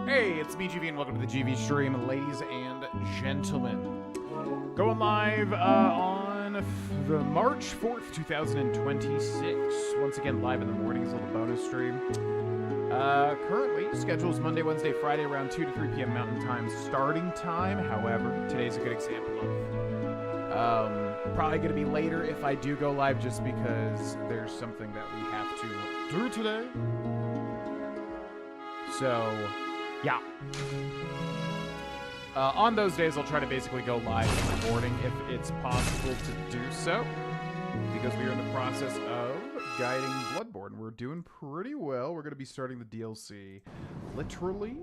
Hey, it's me, GV, and welcome to the GV stream, ladies and gentlemen. Going live on the March 4th, 2026. Once again, live in the mornings, a little bonus stream. Currently, schedule is Monday, Wednesday, Friday, around 2 to 3 p.m. Mountain Time starting time. However, today's a good example of probably going to be later if I do go live, just because there's something that we have to do today. So, yeah. On those days, I'll try to basically go live in the morning if it's possible to do so, because we are in the process of guiding Bloodborne. We're doing pretty well. We're going to be starting the DLC literally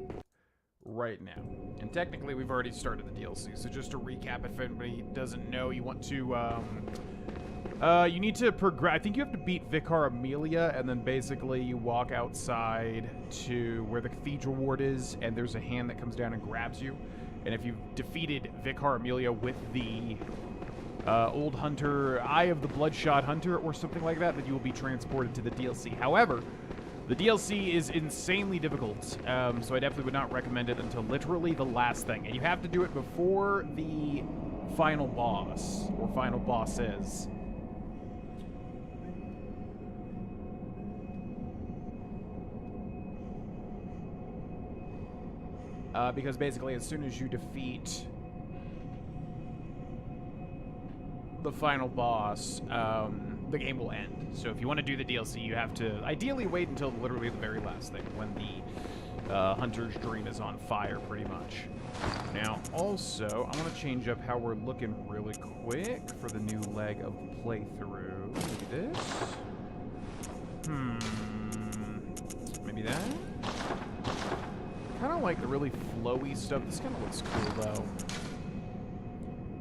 right now. And technically, we've already started the DLC. So just to recap, if anybody doesn't know, you want to... you need to progress. I think you have to beat Vicar Amelia, and then basically you walk outside to where the Cathedral Ward is, and there's a hand that comes down and grabs you. And if you've defeated Vicar Amelia with the old hunter, Eye of the Bloodshot Hunter, or something like that, then you will be transported to the DLC. However, the DLC is insanely difficult, so I definitely would not recommend it until literally the last thing. And you have to do it before the final boss, or final bosses. Because basically, as soon as you defeat the final boss, the game will end. So if you want to do the DLC, you have to ideally wait until literally the very last thing, when the Hunter's Dream is on fire, pretty much. Now, also, I want to change up how we're looking really quick for the new leg of the playthrough. Maybe this? Maybe that? Kind of like the really flowy stuff. This kind of looks cool, though.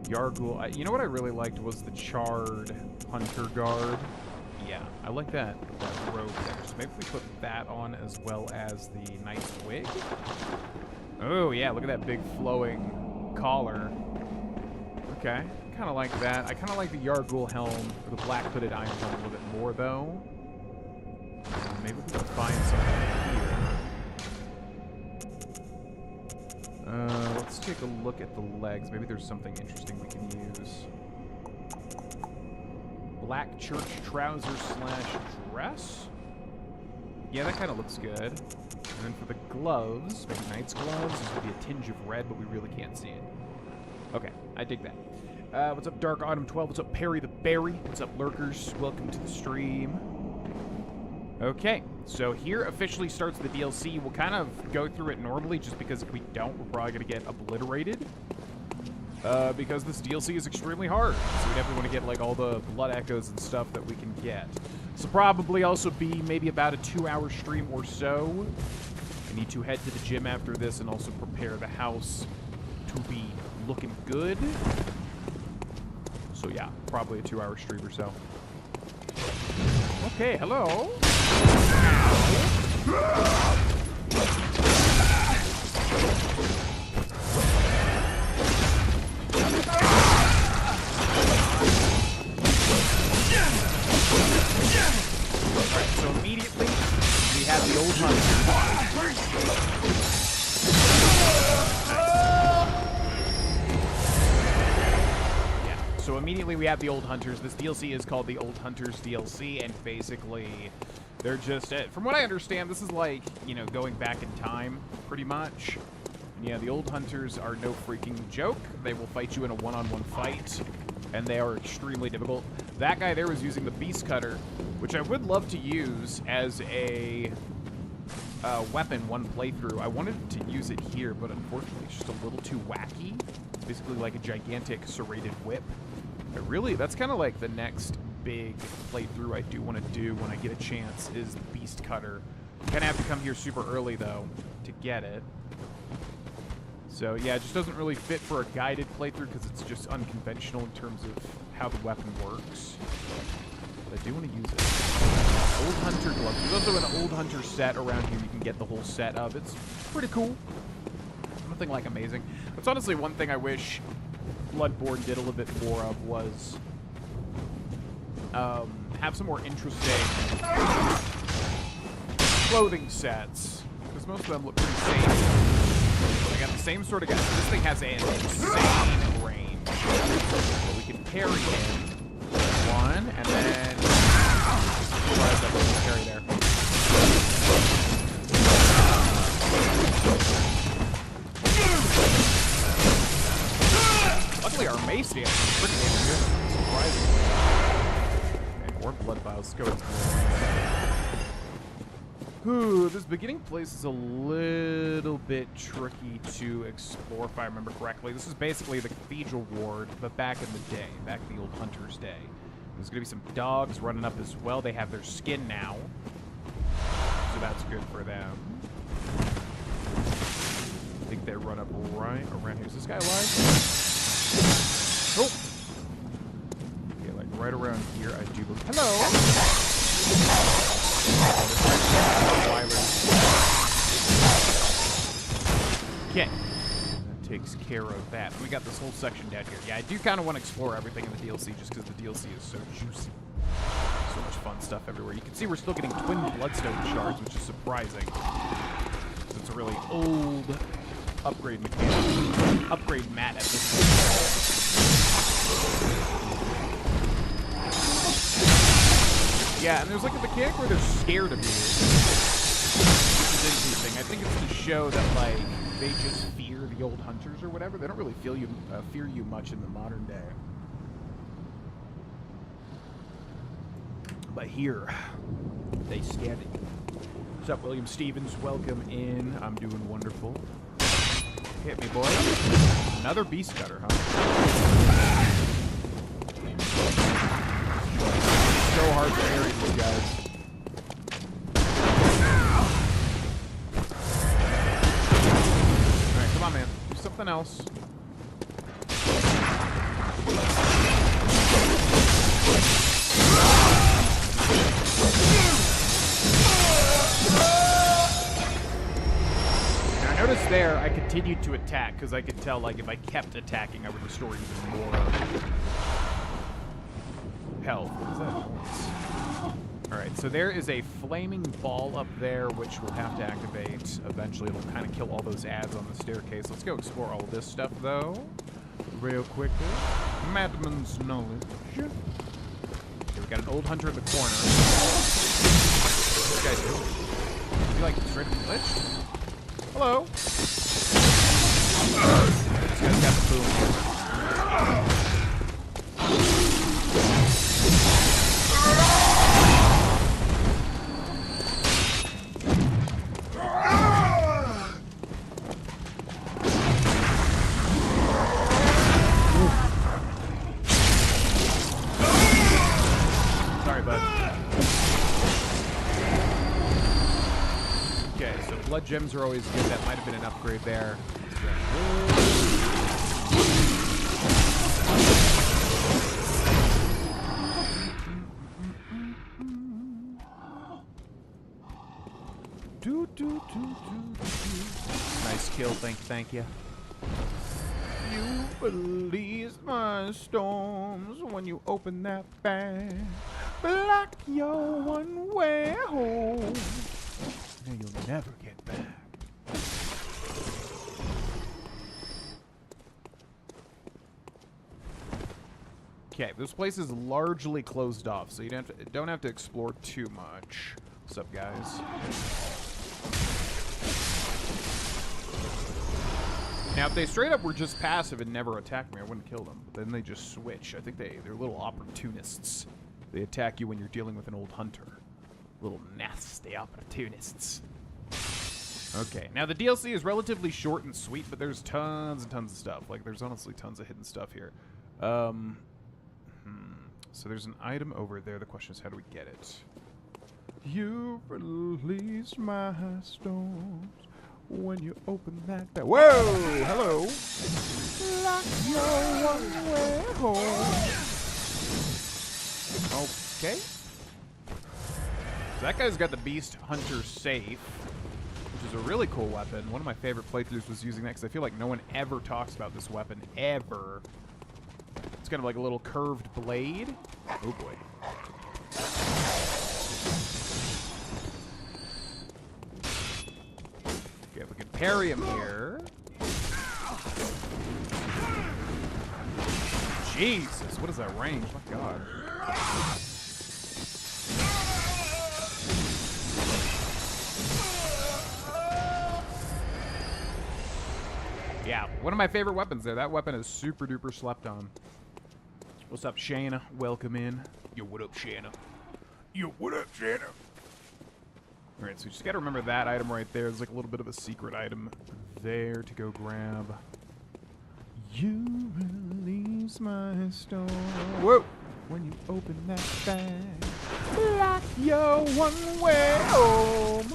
Yargul. You know what I really liked was the charred hunter guard. Yeah, I like that robe there. So maybe we put that on as well as the knight's wig. Oh, yeah, look at that big flowing collar. Okay, kind of like that. I kind of like the Yargul helm, or the black hooded iron helm a little bit more, though. Maybe we can find something here. Let's take a look at the legs. Maybe there's something interesting we can use. Black church trouser / dress? Yeah, that kind of looks good. And then for the gloves, maybe knight's gloves, this would be a tinge of red, but we really can't see it. Okay, I dig that. What's up, Dark Autumn 12? What's up, Perry the Berry? What's up, Lurkers? Welcome to the stream. Okay, so here officially starts the DLC. We'll kind of go through it normally, just because if we don't, we're probably going to get obliterated. Because this DLC is extremely hard. So we definitely want to get like all the blood echoes and stuff that we can get. This will probably also be maybe about a 2-hour stream or so. I need to head to the gym after this and also prepare the house to be looking good. So yeah, probably a 2-hour stream or so. Okay, hello. Alright, so immediately we have the old hunter. Yeah, so immediately we have the old hunters. This DLC is called the Old Hunters DLC, and basically they're just, from what I understand, this is like, you know, going back in time, pretty much. And yeah, the old hunters are no freaking joke. They will fight you in a one-on-one fight, and they are extremely difficult. That guy there was using the Beast Cutter, which I would love to use as a weapon one playthrough. I wanted to use it here, but unfortunately it's just a little too wacky. It's basically like a gigantic serrated whip. But really, that's kind of like the next big playthrough I do want to do when I get a chance, is the Beast Cutter. I'm gonna have to come here super early though to get it. So yeah, it just doesn't really fit for a guided playthrough because it's just unconventional in terms of how the weapon works. But I do want to use it. Old Hunter gloves. There's also an Old Hunter set around here you can get the whole set of. It's pretty cool. Nothing like amazing. That's honestly one thing I wish Bloodborne did a little bit more of, was have some more interesting clothing sets, because most of them look pretty safe. I got the same sort of guy. This thing has an insane range. So we can parry him. One, and then... Surprise, that doesn't parry there. Luckily, our mace damage is pretty damn good, surprisingly. Okay, more blood vials. Let's go explore. Ooh, this beginning place is a little bit tricky to explore, if I remember correctly. This is basically the Cathedral Ward, but back in the day, back in the old Hunter's day. There's going to be some dogs running up as well. They have their skin now, so that's good for them. I think they run up right around here. Is this guy alive? Oh! Yeah, like right around here, I do believe. Hello! Okay, that takes care of that. We got this whole section down here. Yeah, I do kind of want to explore everything in the DLC just because the DLC is so juicy. So much fun stuff everywhere. You can see we're still getting twin bloodstone shards, which is surprising. So it's a really old upgrade mechanic. Upgrade mat at this point. Yeah, and there's like a mechanic where they're scared of you, which is interesting. I think it's to show that, like, they just fear the old hunters or whatever. They don't really fear you much in the modern day. But here, they scared it. What's up, William Stevens? Welcome in. I'm doing wonderful. Hit me, boy. Another beast cutter, huh? So hard to parry these guys. Alright, come on, man. Do something else. Now, notice there, I continued to attack, because I could tell, like, if I kept attacking, I would restore even more health. What is that? Alright, so there is a flaming ball up there, which we'll have to activate. Eventually, it'll kind of kill all those ads on the staircase. Let's go explore all of this stuff, though. Real quickly. Madman's knowledge. Okay, we got an old hunter in the corner. What's this guy doing? Is he, like, straight up glitched? Hello? This guy's got the boom. Sorry, bud. Okay, so blood gems are always good. That might have been an upgrade there. Nice kill, thank you. You release my storms when you open that bag. Block your one way home. And you'll never get back. Okay, this place is largely closed off, so you don't have to explore too much. What's up, guys? Now, if they straight up were just passive and never attacked me, I wouldn't kill them. But then they just switch. I think they're little opportunists. They attack you when you're dealing with an old hunter. Little nasty opportunists. Okay, now the DLC is relatively short and sweet, but there's tons and tons of stuff. Like, there's honestly tons of hidden stuff here. So there's an item over there. The question is, how do we get it? You release my storms when you open that bag. Whoa! Hello! Lock your one way home. Okay. So that guy's got the Beast Hunter safe, which is a really cool weapon. One of my favorite playthroughs was using that because I feel like no one ever talks about this weapon, ever. It's kind of like a little curved blade. Oh boy. Okay, if we can parry him here. Jesus, what is that range? My God. Yeah, one of my favorite weapons there. That weapon is super duper slept on. What's up, Shayna? Welcome in. Yo, what up, Shayna? Yo, what up, Shayna? Alright, so you just gotta remember that item right there. There's like a little bit of a secret item there to go grab. You release my storm. Whoa! When you open that bag, like your one way home.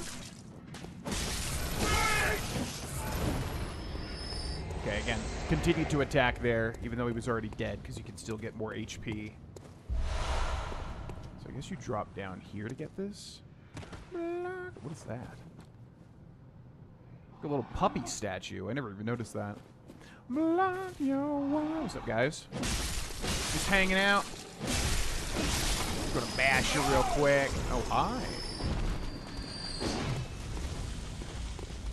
Okay, again, continue to attack there, even though he was already dead, because you can still get more HP. So I guess you drop down here to get this. What is that? Like a little puppy statue. I never even noticed that. What's up, guys? Just hanging out. Just gonna bash you real quick. Oh, hi.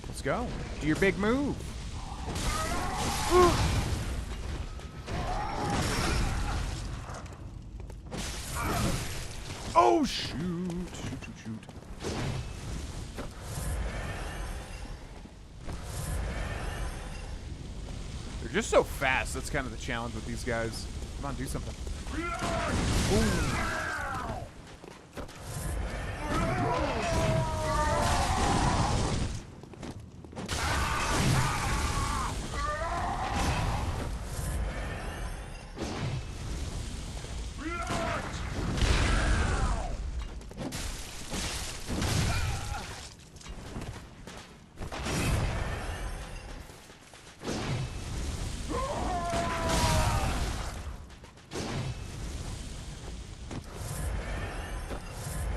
Let's go. Do your big move. Oh, shoot. Shoot. They're just so fast. That's kind of the challenge with these guys. Come on, do something. Ooh.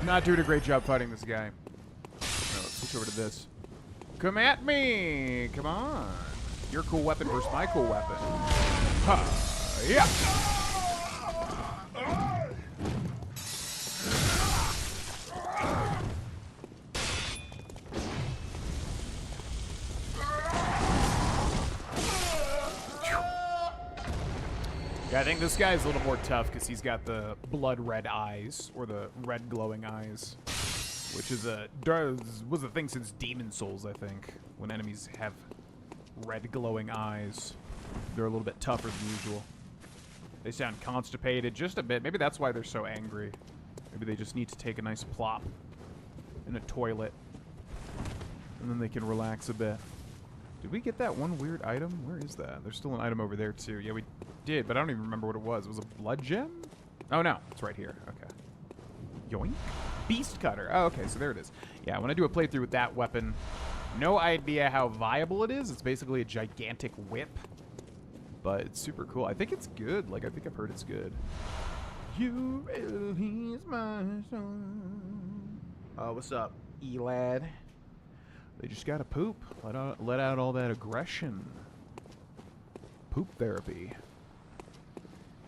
Not doing a great job fighting this guy. No, let's switch over to this. Come at me! Come on. Your cool weapon versus my cool weapon. Ha! Yeah! Yeah, I think this guy is a little more tough because he's got the blood red eyes, or the red glowing eyes, which is was a thing since Demon Souls, I think. When enemies have red glowing eyes, they're a little bit tougher than usual. They sound constipated just a bit. Maybe that's why they're so angry. Maybe they just need to take a nice plop in a toilet, and then they can relax a bit. Did we get that one weird item? Where is that? There's still an item over there, too. Yeah, we did, but I don't even remember what it was. It was a blood gem? Oh, no. It's right here. Okay. Yoink. Beast Cutter. Oh, okay, so there it is. Yeah, when I do a playthrough with that weapon, no idea how viable it is. It's basically a gigantic whip, but it's super cool. I think it's good. Like, I think I've heard it's good. You release my soul. What's up, E-Lad? They just gotta poop. Let out all that aggression. Poop therapy.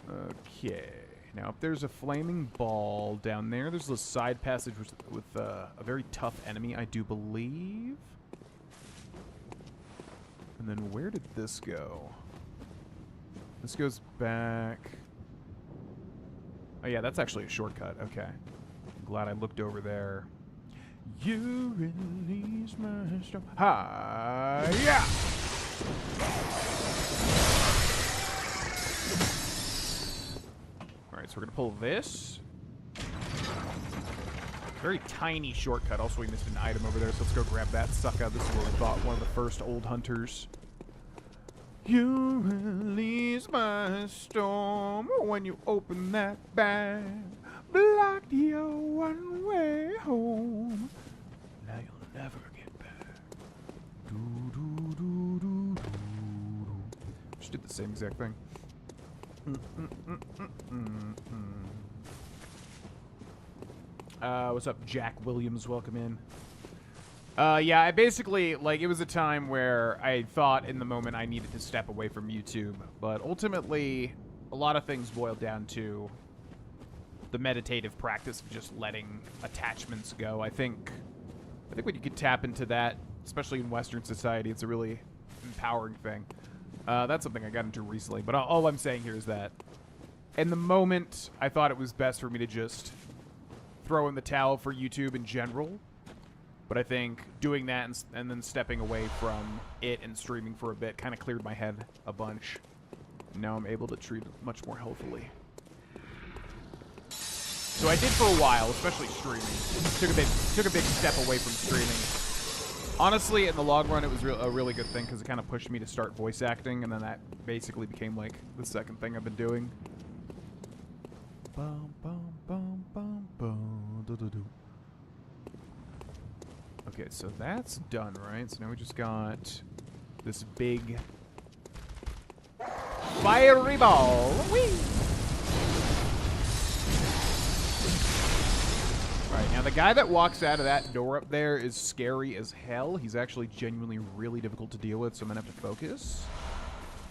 Okay. Now, if there's a flaming ball down there, there's a side passage with a very tough enemy, I do believe. And then where did this go? This goes back. Oh, yeah, that's actually a shortcut. Okay. I'm glad I looked over there. You release my storm. Ha! Yeah! Alright, so we're gonna pull this. Very tiny shortcut. Also, we missed an item over there, so let's go grab that sucker. This is where we fought one of the first old hunters. You release my storm when you open that bag. Blocked your one way home. Now you'll never get back. Just did the same exact thing. What's up, Jack Williams? Welcome in. Yeah, I basically, like, it was a time where I thought in the moment I needed to step away from YouTube, but ultimately, a lot of things boiled down to the meditative practice of just letting attachments go. I think when you can tap into that, especially in Western society, it's a really empowering thing. That's something I got into recently, but all I'm saying here is that in the moment, I thought it was best for me to just throw in the towel for YouTube in general. But I think doing that and then stepping away from it and streaming for a bit kind of cleared my head a bunch. Now I'm able to treat it much more healthily. So I did for a while, especially streaming. Took a big step away from streaming. Honestly, in the long run, it was a really good thing because it kind of pushed me to start voice acting, and then that basically became like the second thing I've been doing. Bum, bum, bum, bum, bum, do, do, do. Okay, so that's done, right? So now we just got this big fiery ball. Whee! Alright, now the guy that walks out of that door up there is scary as hell. He's actually genuinely really difficult to deal with, so I'm gonna have to focus.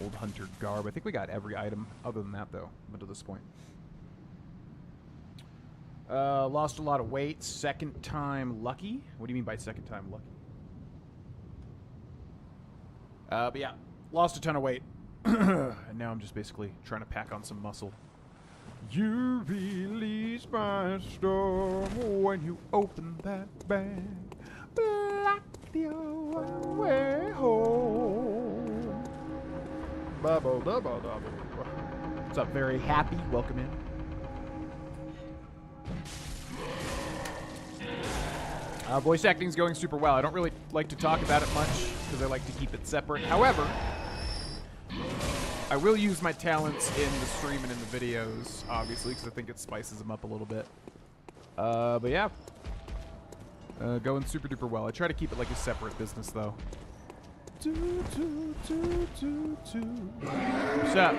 Old hunter garb. I think we got every item other than that, though, up to this point. Lost a lot of weight. Second time lucky? What do you mean by second time lucky? But yeah, lost a ton of weight. And now I'm just basically trying to pack on some muscle. You release my storm when you open that bag. Black your way home. Bubble, double, double. What's up, very happy? Welcome in. Voice acting's going super well. I don't really like to talk about it much because I like to keep it separate. However, I will use my talents in the stream and in the videos, obviously, because I think it spices them up a little bit. But yeah, going super duper well. I try to keep it like a separate business, though. What's up?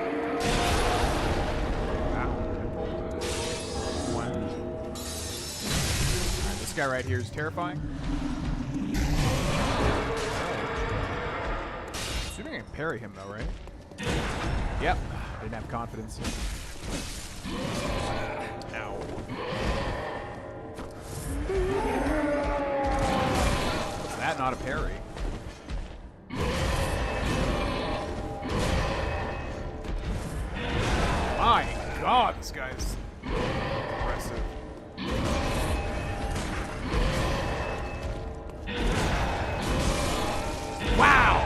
This guy right here is terrifying. Assuming I can parry him, though, right? Yep. I didn't have confidence. Ow. What's that? Not a parry. My God, this guy's aggressive. Wow!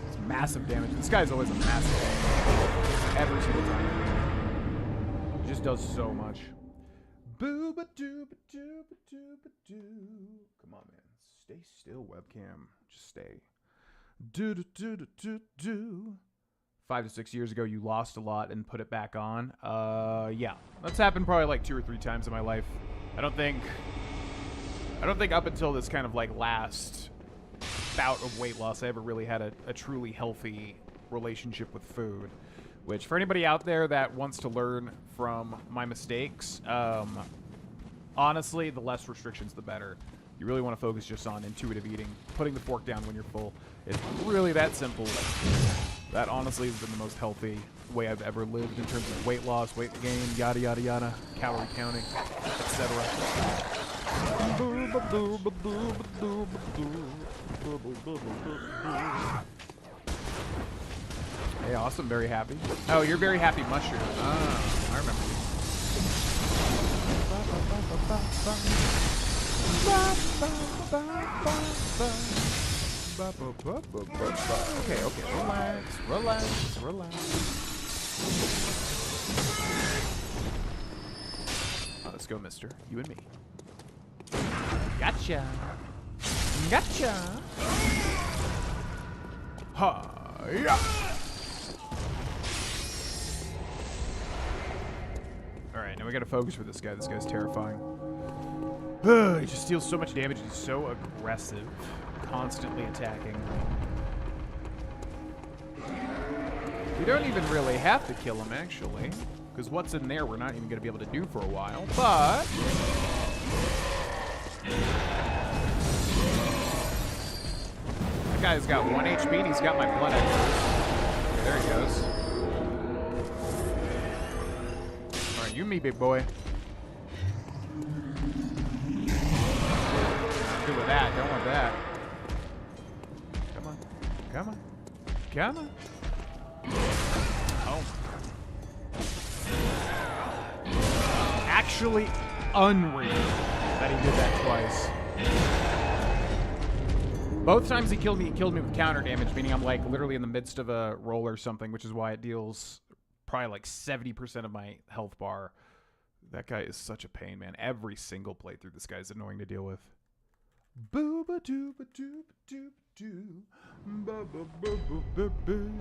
It's massive damage. This guy's always a massive damage. Every single time. He just does so much. Booba dooba dooba dooba doo. Come on, man. Stay still, webcam. Just stay. Doo doo doo doo doo doo. 5 to 6 years ago, you lost a lot and put it back on. Yeah. That's happened probably like 2 or 3 times in my life. I don't think up until this kind of like last bout of weight loss, I ever really had a truly healthy relationship with food. Which, for anybody out there that wants to learn from my mistakes, honestly, the less restrictions, the better. You really want to focus just on intuitive eating, putting the fork down when you're full. It's really that simple. That honestly has been the most healthy way I've ever lived in terms of weight loss, weight gain, yada yada yada, calorie counting, etc. Hey, awesome, very happy. Oh, you're very happy mushroom. Ah, I remember. Okay, relax. Oh, let's go, mister. You and me. Gotcha. Ha, yeah. Alright, now we gotta focus for this guy. This guy's terrifying. He just deals so much damage. He's so aggressive. Constantly attacking. We don't even really have to kill him, actually. Because what's in there we're not even going to be able to do for a while. But... that guy's got 1 HP and he's got my blood echoes. There he goes. Alright, you and me, big boy. Good with that. Don't want that. Come on. Oh. actually unreal that he did that twice. Both times he killed me with counter damage, meaning I'm like literally in the midst of a roll or something, which is why it deals probably like 70% of my health bar. That guy is such a pain, man. Every single playthrough, this guy's annoying to deal with. Booba dooba dooba dooba doo. Ba ba ba ba ba ba.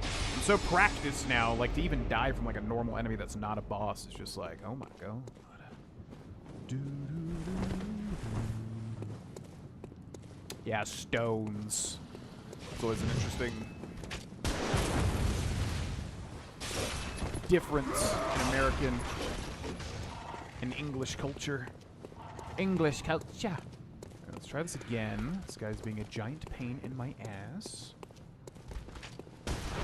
I'm so practiced now, like to even die from like a normal enemy that's not a boss is just like, oh my god. Yeah, stones. It's always an interesting difference in American and English culture. English culture. Right, let's try this again. This guy's being a giant pain in my ass.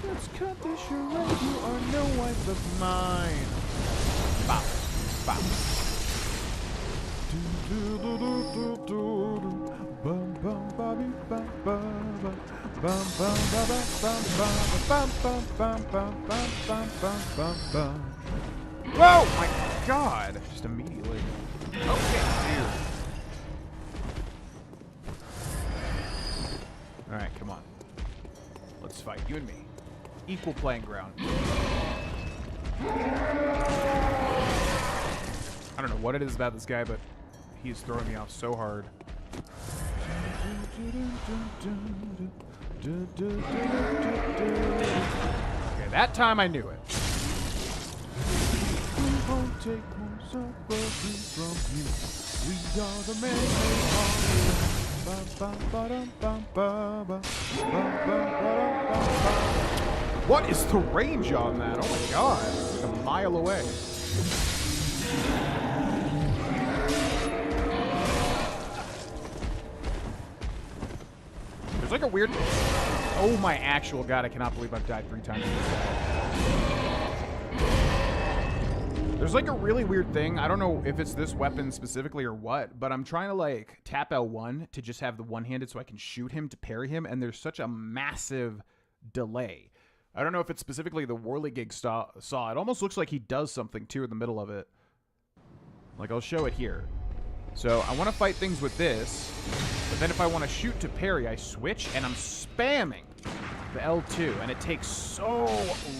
Let's cut this charade. You are no wife of mine. Bop. Bop. Bum bum bobby bum bum bum bum bum bum bum bum bum bum bum bum bum. Whoa! My God! Just immediately. Okay, dude. All right, come on. Let's fight, you and me. Equal playing ground. I don't know what it is about this guy, but he's throwing me off so hard. Okay, that time I knew it. We won't take more sympathy from you. We are the men What is the range on that? Oh my god. It's like a mile away. There's like a weird... Oh my actual god, I cannot believe I've died 3 times. There's like a really weird thing. I don't know if it's this weapon specifically or what, but I'm trying to like tap L1 to just have the one-handed so I can shoot him to parry him, and there's such a massive delay. I don't know if it's specifically the whirligig saw. It almost looks like he does something too in the middle of it. Like I'll show it here. So I want to fight things with this, but then if I want to shoot to parry, I switch and I'm spamming the L2, and it takes so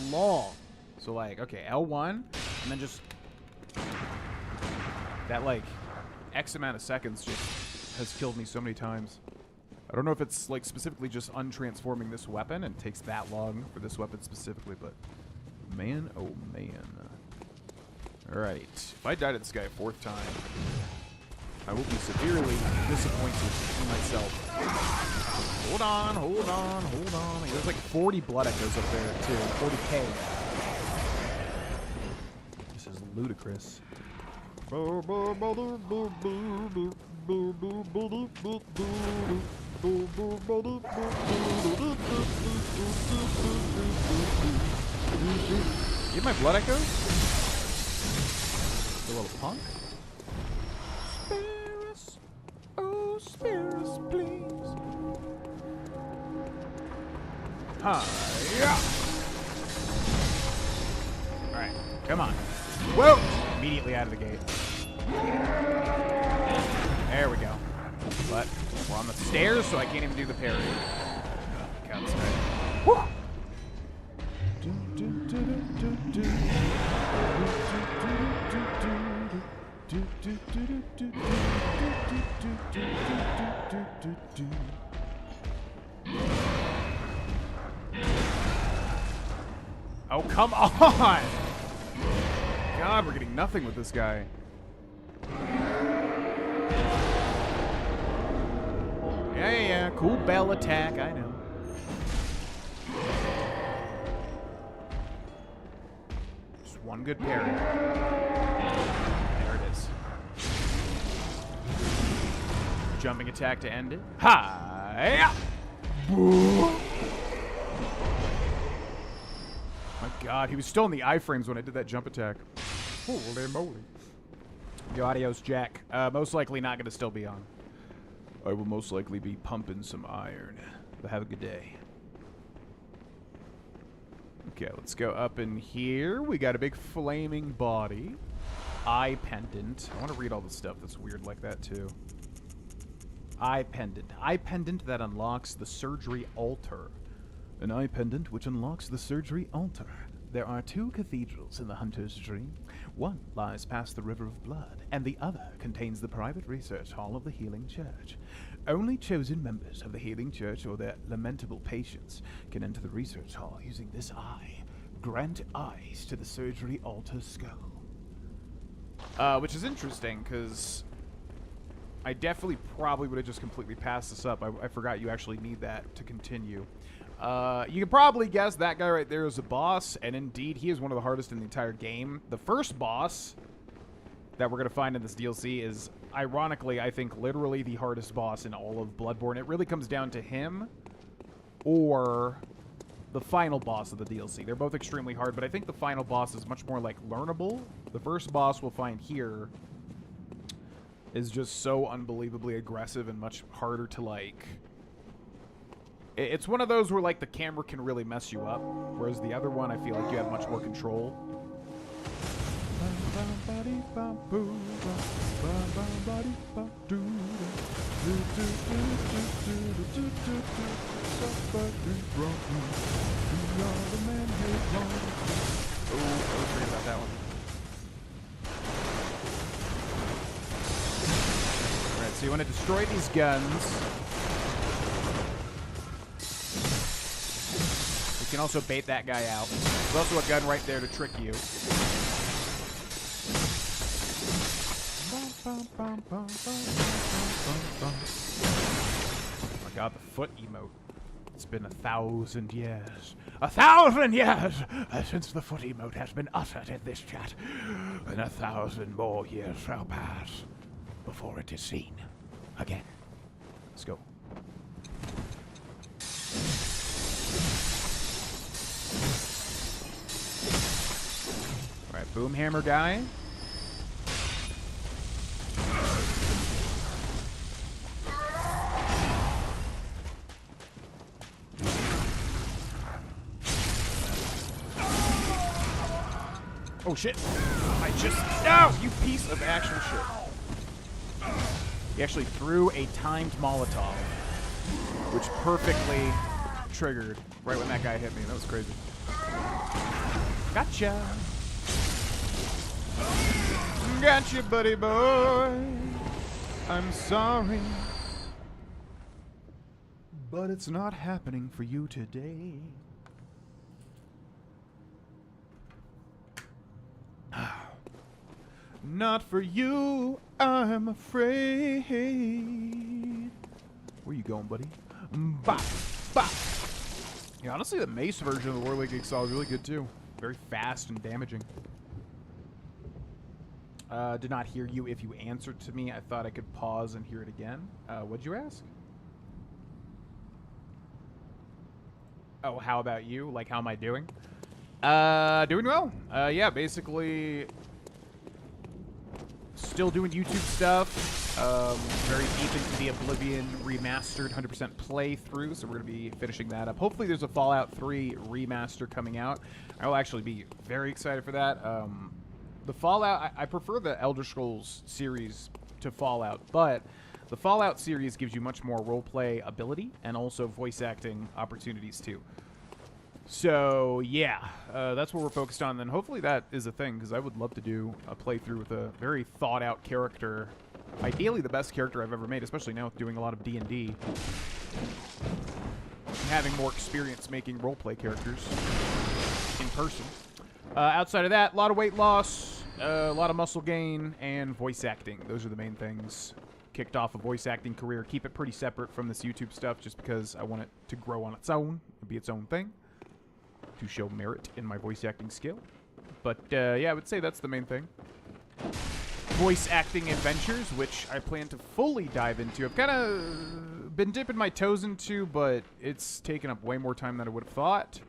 long. So like, okay, L1, and then just that like X amount of seconds just has killed me so many times. I don't know if it's like specifically just untransforming this weapon and takes that long for this weapon specifically, but man, oh man. Alright, if I died at this guy a 4th time, I will be severely disappointed in myself. Hold on, hold on, hold on. There's like 40 blood echoes up there too, 40k. This is ludicrous. Get my blood echoes? The little punk? Spare us. Oh, spare us, please. Yeah. Alright, come on. Whoa! Immediately out of the gate. There we go. But we're on the stairs, so I can't even do the parry. Oh, God, this guy. Woo! Oh, come on! God, we're getting nothing with this guy. Yeah, cool bell attack, I know. Just one good parry. There it is. Jumping attack to end it. Hi! My God, he was still in the iframes when I did that jump attack. Holy moly. Yo, adios, Jack. Most likely not going to still be on. I will most likely be pumping some iron. But have a good day. Okay, let's go up in here. We got a big flaming body. Eye pendant. I want to read all the stuff that's weird like that, too. Eye pendant. Eye pendant that unlocks the surgery altar. An eye pendant which unlocks the surgery altar. There are 2 cathedrals in the Hunter's Dream. One lies past the River of Blood, and the other contains the private research hall of the Healing Church. Only chosen members of the Healing Church or their lamentable patients can enter the research hall using this eye. Grant eyes to the surgery altar skull. Which is interesting, because I definitely probably would have just completely passed this up. I forgot you actually need that to continue. You can probably guess that guy right there is a boss, and indeed, he is one of the hardest in the entire game. The first boss that we're going to find in this DLC is, ironically, I think, literally the hardest boss in all of Bloodborne. It really comes down to him or the final boss of the DLC. They're both extremely hard, but I think the final boss is much more, like, learnable. The first boss we'll find here is just so unbelievably aggressive and much harder to, like... It's one of those where, like, the camera can really mess you up, whereas the other one, I feel like you have much more control. Oh, I was forgetting about that one. Alright, so you want to destroy these guns. You can also bait that guy out. There's also a gun right there to trick you. Oh my god, the foot emote. It's been 1,000 years. 1,000 years since the foot emote has been uttered in this chat. And 1,000 more years shall pass before it is seen again. Let's go. Alright, boom hammer guy. Oh shit. I just... No! You piece of actual shit. He actually threw a timed Molotov, which perfectly triggered right when that guy hit me. That was crazy. Gotcha! Gotcha, buddy boy. I'm sorry, but it's not happening for you today. Not for you, I'm afraid. Where you going, buddy? Bop, bop. Yeah, honestly, the mace version of the Warlord Jigsaw is really good too. Very fast and damaging. Did not hear you. If you answered to me, I thought I could pause and hear it again. What'd you ask? Oh, how about you? Like, how am I doing? Doing well. Yeah, basically still doing YouTube stuff. Very deep into the Oblivion remastered 100% playthrough, so we're going to be finishing that up. Hopefully there's a Fallout 3 remaster coming out. I will actually be very excited for that. The Fallout, I prefer the Elder Scrolls series to Fallout, but the Fallout series gives you much more roleplay ability and also voice acting opportunities too. So, yeah, that's what we're focused on. Then hopefully that is a thing, because I would love to do a playthrough with a very thought-out character. Ideally the best character I've ever made, especially now with doing a lot of D&D. Having more experience making roleplay characters in person. Outside of that, a lot of weight loss, a lot of muscle gain, and voice acting. Those are the main things. Kicked off a voice acting career. Keep it pretty separate from this YouTube stuff just because I want it to grow on its own and be its own thing to show merit in my voice acting skill. But, yeah, I would say that's the main thing. Voice acting adventures, which I plan to fully dive into. I've kind of been dipping my toes into, but it's taken up way more time than I would have thought.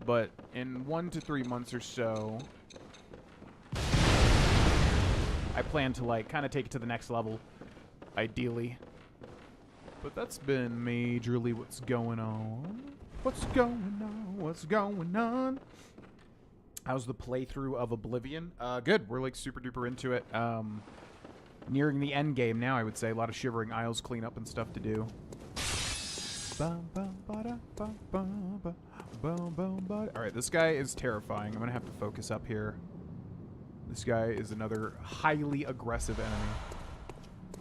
But in 1 to 3 months or so, I plan to, like, kind of take it to the next level, ideally. But that's been majorly what's going on. What's going on? What's going on? How's the playthrough of Oblivion? Good. We're like super duper into it. Nearing the end game now, I would say. A lot of Shivering Isles cleanup and stuff to do. Alright, this guy is terrifying. I'm gonna have to focus up here. This guy is another highly aggressive enemy.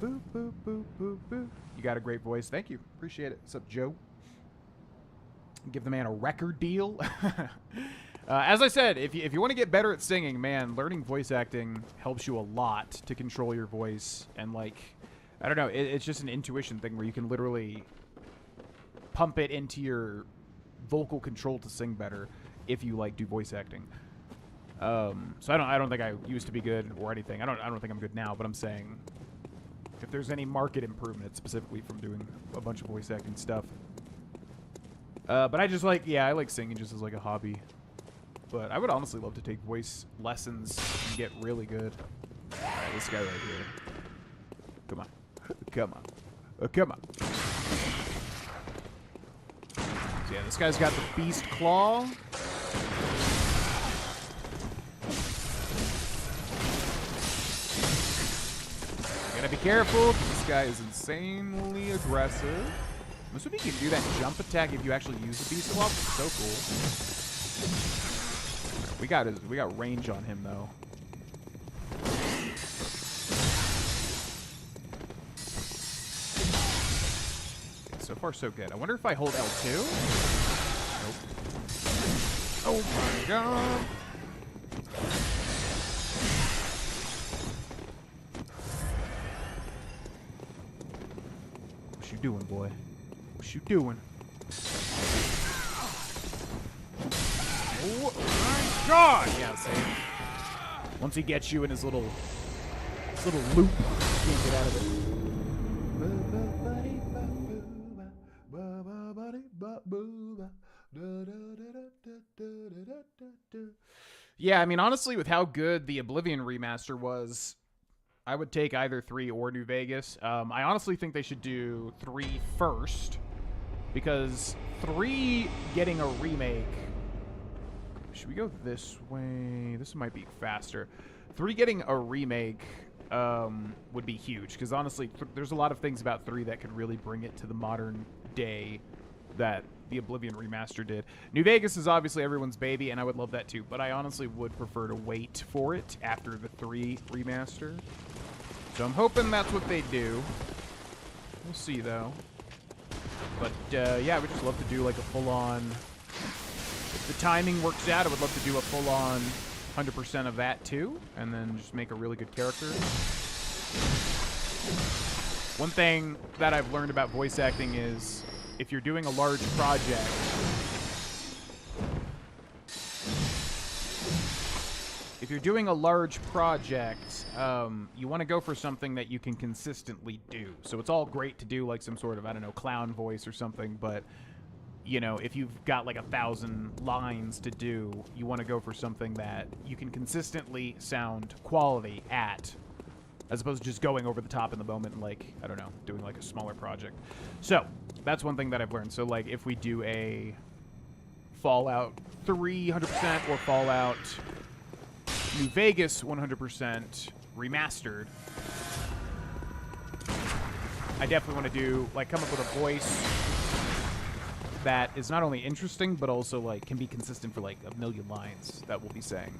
Boop, boop, boop, boop, boop. You got a great voice. Thank you. Appreciate it. What's up, Joe? Give the man a record deal. As I said, if you want to get better at singing, man, learning voice acting helps you a lot to control your voice. And, like, I don't know, it's just an intuition thing where you can literally pump it into your vocal control to sing better if you, like, do voice acting. So I don't think I used to be good or anything. I don't think I'm good now, but I'm saying if there's any market improvement specifically from doing a bunch of voice acting stuff. But I just like, yeah, I like singing just as like a hobby. But I would honestly love to take voice lessons and get really good. Alright, this guy right here. Come on. Come on. Come on. So yeah, this guy's got the Beast Claw. Gotta be careful, because this guy is insanely aggressive. I'm assuming you can do that jump attack if you actually use the Beast Claw. It's so cool. We got range on him though. Okay, so far so good. I wonder if I hold L2? Nope. Oh my god. What you doing, boy? What you doing? Oh my god! Yeah, see. Once he gets you in his little loop, you can't get out of it. Yeah, I mean, honestly, with how good the Oblivion remaster was, I would take either 3 or New Vegas. I honestly think they should do 3 first, because 3 getting a remake... Should we go this way? This might be faster. 3 getting a remake would be huge, because honestly, there's a lot of things about 3 that could really bring it to the modern day that the Oblivion remaster did. New Vegas is obviously everyone's baby, and I would love that too, but I honestly would prefer to wait for it after the 3 remaster. So I'm hoping that's what they do. We'll see, though. But, yeah, I would just love to do, like, a full-on... If the timing works out, I would love to do a full-on 100% of that, too, and then just make a really good character. One thing that I've learned about voice acting is if you're doing a large project... If you're doing a large project, you want to go for something that you can consistently do. So it's all great to do like some sort of, I don't know, clown voice or something, but, you know, if you've got like 1,000 lines to do, you want to go for something that you can consistently sound quality at, as opposed to just going over the top in the moment and, like, I don't know, doing like a smaller project. So that's one thing that I've learned. So, like, if we do a Fallout 3 100% or Fallout New Vegas 100% remastered, I definitely want to do, like, come up with a voice that is not only interesting, but also, like, can be consistent for, like, 1,000,000 lines that we'll be saying.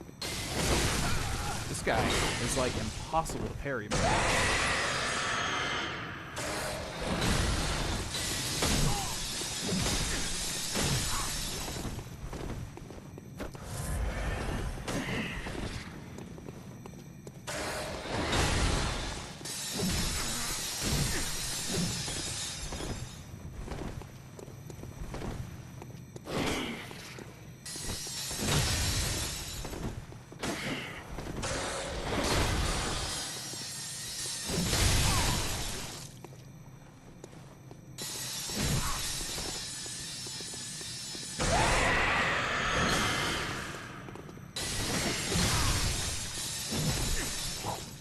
This guy is, like, impossible to parry, man.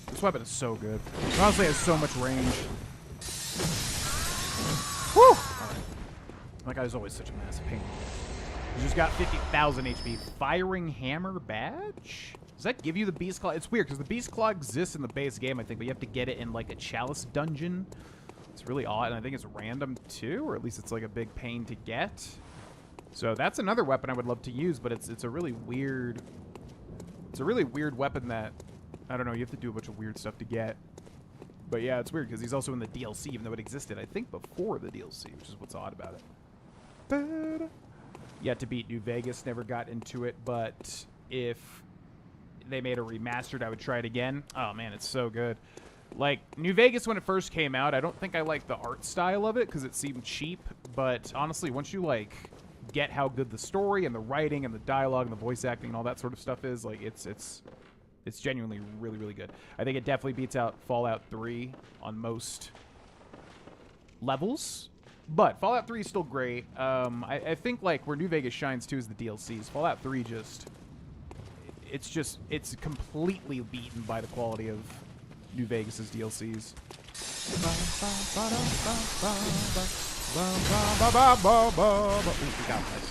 This weapon is so good. It honestly has so much range. Woo! Alright. That guy's always such a massive pain. You just got 50,000 HP. Firing Hammer badge? Does that give you the Beast Claw? It's weird, because the Beast Claw exists in the base game, I think, but you have to get it in, like, a Chalice dungeon. It's really odd, and I think it's random, too, or at least it's, like, a big pain to get. So that's another weapon I would love to use, but it's a really weird... It's a really weird weapon that, I don't know, you have to do a bunch of weird stuff to get. But yeah, it's weird, because he's also in the DLC, even though it existed, I think, before the DLC, which is what's odd about it. Yet to beat New Vegas, never got into it, but if they made a remastered, I would try it again. Oh, man, it's so good. Like, New Vegas, when it first came out, I don't think I liked the art style of it, because it seemed cheap, but honestly, once you, like, get how good the story and the writing and the dialogue and the voice acting and all that sort of stuff is, like, it's genuinely really, really good. I think it definitely beats out Fallout 3 on most levels, but Fallout 3 is still great. I think, like, where New Vegas shines, too, is the DLCs. Fallout 3 it's completely beaten by the quality of New Vegas's DLCs. Ooh, we got this.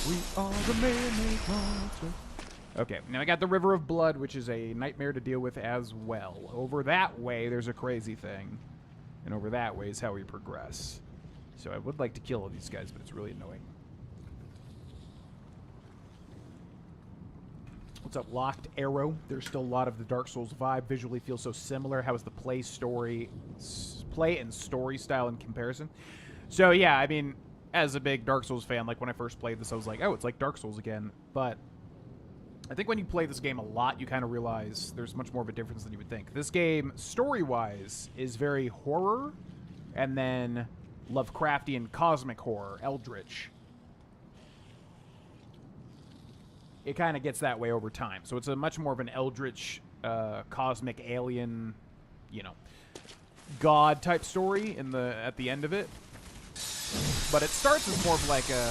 We are the man. Okay, now I got the River of Blood, which is a nightmare to deal with as well. Over that way, there's a crazy thing. And over that way is how we progress. So I would like to kill all these guys, but it's really annoying. What's up, Locked Arrow? There's still a lot of the Dark Souls vibe. Visually feels so similar. How is the play and story style in comparison? So yeah, I mean, as a big Dark Souls fan, like when I first played this, I was like, oh, it's like Dark Souls again. But I think when you play this game a lot, you kind of realize there's much more of a difference than you would think. This game, story-wise, is very horror, and then Lovecraftian cosmic horror, eldritch. It kind of gets that way over time. So it's a much more of an eldritch, cosmic alien, you know, god type story at the end of it. But it starts as more of like a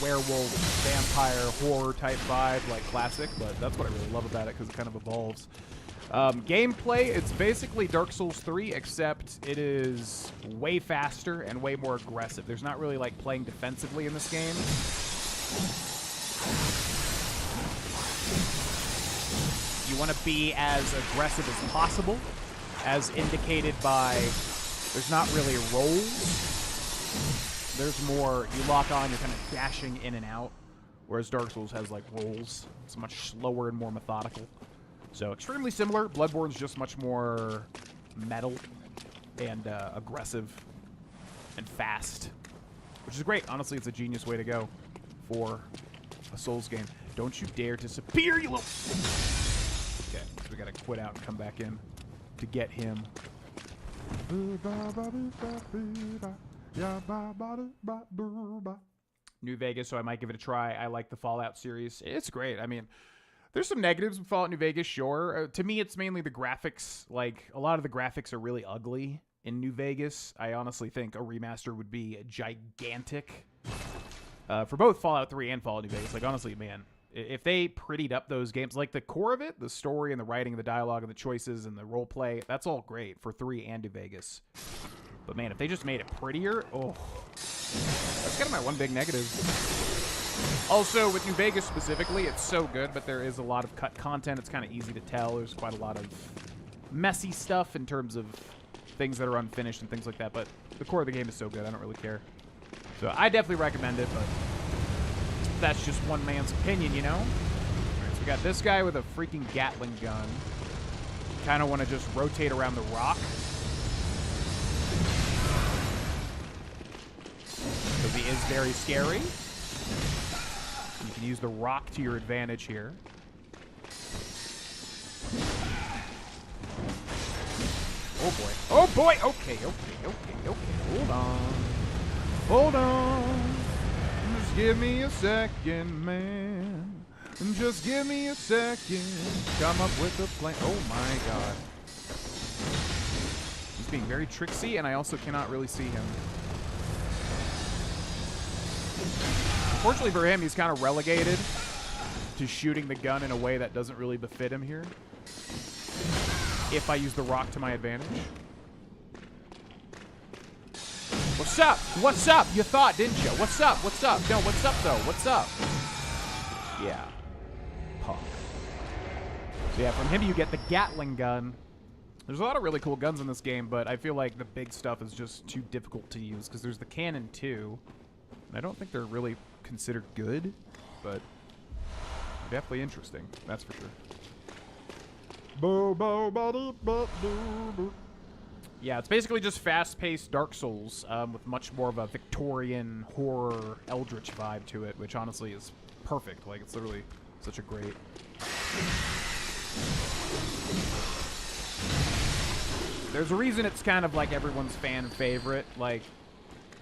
werewolf, vampire, horror type vibe, like classic. But that's what I really love about it, because it kind of evolves. Gameplay, it's basically Dark Souls 3, except it is way faster and way more aggressive. There's not really like playing defensively in this game. You want to be as aggressive as possible, as indicated by, there's not really rolls. There's more, you lock on, you're kind of dashing in and out, whereas Dark Souls has like rolls. It's much slower and more methodical. So extremely similar. Bloodborne's just much more metal and aggressive and fast, which is great. Honestly, it's a genius way to go for a Souls game. Don't you dare disappear, you little... Okay, so we gotta quit out and come back in to get him. New Vegas, so I might give it a try. I like the Fallout series. It's great. I mean, there's some negatives with Fallout New Vegas, sure. To me, it's mainly the graphics. Like, a lot of the graphics are really ugly in New Vegas. I honestly think a remaster would be gigantic for both Fallout 3 and Fallout New Vegas. Like, honestly, man, if they prettied up those games, like the core of it, the story and the writing and the dialogue and the choices and the role play, that's all great for 3 and New Vegas. But man, if they just made it prettier, oh, that's kind of my one big negative. Also, with New Vegas specifically, it's so good, but there is a lot of cut content. It's kind of easy to tell. There's quite a lot of messy stuff in terms of things that are unfinished and things like that, but the core of the game is so good, I don't really care. So I definitely recommend it, but that's just one man's opinion, you know? All right, so we got this guy with a freaking Gatling gun. Kind of want to just rotate around the rock. Because he is very scary. You can use the rock to your advantage here. Oh boy. Oh boy! Okay. Hold on. Hold on. Just give me a second, man. Just give me a second. Come up with a plan. Oh my god. He's being very tricksy, and I also cannot really see him. Fortunately for him, he's kind of relegated to shooting the gun in a way that doesn't really befit him here. If I use the rock to my advantage. What's up? What's up? You thought, didn't you? What's up? What's up? No, what's up, though? What's up? Yeah. Punk. So, yeah, from him you get the Gatling gun. There's a lot of really cool guns in this game, but I feel like the big stuff is just too difficult to use, because there's the cannon, too. And I don't think they're really considered good, but definitely interesting. That's for sure. Yeah, it's basically just fast-paced Dark Souls with much more of a Victorian horror eldritch vibe to it, which honestly is perfect. Like, it's literally such a great... There's a reason it's kind of like everyone's fan favorite. Like,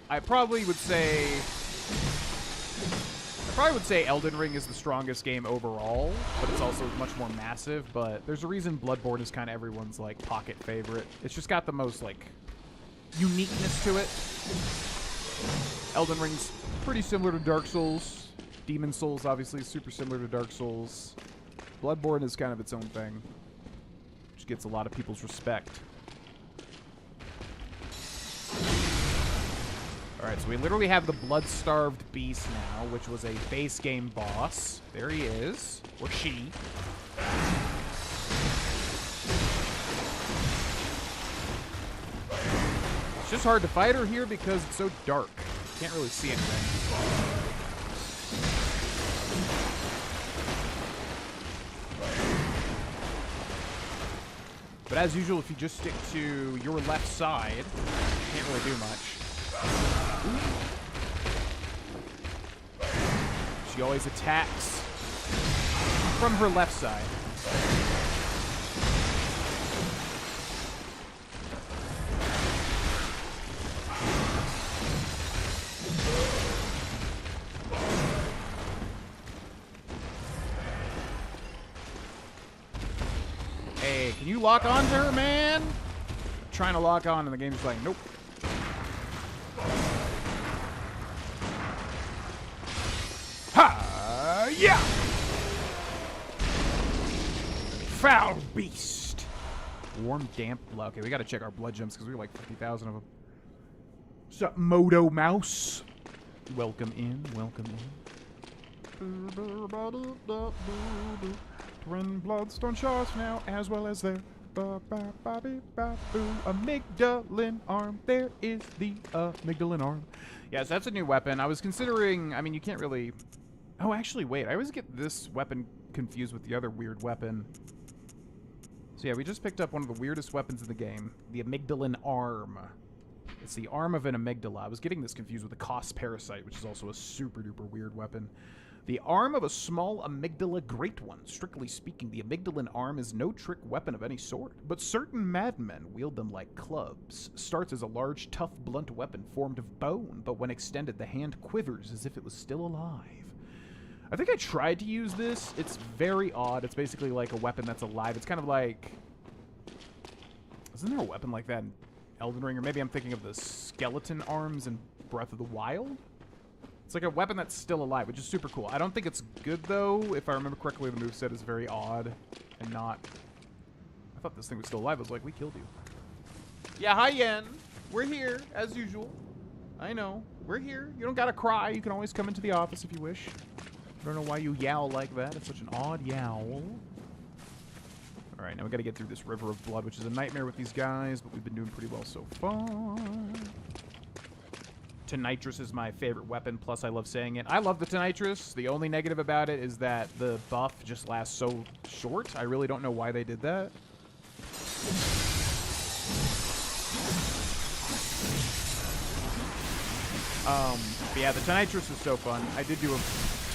I probably would say Elden Ring is the strongest game overall, but it's also much more massive. But there's a reason Bloodborne is kind of everyone's, like, pocket favorite. It's just got the most, like, uniqueness to it. Elden Ring's pretty similar to Dark Souls. Demon Souls, obviously, is super similar to Dark Souls. Bloodborne is kind of its own thing, which gets a lot of people's respect. Alright, so we literally have the blood-starved beast now, which was a base game boss. There he is. Or she. It's just hard to fight her here because it's so dark. Can't really see anything. But as usual, if you just stick to your left side, you can't really do much. She always attacks from her left side. Hey, can you lock on to her, man? I'm trying to lock on and the game's just like, nope. Ha! Yeah! Foul beast. Warm, damp blood. Okay, we gotta check our blood gems because we have like 50,000 of them. What's up, Moto Mouse? Welcome in, welcome in. Twin bloodstone shards now, as well as their amygdalin arm. There is the amygdalin arm. Yes, that's a new weapon. I was considering, I mean, you can't really... Oh, actually, wait. I always get this weapon confused with the other weird weapon. So yeah, we just picked up one of the weirdest weapons in the game. The amygdalin arm. It's the arm of an amygdala. I was getting this confused with the Cos Parasite, which is also a super duper weird weapon. The arm of a small amygdala great one. Strictly speaking, the amygdalin arm is no trick weapon of any sort, but certain madmen wield them like clubs. Starts as a large, tough, blunt weapon formed of bone, but when extended, the hand quivers as if it was still alive. I think I tried to use this. It's very odd. It's basically like a weapon that's alive. It's kind of like... Isn't there a weapon like that in Elden Ring? Or maybe I'm thinking of the skeleton arms in Breath of the Wild? It's like a weapon that's still alive, which is super cool. I don't think it's good, though. If I remember correctly, the moveset is very odd and not... I thought this thing was still alive. I was like, we killed you. Yeah, hi, Yen. We're here, as usual. I know. We're here. You don't gotta cry. You can always come into the office if you wish. I don't know why you yowl like that. It's such an odd yowl. Alright, now we gotta get through this river of blood, which is a nightmare with these guys, but we've been doing pretty well so far. Tonitrus is my favorite weapon, plus I love saying it. I love the Tonitrus. The only negative about it is that the buff just lasts so short. I really don't know why they did that. But yeah, the Tonitrus is so fun. I did do a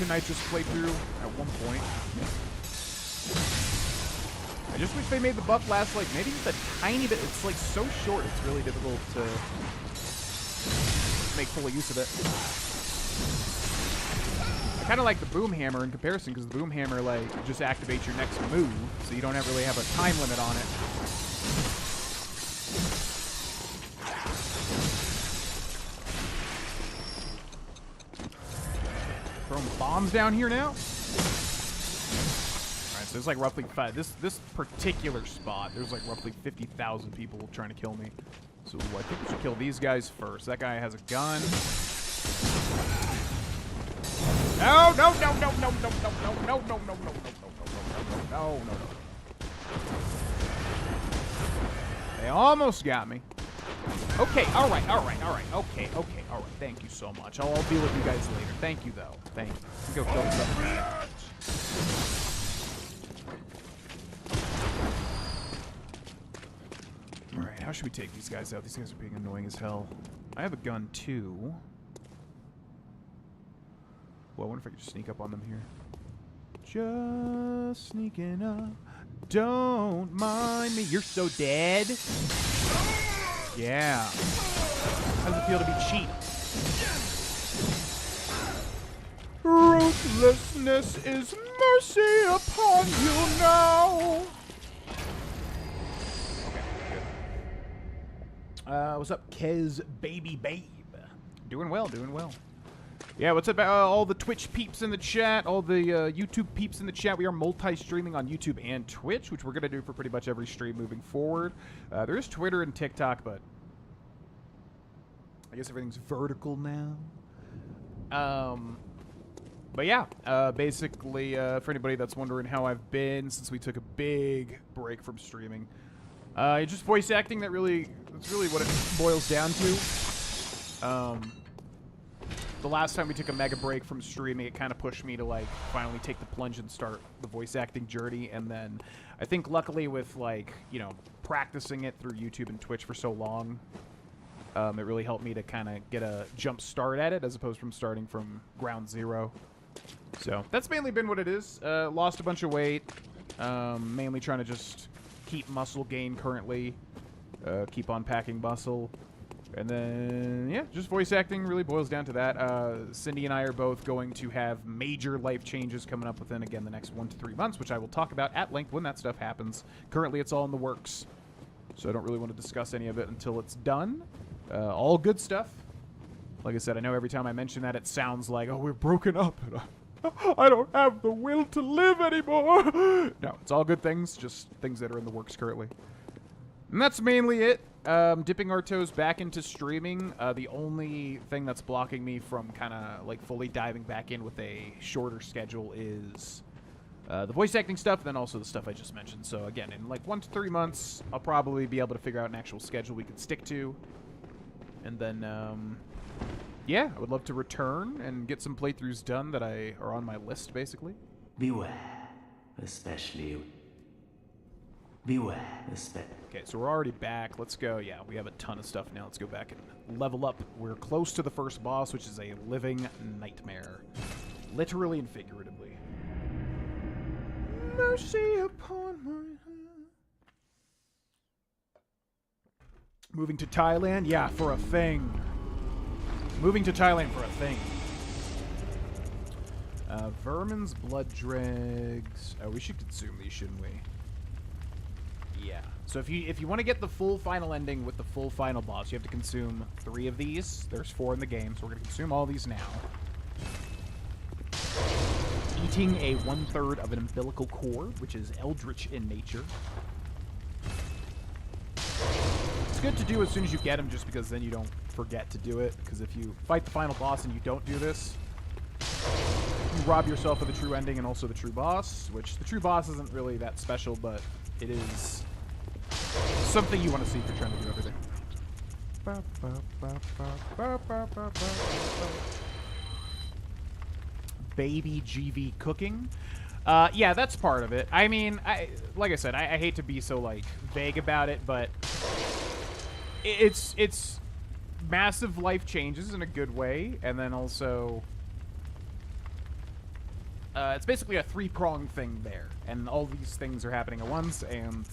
Tonitrus playthrough at one point. I just wish they made the buff last, like, maybe just a tiny bit. It's, like, so short, it's really difficult to make full use of it. I kind of like the boom hammer in comparison, because the boom hammer, like, just activates your next move, so you don't really have a time limit on it. Throwing bombs down here now. Alright, so there's like roughly this particular spot, there's like roughly 50,000 people trying to kill me. So I think we should kill these guys first. That guy has a gun. No, no, no, no, no, no, no, no, no, no, no, no, no, no, no. They almost got me. Okay, all right, okay, all right. Thank you so much. I'll deal with you guys later. Thank you, though. Thank you. Go kill stuff. All right, how should we take these guys out? These guys are being annoying as hell. I have a gun, too. Well, I wonder if I could just sneak up on them here. Just sneaking up. Don't mind me. You're so dead. Yeah. How does it feel to be cheap? Ruthlessness is mercy upon you now. Okay, good. What's up, Kez Baby Babe? Doing well, doing well. Yeah, what's up, all the Twitch peeps in the chat, all the YouTube peeps in the chat. We are multi-streaming on YouTube and Twitch, which we're going to do for pretty much every stream moving forward. There is Twitter and TikTok, but I guess everything's vertical now. But yeah, basically, for anybody that's wondering how I've been since we took a big break from streaming, just voice acting, that's really what it boils down to. The last time we took a mega break from streaming, it kind of pushed me to, like, finally take the plunge and start the voice acting journey. And then I think luckily with, like, you know, practicing it through YouTube and Twitch for so long, it really helped me to kind of get a jump start at it as opposed from starting from ground zero. So that's mainly been what it is. Lost a bunch of weight, mainly trying to just keep muscle gain currently, keep on packing muscle. And then, yeah, just voice acting really boils down to that. Cindy and I are both going to have major life changes coming up within, again, the next 1 to 3 months, which I will talk about at length when that stuff happens. Currently, it's all in the works, so I don't really want to discuss any of it until it's done. All good stuff. Like I said, I know every time I mention that, it sounds like, oh, we're broken up, and I don't have the will to live anymore. No, it's all good things, just things that are in the works currently. And that's mainly it. Dipping our toes back into streaming. The only thing that's blocking me from kind of like fully diving back in with a shorter schedule is the voice acting stuff, and then also the stuff I just mentioned. So again, in like 1 to 3 months, I'll probably be able to figure out an actual schedule we can stick to. And then, yeah, I would love to return and get some playthroughs done that are on my list, basically. Beware, especially. Okay, so we're already back. Let's go. Yeah, we have a ton of stuff now. Let's go back and level up. We're close to the first boss, which is a living nightmare. Literally and figuratively. Mercy upon my head. Moving to Thailand? Yeah, for a thing. Moving to Thailand for a thing. Vermin's blood dregs. Oh, we should consume these, shouldn't we? Yeah. So if you want to get the full final ending with the full final boss, you have to consume 3 of these. There's 4 in the game, so we're going to consume all these now. Eating a 1/3 of an umbilical cord, which is eldritch in nature. It's good to do as soon as you get them, just because then you don't forget to do it. Because if you fight the final boss and you don't do this, you rob yourself of the true ending and also the true boss, which the true boss isn't really that special, but it is something you want to see if you're trying to do everything. Baby GV cooking. Yeah, that's part of it. I mean, like I said, I hate to be so, like, vague about it, but it's massive life changes in a good way, and then also it's basically a 3-pronged thing there, and all these things are happening at once, and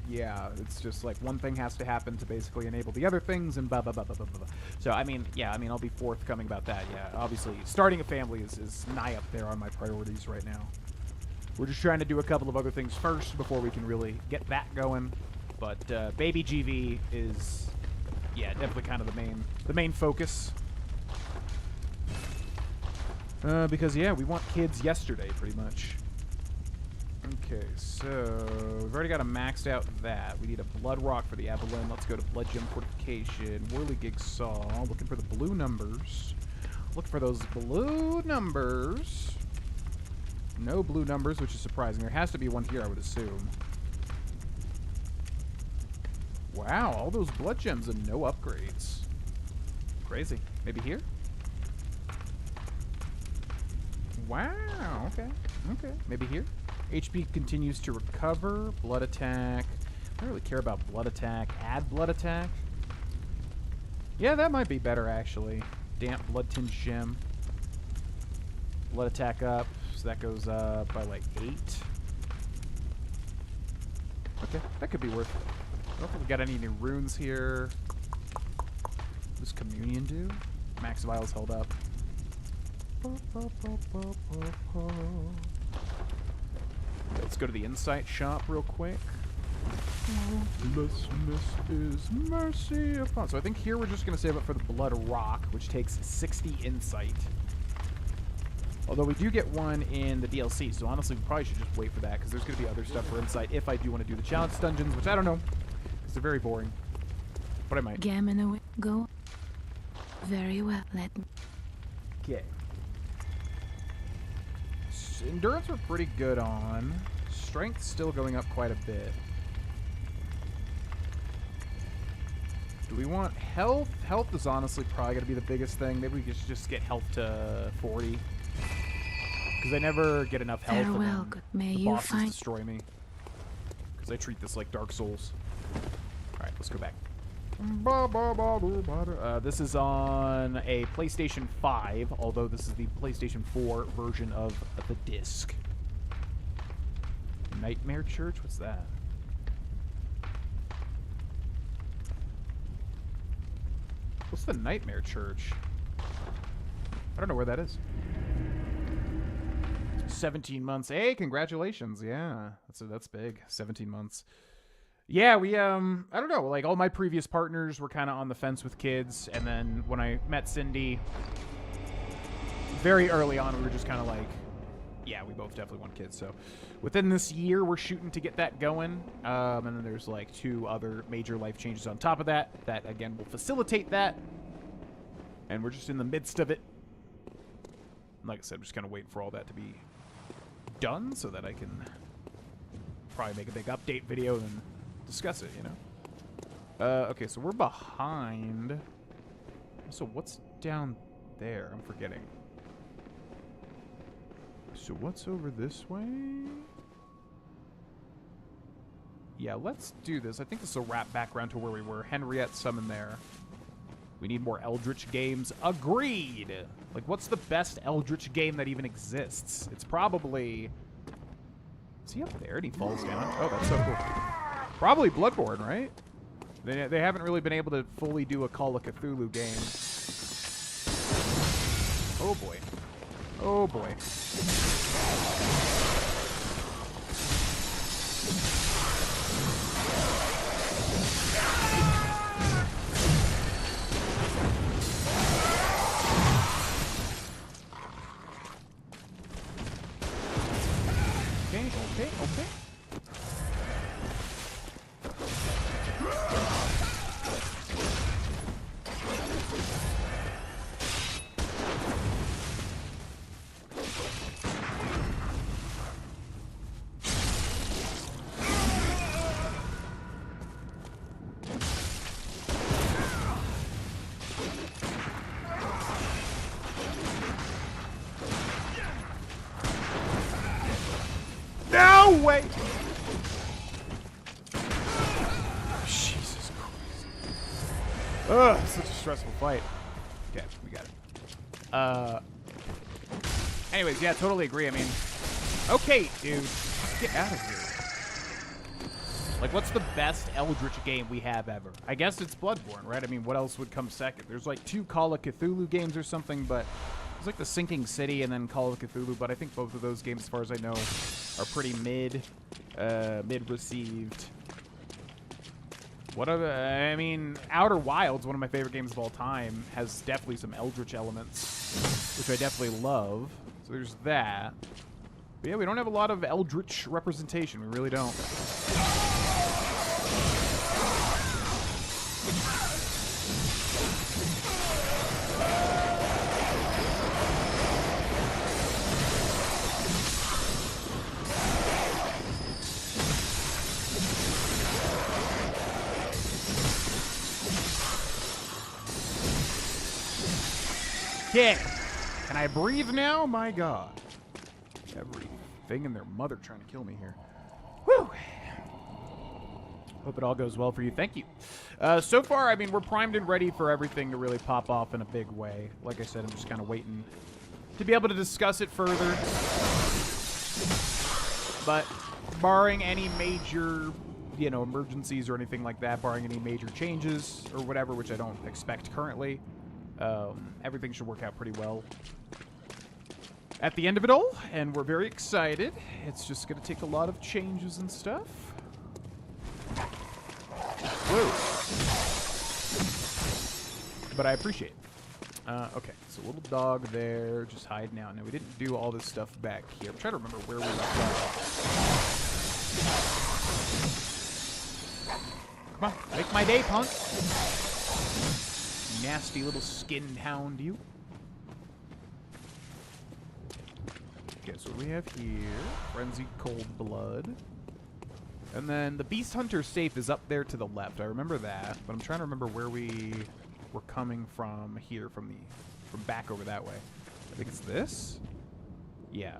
yeah, it's just like one thing has to happen to basically enable the other things, and blah, blah, blah, blah, blah, blah. So, I mean, yeah, I mean, I'll be forthcoming about that, yeah. Obviously, starting a family is nigh up there on my priorities right now. We're just trying to do a couple of other things first before we can really get that going. But baby GV is, yeah, definitely kind of the main focus. Because, yeah, we want kids yesterday, pretty much. Okay, so we've already got a maxed out that. We need a Blood Rock for the Evelyn. Let's go to Blood Gem Fortification. Whirligig Saw. Looking for the blue numbers. Look for those blue numbers. No blue numbers, which is surprising. There has to be one here, I would assume. Wow, all those blood gems and no upgrades. Crazy. Maybe here? Wow, okay. Okay, maybe here? HP continues to recover. Blood attack. I don't really care about blood attack. Add blood attack? Yeah, that might be better, actually. Damp blood tinge gem. Blood attack up. So that goes up by like 8. Okay, that could be worth it. I don't think we got any new runes here. What does Communion do? Max Vials held up. Let's go to the Insight shop real quick. Blessedness is mercy upon. So I think here we're just going to save up for the Blood Rock, which takes 60 Insight. Although we do get one in the DLC, so honestly we probably should just wait for that, because there's going to be other stuff for Insight if I do want to do the challenge dungeons, which I don't know, because they're very boring. But I might. Gammon away. Go. Very well. Let me. Okay. Endurance we're pretty good on. Strength still going up quite a bit. Do we want health? Health is honestly probably going to be the biggest thing. Maybe we could just get health to 40. Because I never get enough health. Farewell. May the you bosses find. destroy me. Because I treat this like Dark Souls. Alright, let's go back. This is on a PlayStation 5, although this is the PlayStation 4 version of the disc. Nightmare Church? What's that? What's the Nightmare Church? I don't know where that is. 17 months. Hey, congratulations. Yeah, that's big. 17 months. Yeah, we, I don't know, like, all my previous partners were kind of on the fence with kids, and then when I met Cindy, very early on, we were just kind of like, yeah, we both definitely want kids, so within this year, we're shooting to get that going, and then there's, like, 2 other major life changes on top of that, again, will facilitate that, and we're just in the midst of it. Like I said, I'm just kind of waiting for all that to be done, so that I can probably make a big update video and discuss it, you know. Okay, so we're behind. So what's down there? I'm forgetting. So what's over this way? Yeah, let's do this. I think this will wrap back around to where we were. Henriette summoned there. We need more Eldritch games. Agreed! Like, what's the best Eldritch game that even exists? It's probably... Is he up there and he falls down? Oh, that's so cool. Probably Bloodborne, right? They haven't really been able to fully do a Call of Cthulhu game. Oh boy. Oh boy. Okay. No way! Jesus Christ. Ugh, such a stressful fight. Okay, we got it. Anyways, yeah, totally agree. I mean, okay, dude, just get out of here. Like, what's the best Eldritch game we have ever? I guess it's Bloodborne, right? I mean, what else would come second? There's like 2 Call of Cthulhu games or something, but it's like the Sinking City and then Call of Cthulhu, but I think both of those games, as far as I know, are pretty mid-received. What other, I mean, Outer Wilds, one of my favorite games of all time, has definitely some Eldritch elements, which I definitely love. So there's that. But yeah, we don't have a lot of eldritch representation. We really don't. Okay. Can I breathe now? My God. Everything and their mother trying to kill me here. Whew. Hope it all goes well for you. Thank you. So far, I mean, we're primed and ready for everything to really pop off in a big way. Like I said, I'm just kind of waiting to be able to discuss it further. But barring any major, you know, emergencies or anything like that, barring any major changes or whatever, which I don't expect currently, everything should work out pretty well at the end of it all, and we're very excited. It's just going to take a lot of changes and stuff. Whoa. But I appreciate it. Okay, so little dog there, just hiding out. Now, we didn't do all this stuff back here. I'm trying to remember where we left off. Come on, make my day, punk. Nasty little skinned hound, you. Okay, so what do we have here? Frenzied Cold Blood. And then the Beast Hunter safe is up there to the left. I remember that, but I'm trying to remember where we were coming from here, from back over that way. I think it's this? Yeah.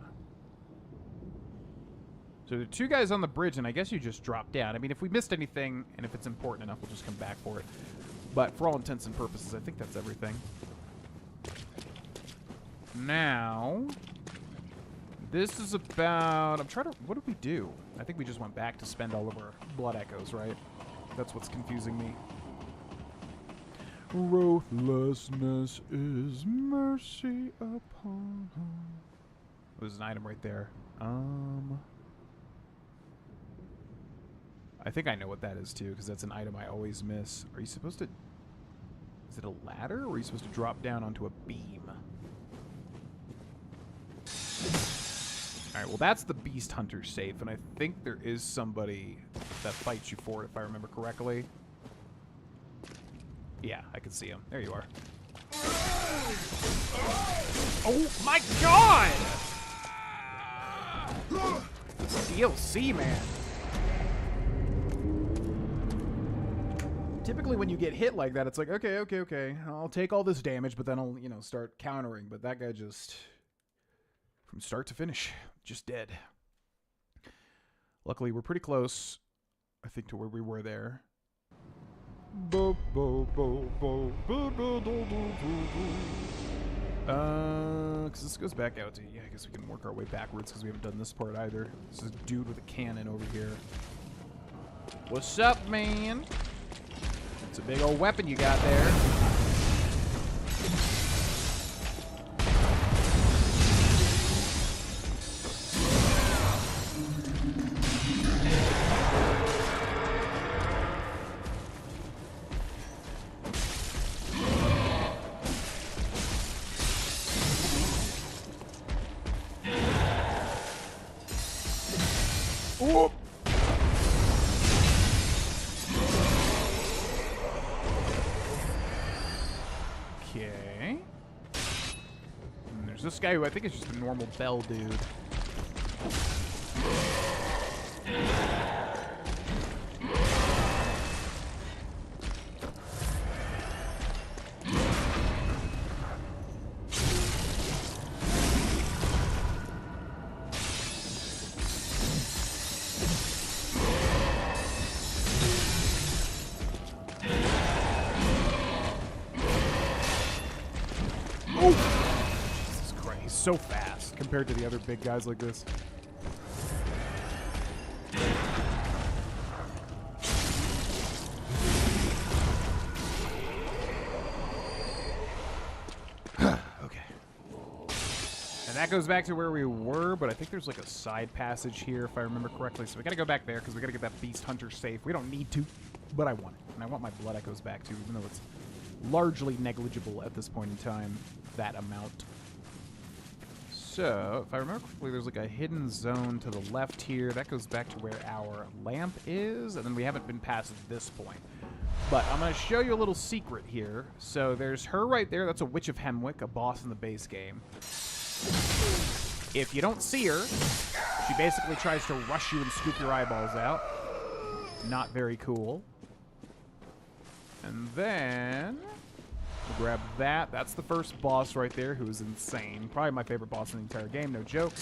So there are two guys on the bridge, and I guess you just drop down. I mean, if we missed anything, and if it's important enough, we'll just come back for it. But for all intents and purposes, I think that's everything. Now, this is about... I'm trying to... What did we do? I think we just went back to spend all of our blood echoes, right? That's what's confusing me. Ruthlessness is mercy upon her. There's an item right there. I think I know what that is, too, because that's an item I always miss. Are you supposed to... Is it a ladder, or are you supposed to drop down onto a beam? Alright, well, that's the Beast Hunter safe, and I think there is somebody that fights you for it, if I remember correctly. Yeah, I can see him. There you are. Oh, my God! It's DLC, man. Typically, when you get hit like that, it's like, okay. I'll take all this damage, but then I'll, you know, start countering. But that guy just, from start to finish, just dead. Luckily, we're pretty close, I think, to where we were there. Because this goes back out to, yeah, I guess we can work our way backwards because we haven't done this part either. This is a dude with a cannon over here. What's up, man? It's a big old weapon you got there. Ooh. Okay. And there's this guy who I think is just a normal bell dude. Jesus Christ, he's so fast compared to the other big guys like this. Okay. And that goes back to where we were, but I think there's like a side passage here, if I remember correctly. So we gotta go back there, because we gotta get that Beast Hunter safe. We don't need to, but I want it. And I want my blood echoes back too, even though it's largely negligible at this point in time, that amount. So, if I remember correctly, there's like a hidden zone to the left here. That goes back to where our lamp is, and then we haven't been past this point. But I'm going to show you a little secret here. So there's her right there. That's a Witch of Hemwick, a boss in the base game. If you don't see her, she basically tries to rush you and scoop your eyeballs out. Not very cool. And then we'll grab that. That's the first boss right there, who is insane. Probably my favorite boss in the entire game, no joke.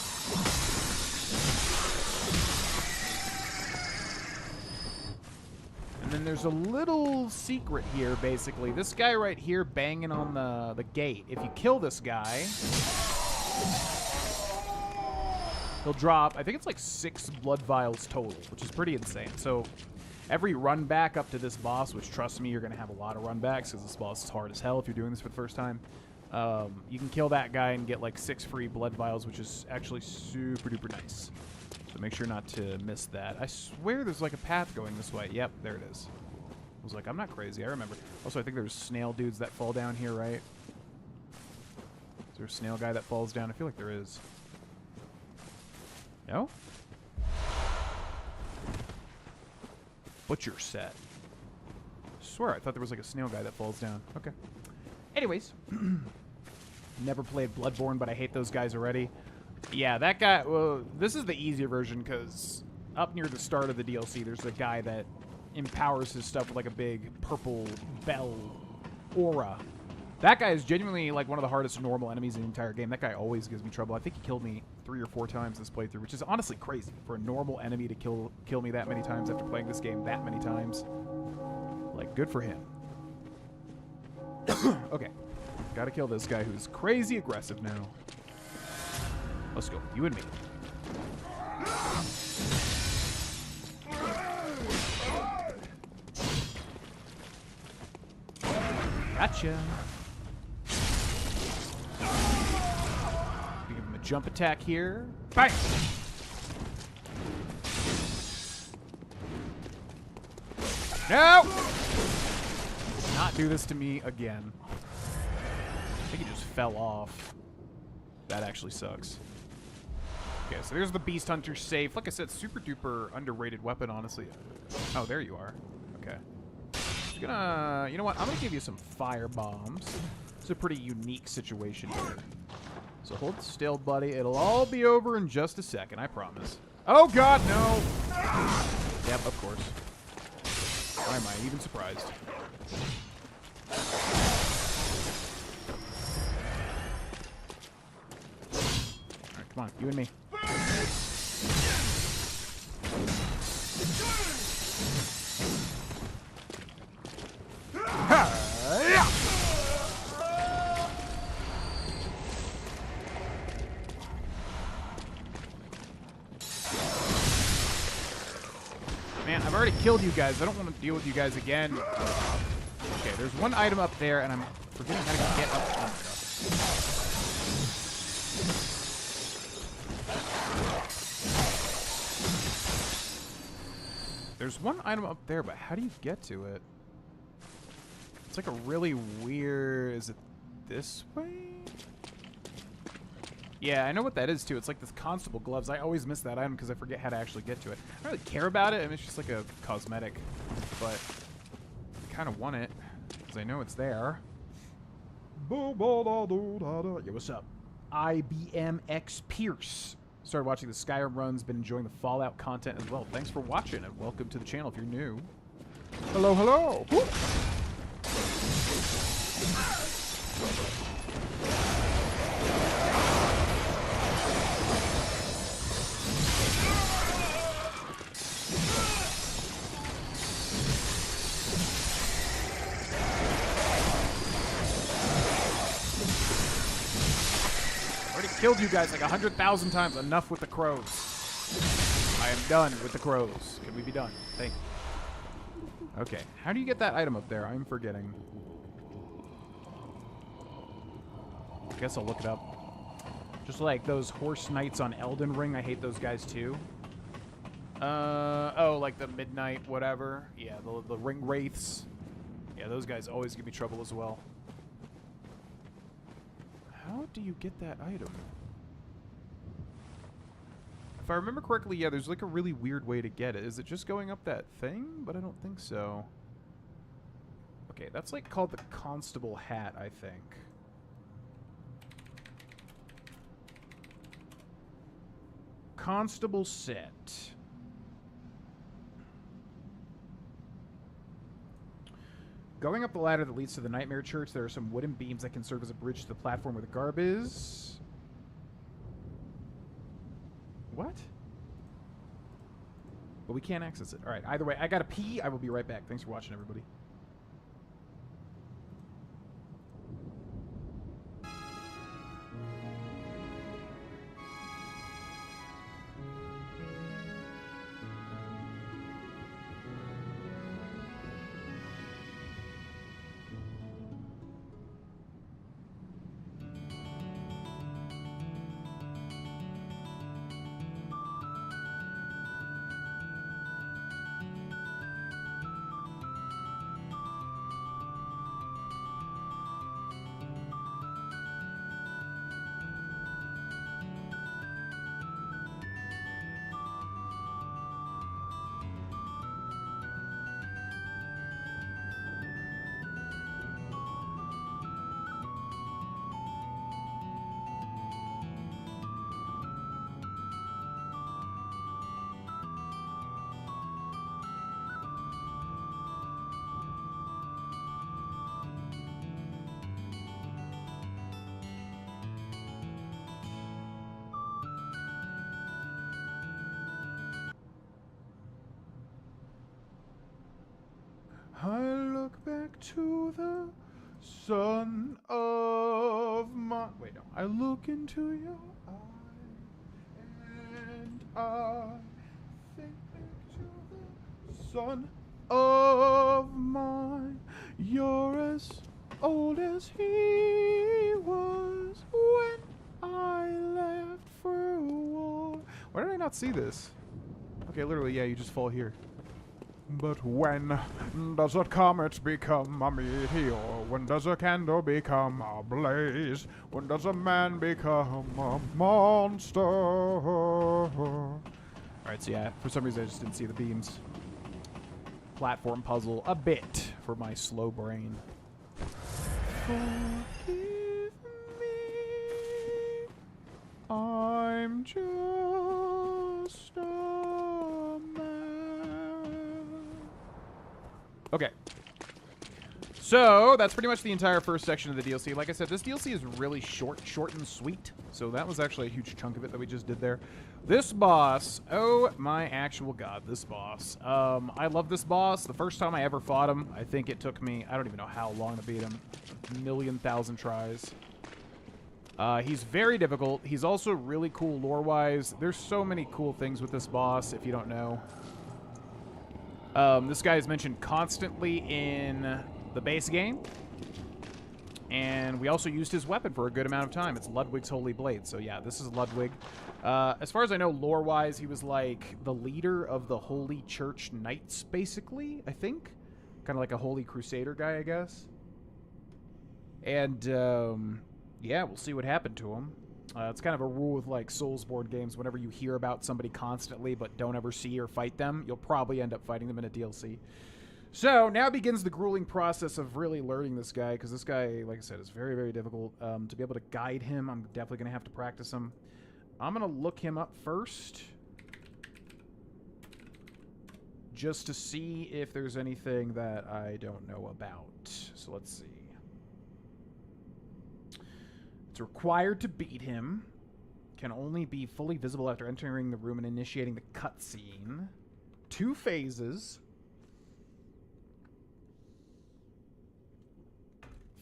And then there's a little secret here, basically. This guy right here banging on the gate. If you kill this guy, he'll drop, I think it's like 6 blood vials total, which is pretty insane. So every run back up to this boss, which trust me, you're going to have a lot of run backs because this boss is hard as hell if you're doing this for the first time. You can kill that guy and get like 6 free blood vials, which is actually super duper nice. So make sure not to miss that. I swear there's like a path going this way. Yep, there it is. I was like, I'm not crazy. I remember. Also, I think there's snail dudes that fall down here, right? Is there a snail guy that falls down? I feel like there is. No? Butcher set. I swear, I thought there was like a snail guy that falls down. Okay. Anyways. Never played Bloodborne, but I hate those guys already. Yeah, that guy, well, this is the easier version because up near the start of the DLC, there's a guy that empowers his stuff with like a big purple bell aura. That guy is genuinely like one of the hardest normal enemies in the entire game. That guy always gives me trouble. I think he killed me 3 or 4 times this playthrough, which is honestly crazy for a normal enemy to kill me that many times after playing this game that many times. Like, good for him. Okay. Gotta kill this guy who's crazy aggressive now. Let's go. You and me. Gotcha. Give him a jump attack here. Bang! No! Do not do this to me again. I think he just fell off. That actually sucks. Okay, so there's the Beast Hunter safe. Like I said, super duper underrated weapon, honestly. Oh, there you are. Okay. Just gonna, you know what? I'm gonna give you some fire bombs. It's a pretty unique situation here. So hold still, buddy. It'll all be over in just a second, I promise. Oh God, no! Yep, of course. Why am I even surprised? Alright, come on, you and me. Man, I've already killed you guys. I don't want to deal with you guys again. Okay, there's one item up there, and I'm forgetting how to get up. Oh my God. There's one item up there, but how do you get to it? It's like a really weird... Is it this way? Yeah, I know what that is, too. It's like this constable gloves. I always miss that item because I forget how to actually get to it. I don't really care about it. I mean, it's just like a cosmetic. But I kind of want it because I know it's there. Yeah, what's up? IBMX Pierce. Started watching the Skyrim runs, been enjoying the Fallout content as well. Thanks for watching, and welcome to the channel if you're new. Hello, hello! Woo! Killed you guys like 100,000 times. Enough with the crows. I am done with the crows. Can we be done? Thank you. Okay. How do you get that item up there? I'm forgetting. I guess I'll look it up. Just like those horse knights on Elden Ring. I hate those guys too. Oh, like the midnight whatever. Yeah, the ring wraiths. Yeah, those guys always give me trouble as well. How do you get that item? If I remember correctly, yeah, there's like a really weird way to get it. Is it just going up that thing? But I don't think so. Okay, that's like called the Constable Hat, I think. Constable Set. Going up the ladder that leads to the Nightmare Church, there are some wooden beams that can serve as a bridge to the platform where the garb is. What? But we can't access it. Alright, either way, I gotta pee. I will be right back. Thanks for watching, everybody. I look back to the sun of my... Wait, no. I look into your eye, and I think back to the sun of mine. You're as old as he was when I left for war. Why did I not see this? Okay, literally, yeah, you just fall here. But when does a comet become a meteor? When does a candle become a blaze? When does a man become a monster? Alright, so yeah, for some reason I just didn't see the beams. Platform puzzle a bit for my slow brain. Forgive me, I'm just a man. Okay. So, that's pretty much the entire first section of the DLC. Like I said, this DLC is really short and sweet. So that was actually a huge chunk of it that we just did there. This boss, oh my actual god, this boss. I love this boss. The first time I ever fought him, I think it took me, I don't even know how long to beat him. A million thousand tries. He's very difficult. He's also really cool lore-wise. There's so many cool things with this boss, if you don't know. This guy is mentioned constantly in the base game. And we also used his weapon for a good amount of time. It's Ludwig's Holy Blade. So yeah, this is Ludwig. As far as I know, lore-wise, he was like the leader of the Holy Church Knights, basically, I think. Kind of like a Holy Crusader guy, I guess. And, yeah, we'll see what happened to him. It's kind of a rule with, like, Soulsborne games. Whenever you hear about somebody constantly but don't ever see or fight them, you'll probably end up fighting them in a DLC. So, now begins the grueling process of really learning this guy, because this guy, like I said, is very, very difficult. To be able to guide him, I'm definitely going to have to practice him. I'm going to look him up first, just to see if there's anything that I don't know about. So, let's see. It's required to beat him. Can only be fully visible after entering the room and initiating the cutscene. 2 phases.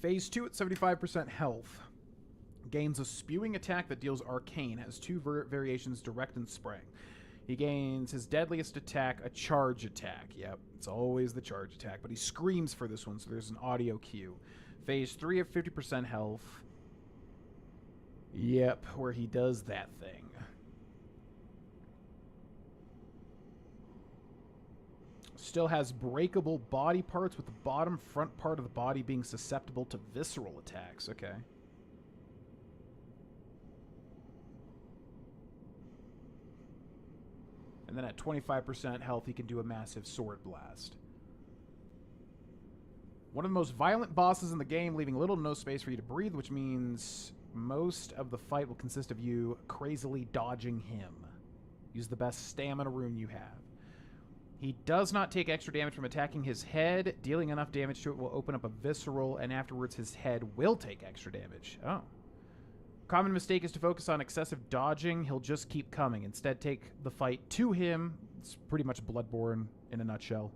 Phase 2 at 75% health. Gains a spewing attack that deals arcane. Has 2 variations, direct and spraying. He gains his deadliest attack, a charge attack. Yep, it's always the charge attack. But he screams for this one, so there's an audio cue. Phase 3 at 50% health. Yep, where he does that thing. Still has breakable body parts, with the bottom front part of the body being susceptible to visceral attacks. Okay. And then at 25% health, he can do a massive sword blast. One of the most violent bosses in the game, leaving little to no space for you to breathe, which means most of the fight will consist of you crazily dodging him. Use the best stamina rune you have. He does not take extra damage from attacking his head. Dealing enough damage to it will open up a visceral, and afterwards his head will take extra damage. Oh. Common mistake is to focus on excessive dodging. He'll just keep coming. Instead, take the fight to him. It's pretty much Bloodborne in a nutshell.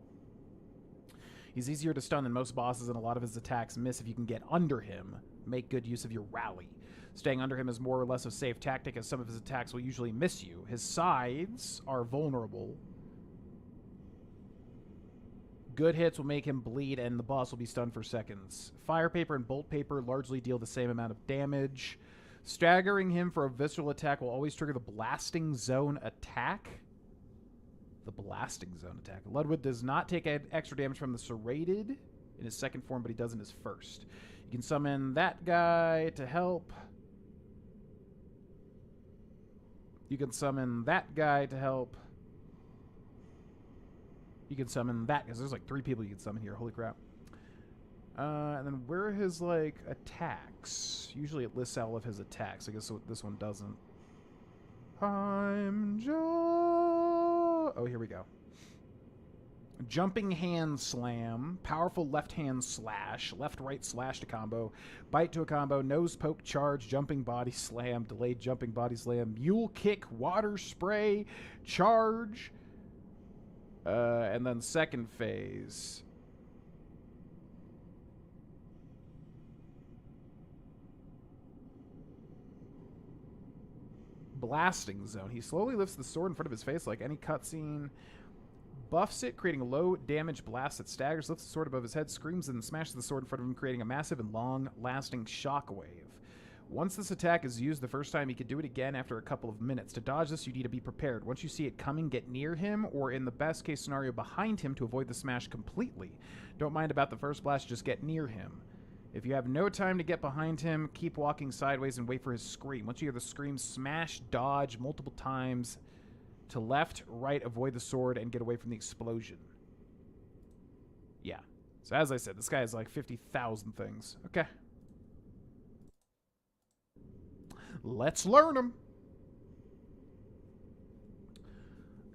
He's easier to stun than most bosses, and a lot of his attacks miss if you can get under him. Make good use of your rally. Staying under him is more or less a safe tactic, as some of his attacks will usually miss you. His sides are vulnerable. Good hits will make him bleed, and the boss will be stunned for seconds. Fire paper and bolt paper largely deal the same amount of damage. Staggering him for a visceral attack will always trigger the blasting zone attack. The blasting zone attack. Ludwig does not take extra damage from the serrated in his second form, but he does in his first. You can summon that guy to help. You can summon that guy to help. You can summon that, because there's like 3 people you can summon here. Holy crap. And then where are his, like, attacks? Usually it lists all of his attacks. I guess this one doesn't. Oh, here we go. Jumping hand slam, powerful left hand slash, left right slash to combo, bite to a combo, nose poke charge, jumping body slam, delayed jumping body slam, mule kick, water spray, charge, and then second phase. Blasting zone. He slowly lifts the sword in front of his face like any cutscene. Buffs it, creating a low damage blast that staggers, lifts the sword above his head, screams, and smashes the sword in front of him, creating a massive and long-lasting shockwave. Once this attack is used the first time, he can do it again after a couple of minutes. To dodge this, you need to be prepared. Once you see it coming, get near him, or in the best case scenario, behind him to avoid the smash completely. Don't mind about the first blast, just get near him. If you have no time to get behind him, keep walking sideways and wait for his scream. Once you hear the scream, smash, dodge multiple times to left, right, avoid the sword, and get away from the explosion. Yeah. So as I said, this guy has like 50,000 things. Okay. Let's learn him.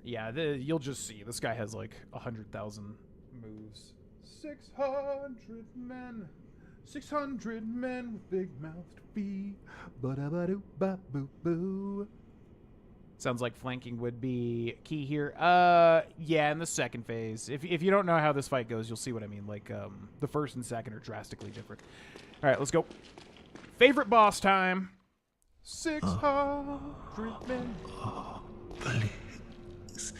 Yeah, you'll just see. This guy has like 100,000 moves. 600 men. 600 men with big-mouthed feet. Ba-da-ba-doo-ba-boo-boo. Sounds like flanking would be key here. Yeah, in the second phase. If you don't know how this fight goes, you'll see what I mean. Like, the first and second are drastically different. All right, let's go. Favorite boss time. 600 men. Please.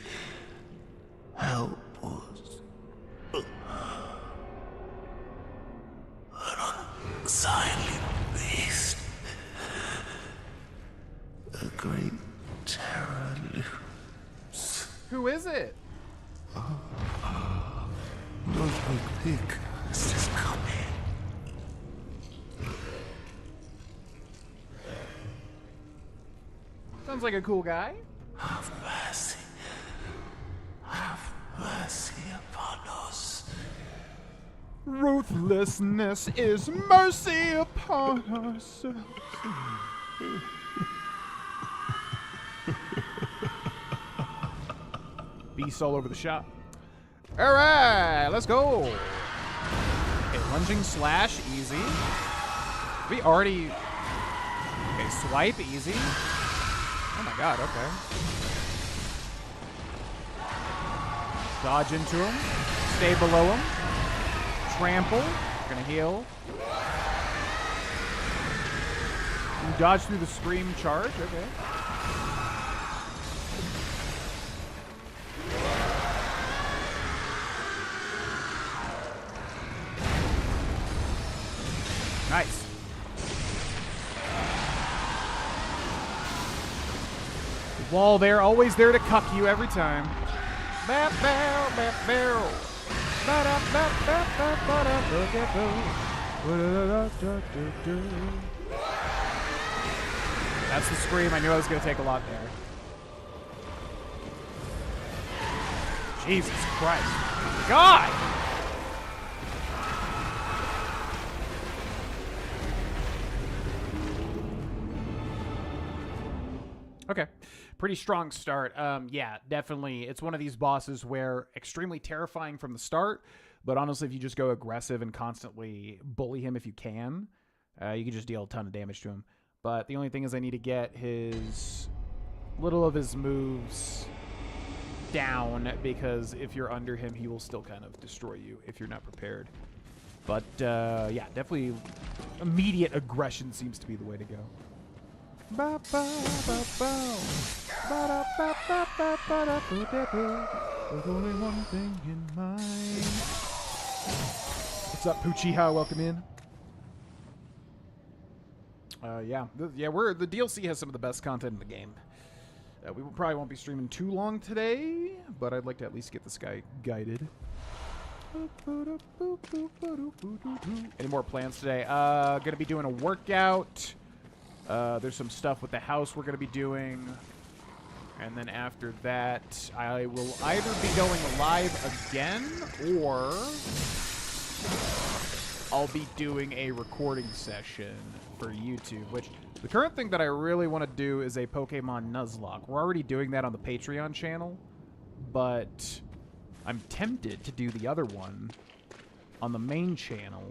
Help us. An unsightly beast. A great terror looms. Who is it? Ludwig Pig has just come in. Sounds like a cool guy. Have mercy. Have mercy upon us. Ruthlessness is mercy upon us. Beast all over the shop. All right, let's go. Okay, lunging slash, easy. We already... Okay, swipe, easy. Oh my god, okay. Dodge into him. Stay below him. Trample. Gonna heal. You dodge through the scream charge, okay. Nice. Wall there, always there to cuck you every time. Bap barrel, bap barrel. That's the scream. I knew I was going to take a lot there. Jesus Christ. God! Okay. Pretty strong start. Yeah, definitely. It's one of these bosses where extremely terrifying from the start, but honestly, if you just go aggressive and constantly bully him if you can just deal a ton of damage to him. But the only thing is I need to get his little of his moves down, because if you're under him, he will still kind of destroy you if you're not prepared. But yeah, definitely immediate aggression seems to be the way to go. There's only one thing in mind. What's up, Poochie? Welcome in. Yeah, the DLC has some of the best content in the game. We probably won't be streaming too long today, but I'd like to at least get this guy guided. Any more plans today? Gonna be doing a workout. There's some stuff with the house we're gonna be doing. And then after that, I will either be going live again, or I'll be doing a recording session for YouTube, which the current thing that I really want to do is a Pokemon Nuzlocke. We're already doing that on the Patreon channel, but I'm tempted to do the other one on the main channel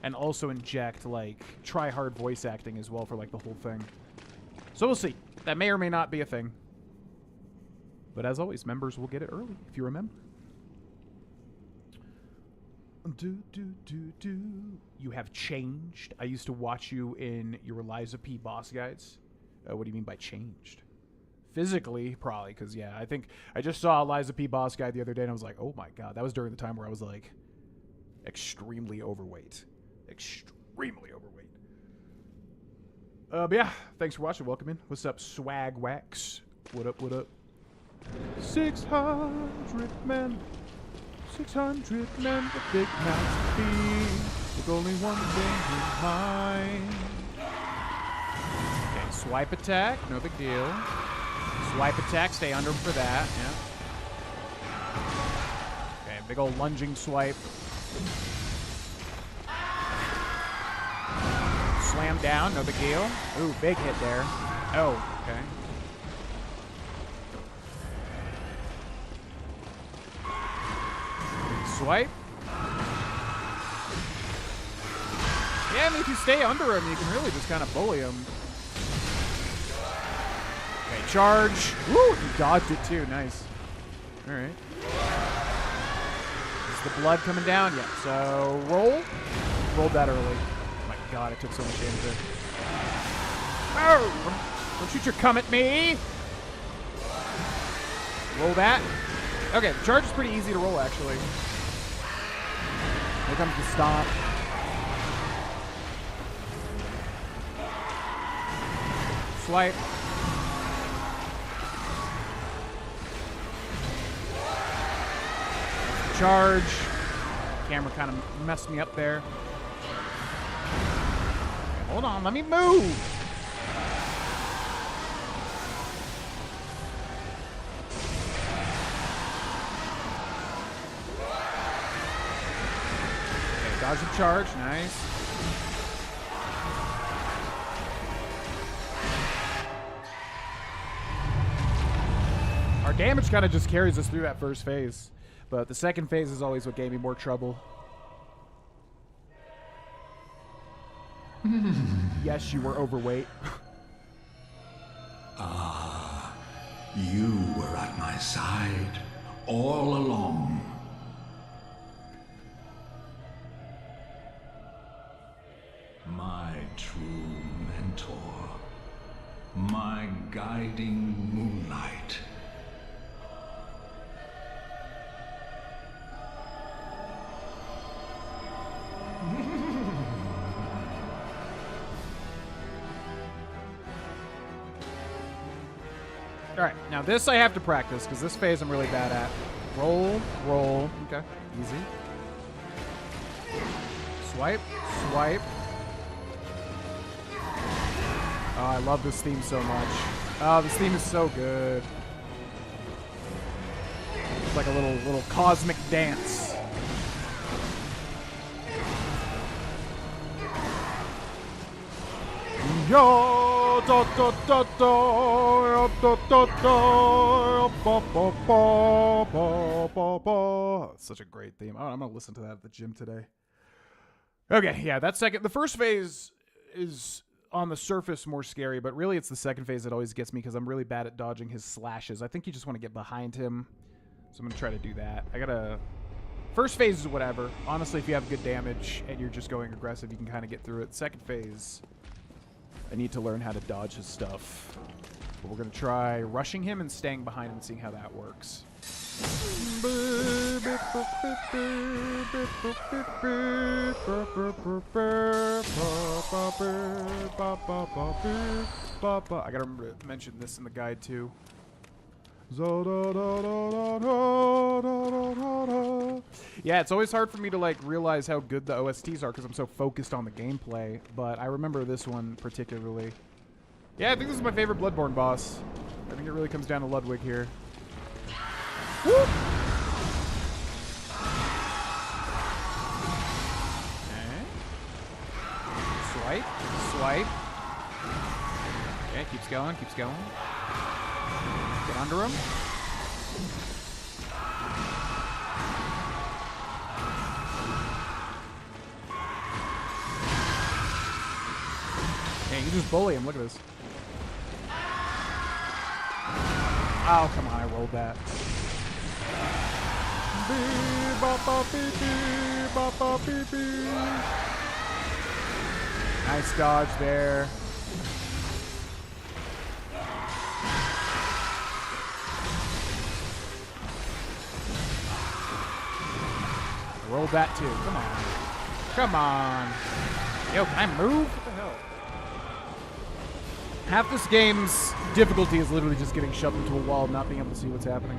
and also inject, like, try-hard voice acting as well for, like, the whole thing. So we'll see. That may or may not be a thing. But as always, members will get it early, if you remember. You have changed. I used to watch you in your Eliza P. boss guides. What do you mean by changed? Physically, probably, because, yeah, I think I just saw Eliza P. boss guide the other day, and I was like, oh my god. That was during the time where I was, like, extremely overweight. Extremely overweight. But yeah, thanks for watching. Welcome in. What's up, Swag Wax? What up, what up? 600 men. 600 men with big mouths to feed, with only one thing in mind. Okay, swipe attack, no big deal. Swipe attack, stay under him for that, yeah. Okay, big old lunging swipe. Slam down, no big deal. Ooh, big hit there. Oh, okay. Swipe. Yeah, I mean, if you stay under him, you can really just kind of bully him. Okay, charge. Woo! He dodged it too. Nice. All right. Is the blood coming down? Yeah. So roll. Rolled that early. Oh my god, I took so much damage there. Oh! Don't shoot your cum at me. Roll that. Okay, the charge is pretty easy to roll, actually. Here comes the stomp. Swipe. Charge. Camera kind of messed me up there. Okay, hold on, let me move. Dodge the charge, nice. Our damage kind of just carries us through that first phase, but the second phase is always what gave me more trouble. Yes, you were overweight. Ah, you were at my side all along. My true mentor, my guiding moonlight. Alright, now this I have to practice, because this phase I'm really bad at. Roll, roll. Okay, easy. Swipe, swipe. Oh, I love this theme so much. Oh, this theme is so good. It's like a little cosmic dance. Yo, da, da, da, da, da, da, da, ba, ba, ba, ba, ba, ba. Such a great theme. Oh, I'm gonna listen to that at the gym today. Okay, yeah, the first phase is on the surface more scary, but really it's the second phase that always gets me because I'm really bad at dodging his slashes. I think you just want to get behind him, so I'm gonna try to do that. First phase is whatever. Honestly, if you have good damage and you're just going aggressive, you can kind of get through it. Second phase, I need to learn how to dodge his stuff. But we're going to try rushing him and staying behind him and seeing how that works. I got to remember to mention this in the guide too. Yeah, it's always hard for me to like realize how good the OSTs are because I'm so focused on the gameplay, but I remember this one particularly. Yeah, I think this is my favorite Bloodborne boss. I think it really comes down to Ludwig here. Woo! Okay. Swipe, swipe. Okay, keeps going, keeps going. Get under him. Yeah, you just bully him. Look at this. Oh, come on. I rolled that. Nice dodge there. Rolled that too. Come on. Come on. Yo, can I move? What the hell? Half this game's difficulty is literally just getting shoved into a wall and not being able to see what's happening.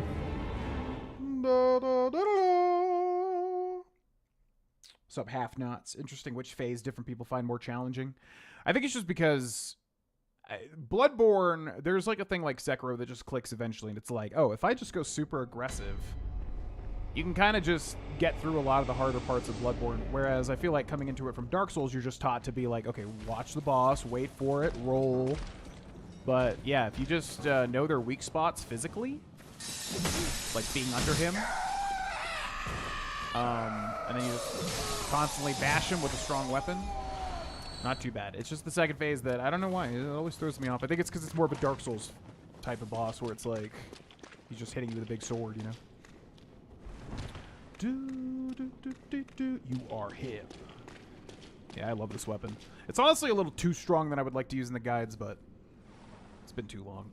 What's up, half nuts? Interesting which phase different people find more challenging. I think it's just because Bloodborne, there's like a thing like Sekiro that just clicks eventually, and it's like, oh, if I just go super aggressive, you can kind of just get through a lot of the harder parts of Bloodborne, whereas I feel like coming into it from Dark Souls, you're just taught to be like, okay, watch the boss, wait for it, roll. But yeah, if you just know their weak spots physically, like being under him, and then you just constantly bash him with a strong weapon, not too bad. It's just the second phase that, I don't know why, it always throws me off. I think it's because it's more of a Dark Souls type of boss where it's like, he's just hitting you with a big sword, you know? You are him. Yeah, I love this weapon. It's honestly a little too strong than I would like to use in the guides, but it's been too long.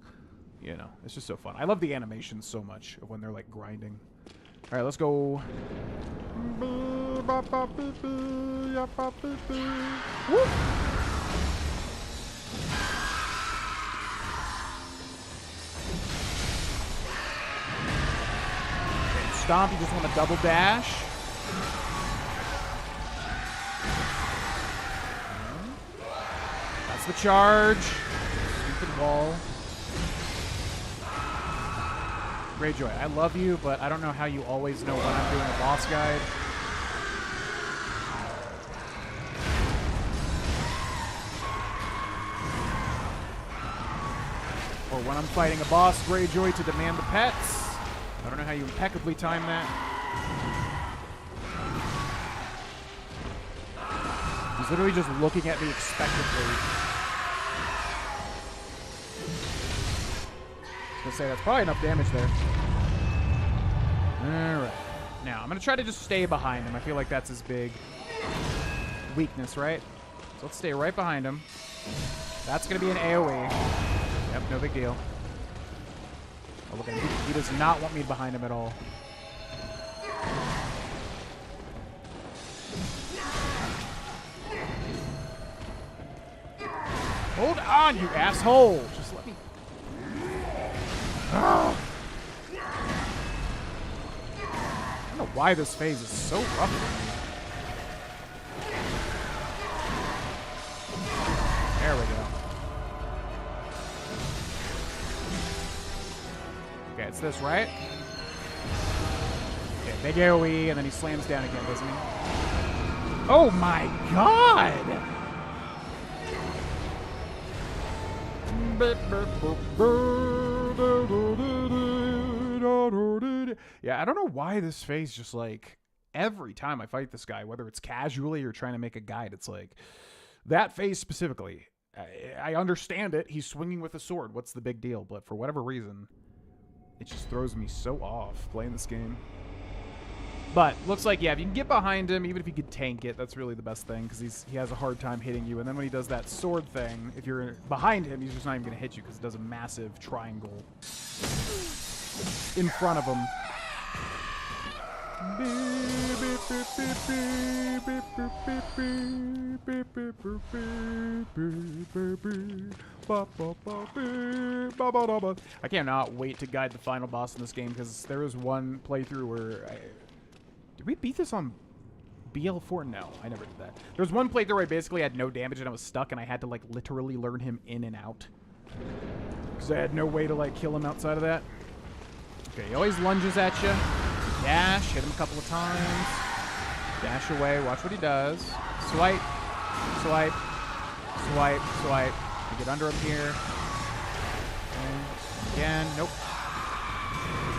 You know, it's just so fun. I love the animations so much of when they're like grinding. All right, let's go. Woo! Stomp, you just want to double dash. That's the charge. Stupid wall. Greyjoy, I love you, but I don't know how you always know when I'm doing a boss guide. Or when I'm fighting a boss, Greyjoy, to demand the pets. I don't know how you impeccably time that. He's literally just looking at me expectantly. I was gonna say, that's probably enough damage there. Alright. Now, I'm gonna try to just stay behind him. I feel like that's his big weakness, right? So let's stay right behind him. That's gonna be an AoE. Yep, no big deal. Oh, look at him. He does not want me behind him at all. Hold on, you asshole! Just let me... I don't know why this phase is so rough for me. There we go. Okay, it's this, right? Big AoE, and then he slams down again, doesn't he? Oh my god! Yeah, I don't know why this phase just like every time I fight this guy, whether it's casually or trying to make a guide, it's like that phase specifically. I understand it. He's swinging with a sword. What's the big deal? But for whatever reason, it just throws me so off playing this game. But looks like, yeah, if you can get behind him, even if you could tank it, that's really the best thing because he has a hard time hitting you. And then when he does that sword thing, if you're behind him, he's just not even going to hit you because it does a massive triangle in front of him. I cannot wait to guide the final boss in this game because there was one playthrough where did we beat this on BL4? No, I never did that. There was one playthrough where I basically had no damage and I was stuck and I had to like literally learn him in and out because I had no way to like kill him outside of that. Okay, he always lunges at you. Dash, hit him a couple of times. Dash away, watch what he does. Swipe, swipe, swipe, swipe. I get under him here. And again, nope.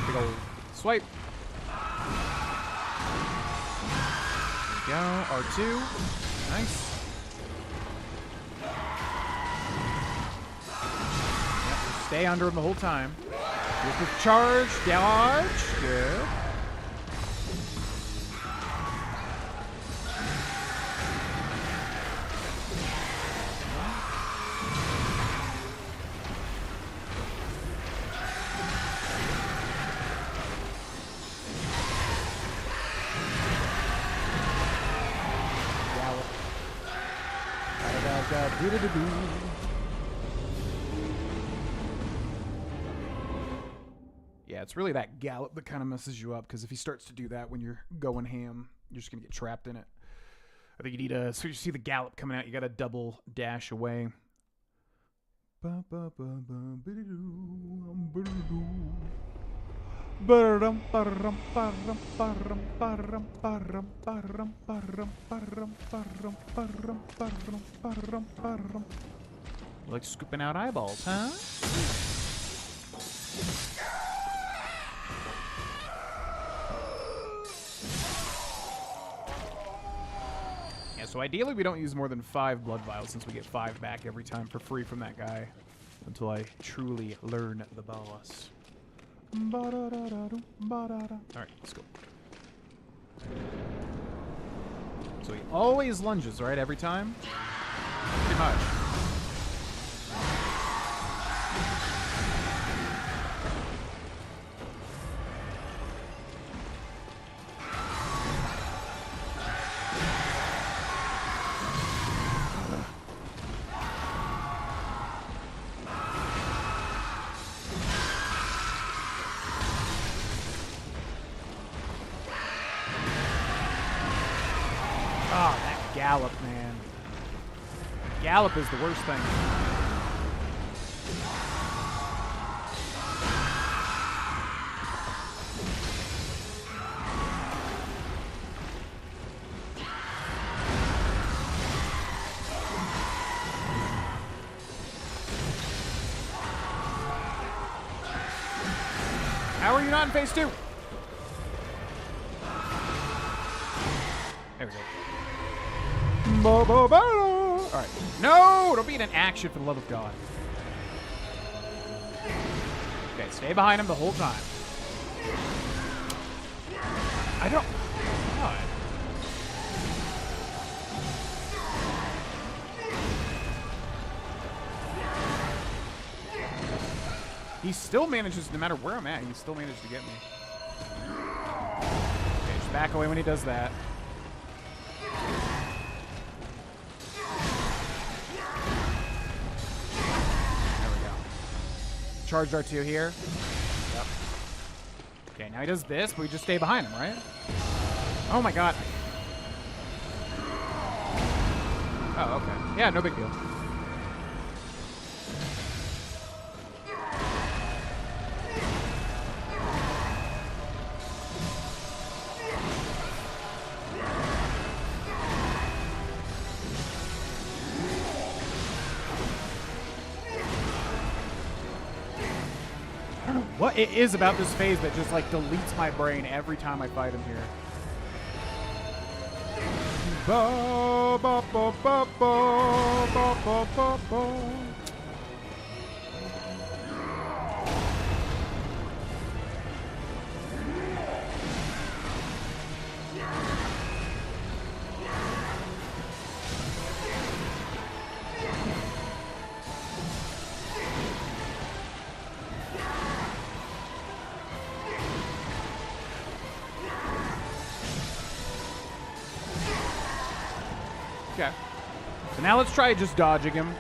Big old swipe. There we go, R2. Nice. Yep, stay under him the whole time. With the charge, dodge, good. Yeah, it's really that gallop that kind of messes you up because if he starts to do that when you're going ham, you're just gonna get trapped in it. I think you need a, so you see the gallop coming out, you gotta double dash away. Like scooping out eyeballs, huh? Yeah, so ideally we don't use more than 5 blood vials since we get 5 back every time for free from that guy until I truly learn the boss. Alright, let's go. So he always lunges, right? Every time? Pretty much. Oh, that gallop, man. Gallop is the worst thing. How are you not in phase 2? There we go. Alright. No! Don't be in an action for the love of God. Okay, stay behind him the whole time. I don't... God. He still manages, no matter where I'm at, he still manages to get me. Okay, just back away when he does that. Charged R2 here. Yep. Okay, now he does this, but we just stay behind him, right? Oh my god. Oh, okay. Yeah, no big deal. it is about this phase that just like deletes my brain every time I fight him here. Ba, ba, ba, ba, ba, ba, ba, ba, ba. Okay. So now let's try just dodging him.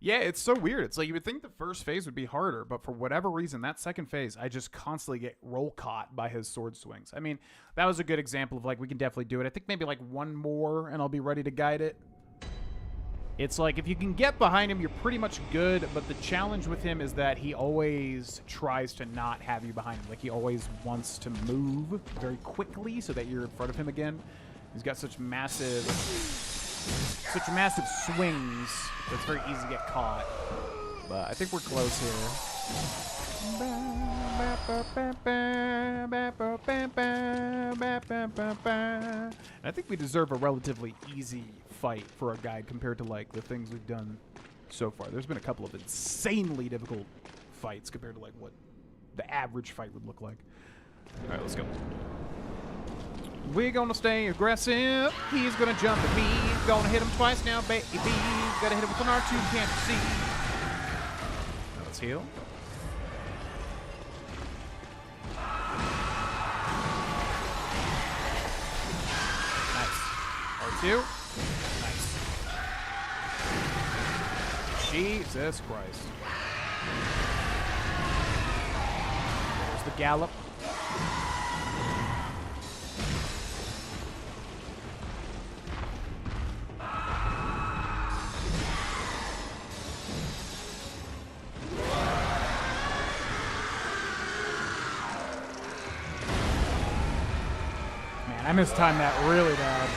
Yeah, it's so weird. It's like you would think the first phase would be harder, but for whatever reason, that second phase, I just constantly get roll caught by his sword swings. I mean, that was a good example of like, we can definitely do it. I think maybe like one more and I'll be ready to guide it. It's like, if you can get behind him, you're pretty much good, but the challenge with him is that he always tries to not have you behind him. Like, he always wants to move very quickly so that you're in front of him again. He's got such massive swings that it's very easy to get caught. But I think we're close here. And I think we deserve a relatively easy fight for a guide compared to like the things we've done so far. There's been a couple of insanely difficult fights compared to like what the average fight would look like. All right, let's go. We're gonna stay aggressive. He's gonna jump at me. Gonna hit him twice now, baby. Gotta hit him with an R2, can't see. Now let's heal. Nice. R2. Nice. Jesus Christ. There's the gallop. Man, I mistimed that really bad.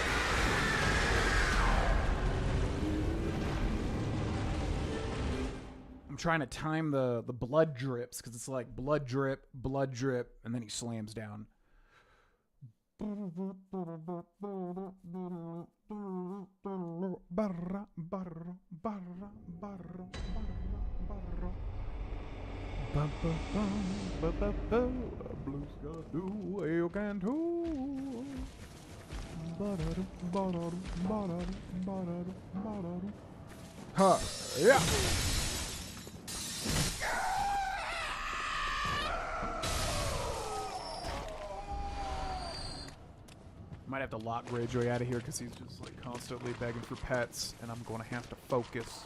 I'm trying to time the blood drips because it's like blood drip, and then he slams down. Blues gotta do what you can do. Huh, yeah. Might have to lock Greyjoy out of here because he's just like constantly begging for pets, and I'm going to have to focus.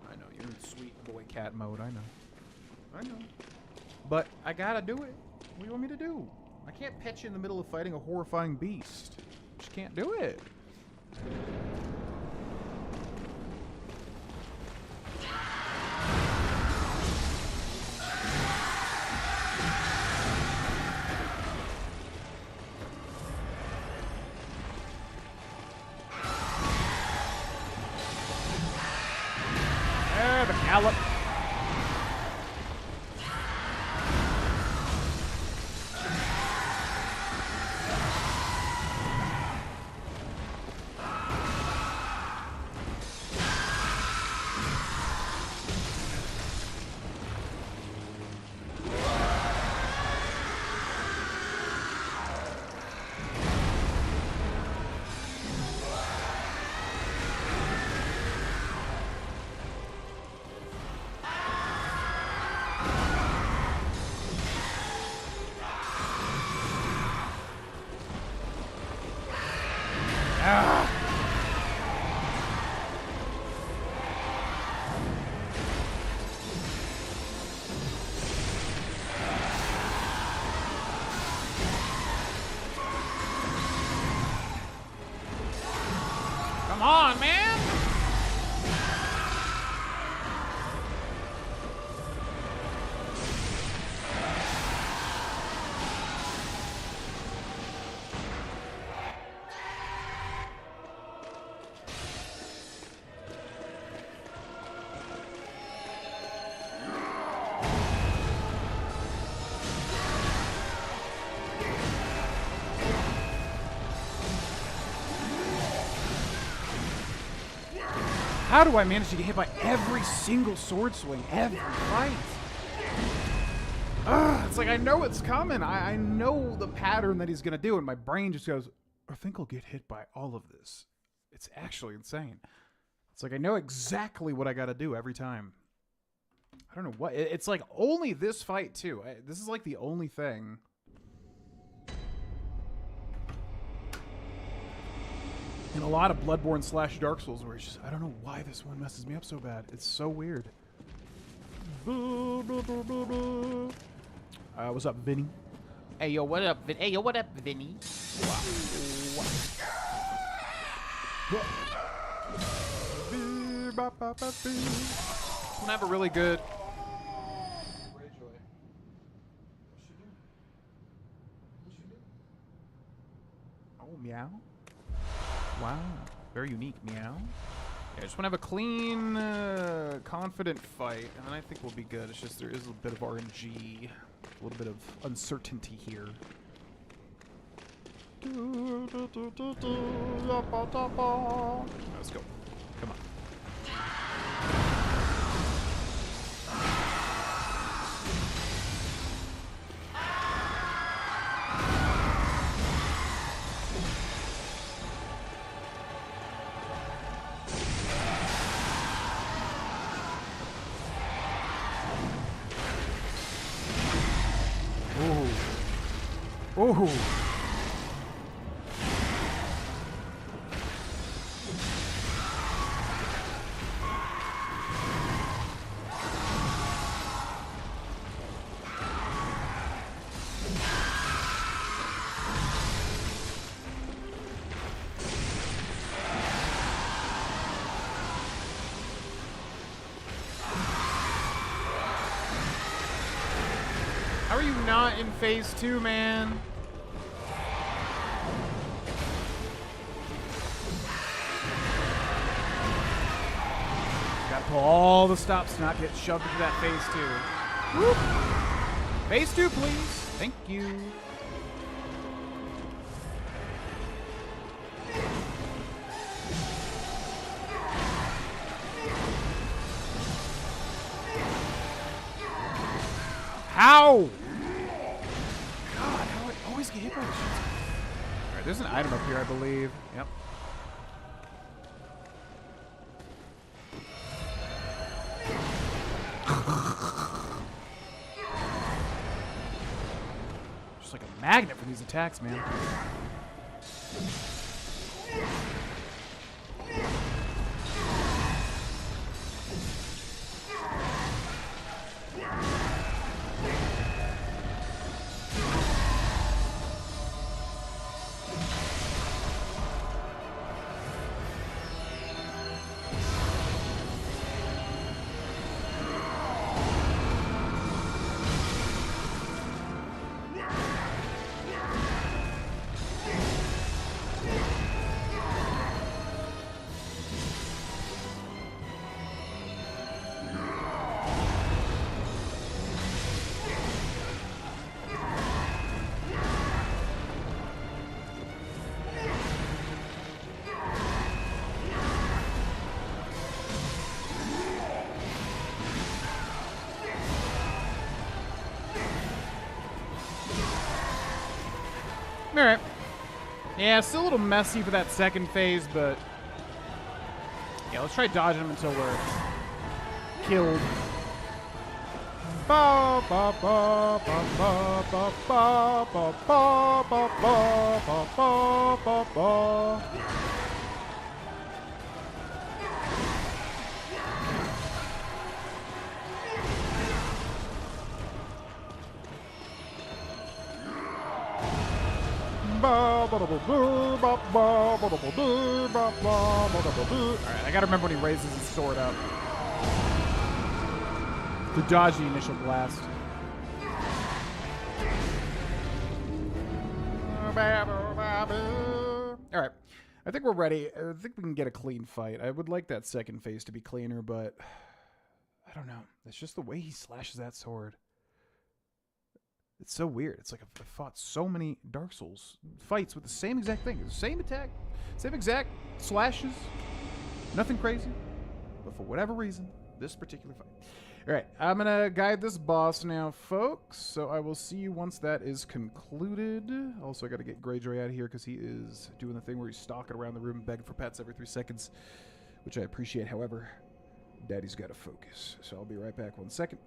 I know, you're in sweet boy cat mode, I know. But I gotta do it. What do you want me to do? I can't pet you in the middle of fighting a horrifying beast. Just can't do it. There, the gallop. Come on, man! How do I manage to get hit by every single sword swing, every fight? It's like I know it's coming. I know the pattern that he's going to do, and my brain just goes, I think I'll get hit by all of this. It's actually insane. It's like I know exactly what I got to do every time. I don't know what. It's like only this fight, too. This is like the only thing. In a lot of Bloodborne / Dark Souls where it's just, I don't know why this one messes me up so bad. It's so weird. What's up, Vinny? Hey, yo, what up, Hey, yo, what up, Vinny? Don't have a really good... Oh, meow. Wow. Very unique, meow. Yeah, I just want to have a clean, confident fight, and I think we'll be good. It's just there is a bit of RNG, a little bit of uncertainty here. Let's go. Come on. Ooh. How are you not in phase 2, man? Gotta pull all the stops to not get shoved into that phase 2. Whoop. Phase 2, please. Thank you. How? God, how do I always get hit by this shit? Alright, there's an item up here, I believe. Yep. Just like a magnet for these attacks, man. Alright. Yeah, still a little messy for that second phase, but... yeah, let's try dodging them until we're killed. Ba ba ba ba ba ba ba ba ba ba ba ba ba ba. Ba I gotta remember when he raises his sword up to dodge the initial blast. All right, I think we're ready. I think we can get a clean fight. I would like that second phase to be cleaner, but I don't know. It's just the way he slashes that sword. It's so weird. It's like I've fought so many Dark Souls fights with the same exact thing. The same attack, same exact slashes. Nothing crazy. But for whatever reason, this particular fight. All right, I'm going to guide this boss now, folks. So I will see you once that is concluded. Also, I got to get Greyjoy out of here because he is doing the thing where he's stalking around the room and begging for pets every 3 seconds, which I appreciate. However, Daddy's got to focus. So I'll be right back 1 second.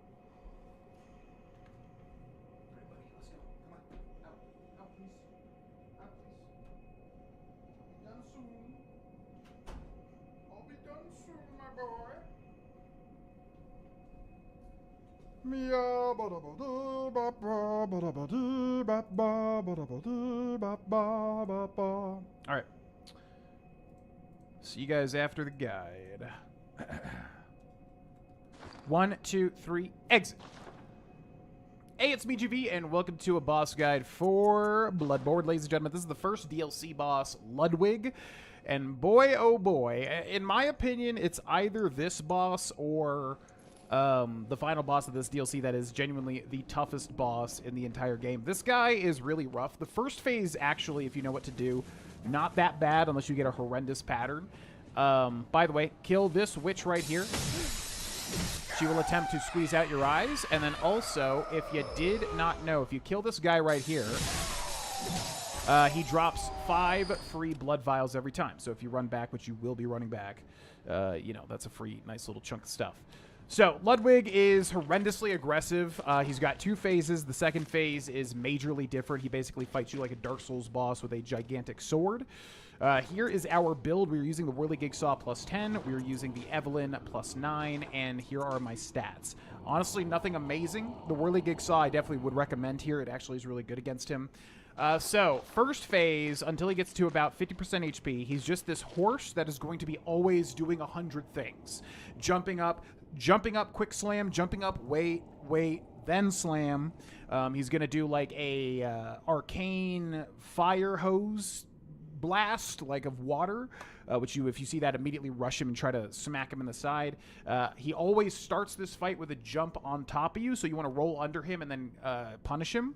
All right. See you guys after the guide. 1, 2, 3, exit. Hey, it's me, GV, and welcome to a boss guide for Bloodborne, ladies and gentlemen. This is the first DLC boss, Ludwig. And boy, oh boy, in my opinion, it's either this boss or the final boss of this DLC that is genuinely the toughest boss in the entire game. This guy is really rough. The first phase, actually, if you know what to do, not that bad unless you get a horrendous pattern. By the way, kill this witch right here. She will attempt to squeeze out your eyes. And then also, if you did not know, if you kill this guy right here, he drops 5 free blood vials every time. So if you run back, which you will be running back, you know, that's a free, nice little chunk of stuff. So, Ludwig is horrendously aggressive. He's got 2 phases. The second phase is majorly different. He basically fights you like a Dark Souls boss with a gigantic sword. Here is our build. We're using the Whirligig-Saw plus 10. We're using the Evelyn plus 9. And here are my stats. Honestly, nothing amazing. The Whirligig-Saw I definitely would recommend here. It actually is really good against him. So, first phase, until he gets to about 50% HP, he's just this horse that is going to be always doing 100 things. Jumping up, quick slam, jumping up, wait, then slam. He's going to do like a arcane fire hose blast, like of water, which if you see that, immediately rush him and try to smack him in the side. He always starts this fight with a jump on top of you, so you want to roll under him and then punish him.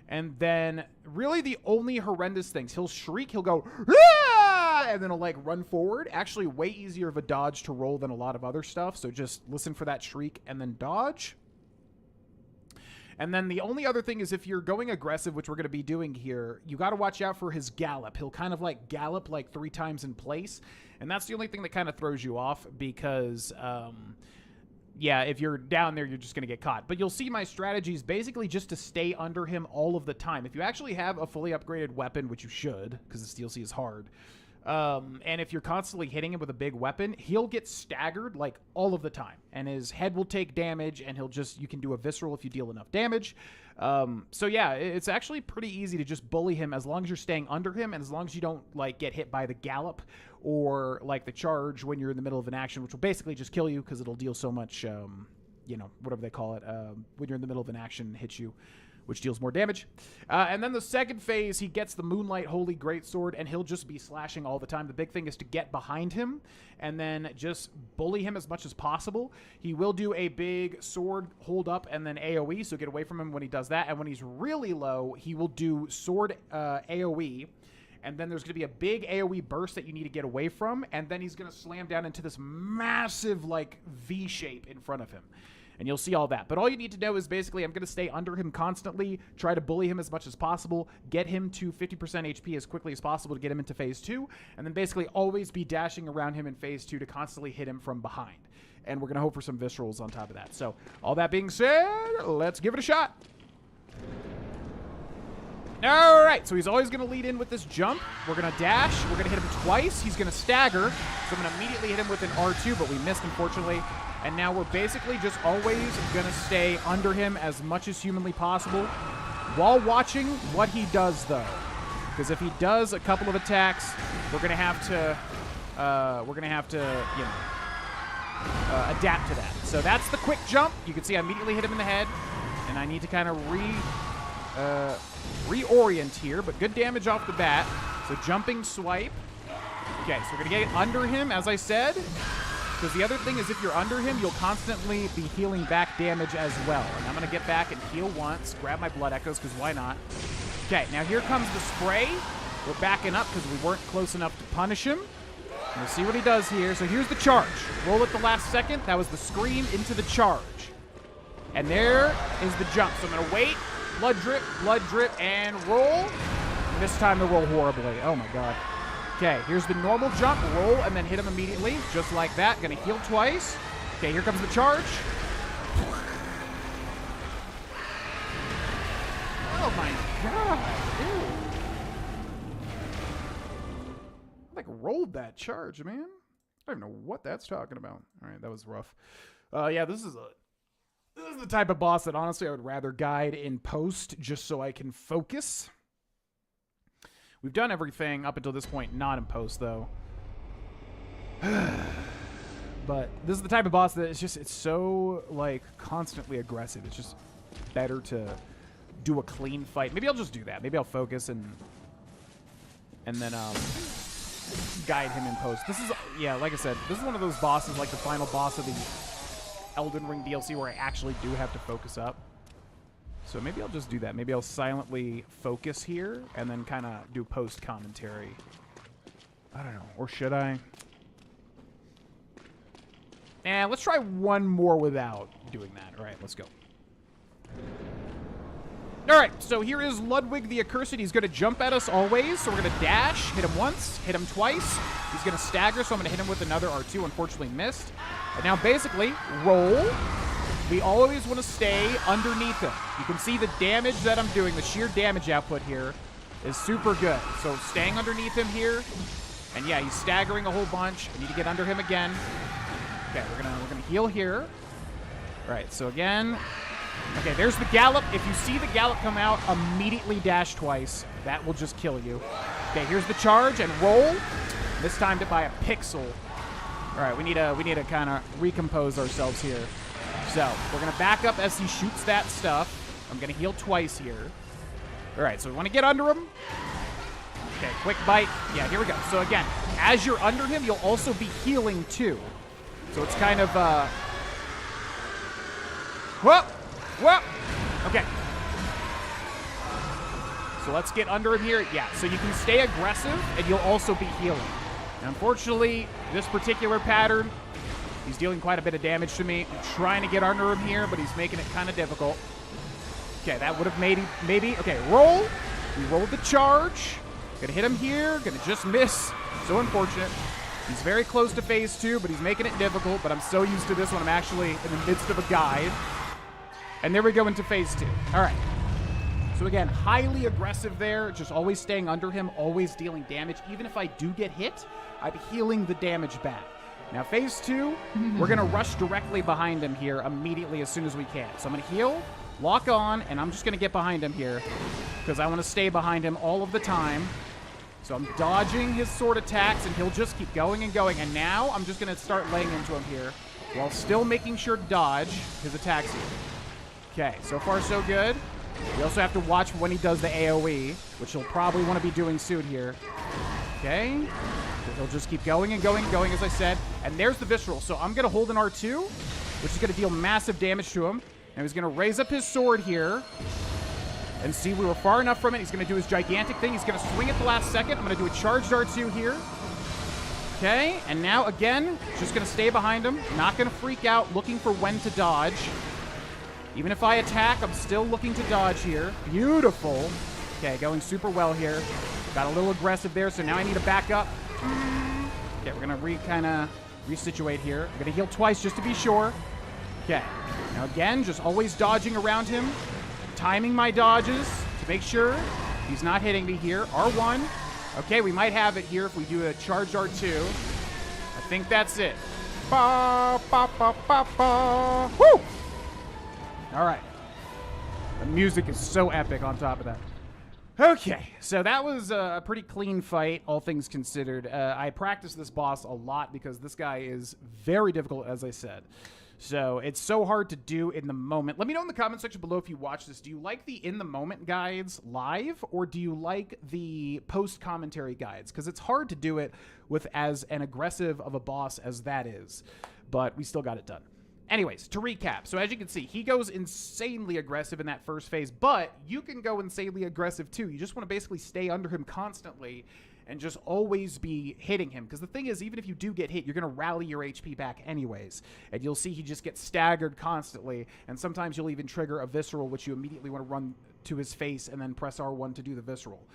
And then, really the only horrendous things, he'll shriek, he'll go, "Ah!" And then he'll like run forward. Actually, way easier of a dodge to roll than a lot of other stuff, so just listen for that shriek and then dodge. And then the only other thing is if you're going aggressive, which we're going to be doing here, you got to watch out for his gallop. He'll kind of like gallop like 3 times in place, and that's the only thing that kind of throws you off because... yeah, if you're down there, you're just going to get caught. But you'll see my strategy is basically just to stay under him all of the time. If you actually have a fully upgraded weapon, which you should, because this DLC is hard, and if you're constantly hitting him with a big weapon, he'll get staggered, like, all of the time. And his head will take damage, and you can do a visceral if you deal enough damage. So yeah, it's actually pretty easy to just bully him as long as you're staying under him, and as long as you don't, like, get hit by the gallop or like the charge when you're in the middle of an action, which will basically just kill you because it'll deal so much, you know, whatever they call it, when you're in the middle of an action, hits you, which deals more damage. And then the second phase, he gets the Moonlight Holy Greatsword, and he'll just be slashing all the time. The big thing is to get behind him and then just bully him as much as possible. He will do a big sword hold up and then AoE, so get away from him when he does that. And when he's really low, he will do sword AoE, and then there's going to be a big AoE burst that you need to get away from, and then he's going to slam down into this massive, like, V shape in front of him. And you'll see all that. But all you need to know is basically I'm going to stay under him constantly, try to bully him as much as possible, get him to 50% HP as quickly as possible to get him into Phase 2, and then basically always be dashing around him in Phase 2 to constantly hit him from behind. And we're going to hope for some viscerals on top of that. So, all that being said, let's give it a shot. All right, so he's always going to lead in with this jump. We're going to dash. We're going to hit him twice. He's going to stagger. So I'm going to immediately hit him with an R2, but we missed, unfortunately. And now we're basically just always going to stay under him as much as humanly possible while watching what he does, though. Because if he does a couple of attacks, we're gonna have to, you know, adapt to that. So that's the quick jump. You can see I immediately hit him in the head, and I need to kind of reorient here, but good damage off the bat. So jumping swipe. Okay, so we're gonna get under him, as I said. Because the other thing is if you're under him, you'll constantly be healing back damage as well. And I'm going to get back and heal once, grab my blood echoes, because why not? Okay, now here comes the spray. We're backing up because we weren't close enough to punish him. We'll see what he does here. So here's the charge. Roll at the last second. That was the scream into the charge. And there is the jump. So I'm going to wait, blood drip, and roll. And this time to roll horribly. Oh, my God. Okay, here's the normal jump, roll, and then hit him immediately, just like that. Gonna heal twice. Okay, here comes the charge. Oh my God, dude. Like rolled that charge, man. I don't even know what that's talking about. All right, that was rough. Yeah, this is the type of boss that honestly I would rather guide in post just so I can focus. We've done everything up until this point, not in post, though. But this is the type of boss that it's so, like, constantly aggressive. It's just better to do a clean fight. Maybe I'll just do that. Maybe I'll focus and then guide him in post. This is, yeah, like I said, this is one of those bosses, like the final boss of the Elden Ring DLC, where I actually do have to focus up. So maybe I'll just do that. Maybe I'll silently focus here and then kind of do post commentary. I don't know. Or should I? Let's try one more without doing that. All right, let's go. All right, so here is Ludwig the Accursed. He's going to jump at us always. So we're going to dash, hit him once, hit him twice. He's going to stagger, so I'm going to hit him with another R2. Unfortunately missed. And now basically, roll. We always want to stay underneath him. You can see the damage that I'm doing, the sheer damage output here is super good. So staying underneath him here, and yeah, he's staggering a whole bunch. I need to get under him again. Okay, we're gonna heal here. All right, so again, okay, there's the gallop. If you see the gallop come out, immediately dash twice. That will just kill you. Okay, here's the charge and roll. This time to by a pixel. All right, we need to kind of recompose ourselves here. So, we're going to back up as he shoots that stuff. I'm going to heal twice here. All right, so we want to get under him. Okay, quick bite. Yeah, here we go. So, again, as you're under him, you'll also be healing, too. So, it's kind of, whoop! Whoop! Okay. So, let's get under him here. Yeah, so you can stay aggressive, and you'll also be healing. And unfortunately, this particular pattern, he's dealing quite a bit of damage to me. I'm trying to get under him here, but he's making it kind of difficult. Okay, that would have maybe. Okay, roll. We rolled the charge. Gonna hit him here. Gonna just miss. So unfortunate. He's very close to phase 2, but he's making it difficult. But I'm so used to this when I'm actually in the midst of a guide. And there we go into phase 2. All right. So again, highly aggressive there. Just always staying under him, always dealing damage. Even if I do get hit, I'm healing the damage back. Now, phase 2, we're going to rush directly behind him here immediately as soon as we can. So I'm going to heal, lock on, and I'm just going to get behind him here because I want to stay behind him all of the time. So I'm dodging his sword attacks, and he'll just keep going and going. And now I'm just going to start laying into him here while still making sure to dodge his attacks here. Okay, so far so good. We also have to watch when he does the AoE, which he'll probably want to be doing soon here. Okay. He'll just keep going and going and going, as I said. And there's the Visceral. So I'm going to hold an R2, which is going to deal massive damage to him. And he's going to raise up his sword here. And see, we were far enough from it. He's going to do his gigantic thing. He's going to swing at the last second. I'm going to do a charged R2 here. Okay. And now, again, just going to stay behind him. Not going to freak out, looking for when to dodge. Even if I attack, I'm still looking to dodge here. Beautiful. Okay, going super well here. Got a little aggressive there, so now I need to back up. Okay, we're going to kind of resituate here. I'm going to heal twice just to be sure. Okay. Now again, just always dodging around him. Timing my dodges to make sure he's not hitting me here. R1. Okay, we might have it here if we do a charged R2. I think that's it. Ba, ba, ba, ba, ba. Woo! All right. The music is so epic on top of that. Okay, so that was a pretty clean fight, all things considered. I practiced this boss a lot because this guy is very difficult, as I said. So it's so hard to do in the moment. Let me know in the comment section below if you watch this. Do you like the in-the-moment guides live, or do you like the post-commentary guides? Because it's hard to do it with as an aggressive of a boss as that is. But we still got it done. Anyways, to recap, so as you can see, he goes insanely aggressive in that first phase, but you can go insanely aggressive too. You just want to basically stay under him constantly and just always be hitting him. Because the thing is, even if you do get hit, you're going to rally your HP back anyways. And you'll see he just gets staggered constantly, and sometimes you'll even trigger a visceral, which you immediately want to run to his face and then press R1 to do the visceral.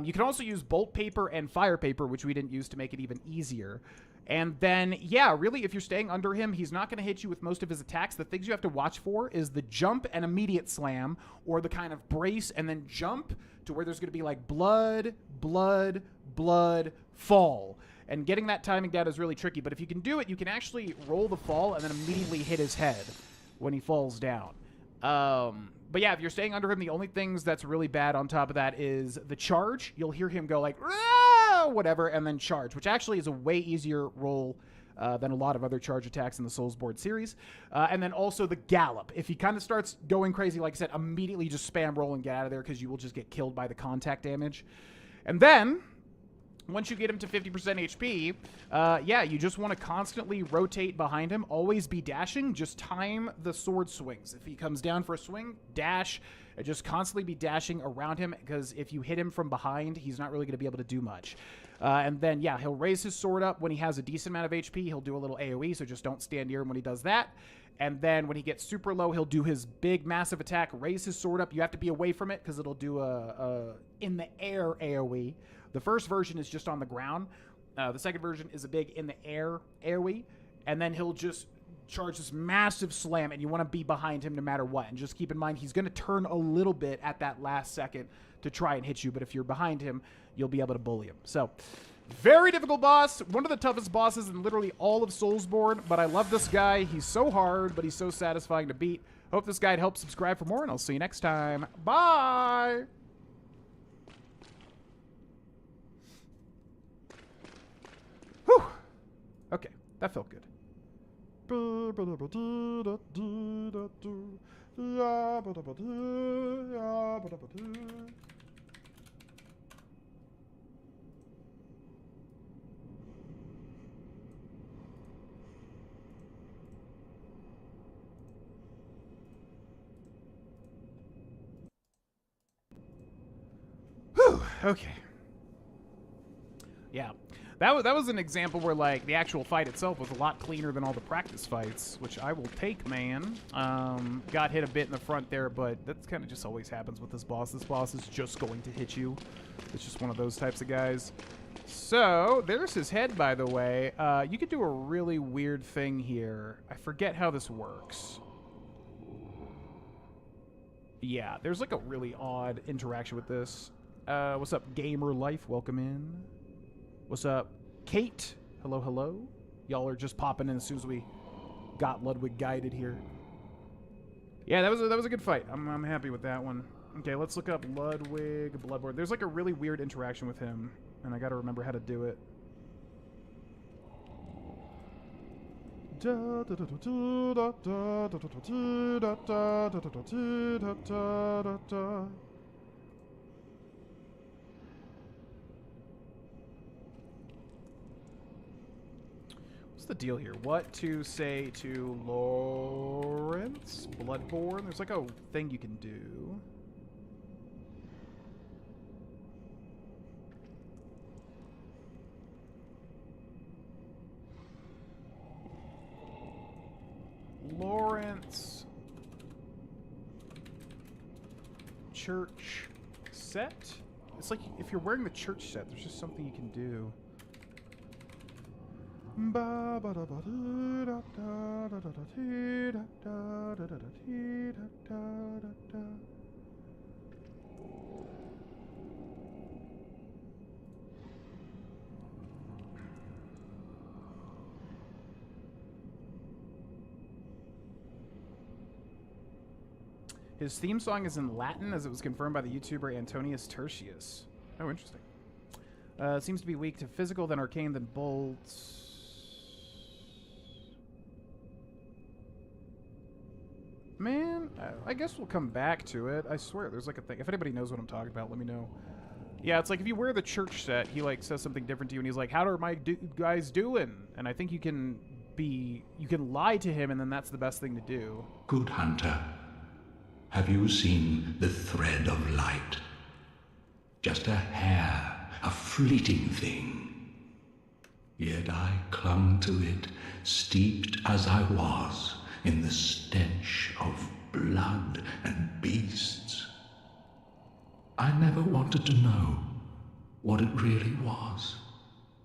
You can also use bolt paper and fire paper, which we didn't use to make it even easier. And then, yeah, really, if you're staying under him, he's not going to hit you with most of his attacks. The things you have to watch for is the jump and immediate slam, or the kind of brace and then jump to where there's going to be like blood, blood, blood, fall. And getting that timing down is really tricky. But if you can do it, you can actually roll the fall and then immediately hit his head when he falls down. But yeah, if you're staying under him, the only things that's really bad on top of that is the charge. You'll hear him go like, whatever, and then charge, which actually is a way easier roll than a lot of other charge attacks in the Soulsborne series. And then also the gallop. If he kind of starts going crazy, like I said, immediately just spam roll and get out of there because you will just get killed by the contact damage. And then, once you get him to 50% HP, yeah, you just want to constantly rotate behind him. Always be dashing. Just time the sword swings. If he comes down for a swing, dash. And just constantly be dashing around him, because if you hit him from behind, he's not really going to be able to do much. And then, yeah, he'll raise his sword up when he has a decent amount of HP. He'll do a little AoE, so just don't stand near him when he does that. And then when he gets super low, he'll do his big, massive attack, raise his sword up. You have to be away from it, because it'll do a in the air AoE. The first version is just on the ground. The second version is a big in the air AoE. And then he'll just charge this massive slam, and you want to be behind him no matter what. And just keep in mind, he's going to turn a little bit at that last second to try and hit you. But if you're behind him, you'll be able to bully him. So, very difficult boss. One of the toughest bosses in literally all of Soulsborne. But I love this guy. He's so hard, but he's so satisfying to beat. Hope this guide helps. Subscribe for more, and I'll see you next time. Bye! Whew. Okay, that felt good. Whew, okay. Yeah. That was an example where, like, the actual fight itself was a lot cleaner than all the practice fights, which I will take, man. Got hit a bit in the front there, but that's kind of just always happens with this boss. This boss is just going to hit you. It's just one of those types of guys. So, there's his head, by the way. You could do a really weird thing here. I forget how this works. Yeah, there's, like, a really odd interaction with this. What's up, Gamer Life? Welcome in. What's up, Kate? Hello, hello. Y'all are just popping in as soon as we got Ludwig guided here. Yeah, that was a good fight. I'm happy with that one. Okay, let's look up Ludwig Bloodborne. There's like a really weird interaction with him, and I got to remember how to do it. The deal here? What to say to Lawrence? Bloodborne? There's like a thing you can do. Lawrence church set? It's like if you're wearing the church set, there's just something you can do. His theme song is in Latin, as it was confirmed by the YouTuber Antonius Tertius. Oh, interesting. Seems to be weak to physical, then arcane, then bolts. Man, I guess we'll come back to it. I swear, there's like a thing. If anybody knows what I'm talking about, let me know. Yeah, it's like if you wear the church set, he like says something different to you, and he's like, "How are my guys doing?" And I think you can lie to him, and then that's the best thing to do. Good hunter, have you seen the thread of light? Just a hair, a fleeting thing. Yet I clung to it, steeped as I was in the stench of blood and beasts. I never wanted to know what it really was.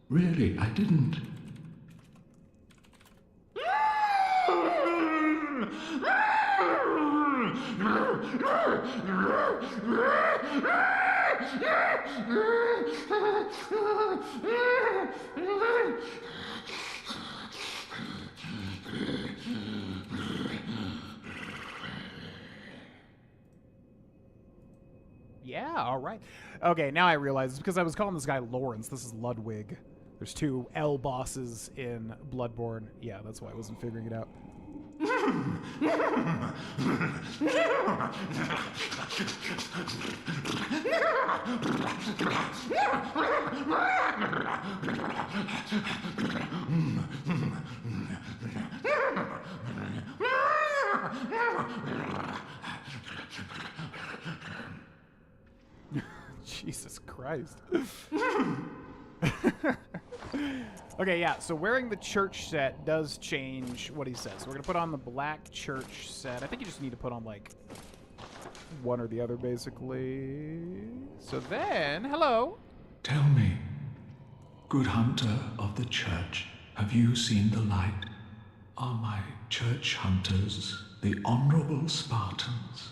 Really, I didn't. Yeah, all right. Okay, now I realize it's because I was calling this guy Lawrence. This is Ludwig. There's 2 L bosses in Bloodborne. Yeah, that's why I wasn't figuring it out. Jesus Christ. Okay, yeah, so wearing the church set does change what he says. So we're going to put on the black church set. I think you just need to put on, like, one or the other, basically. So then, hello. Tell me, good hunter of the church, have you seen the light? Are my church hunters the honorable Spartans?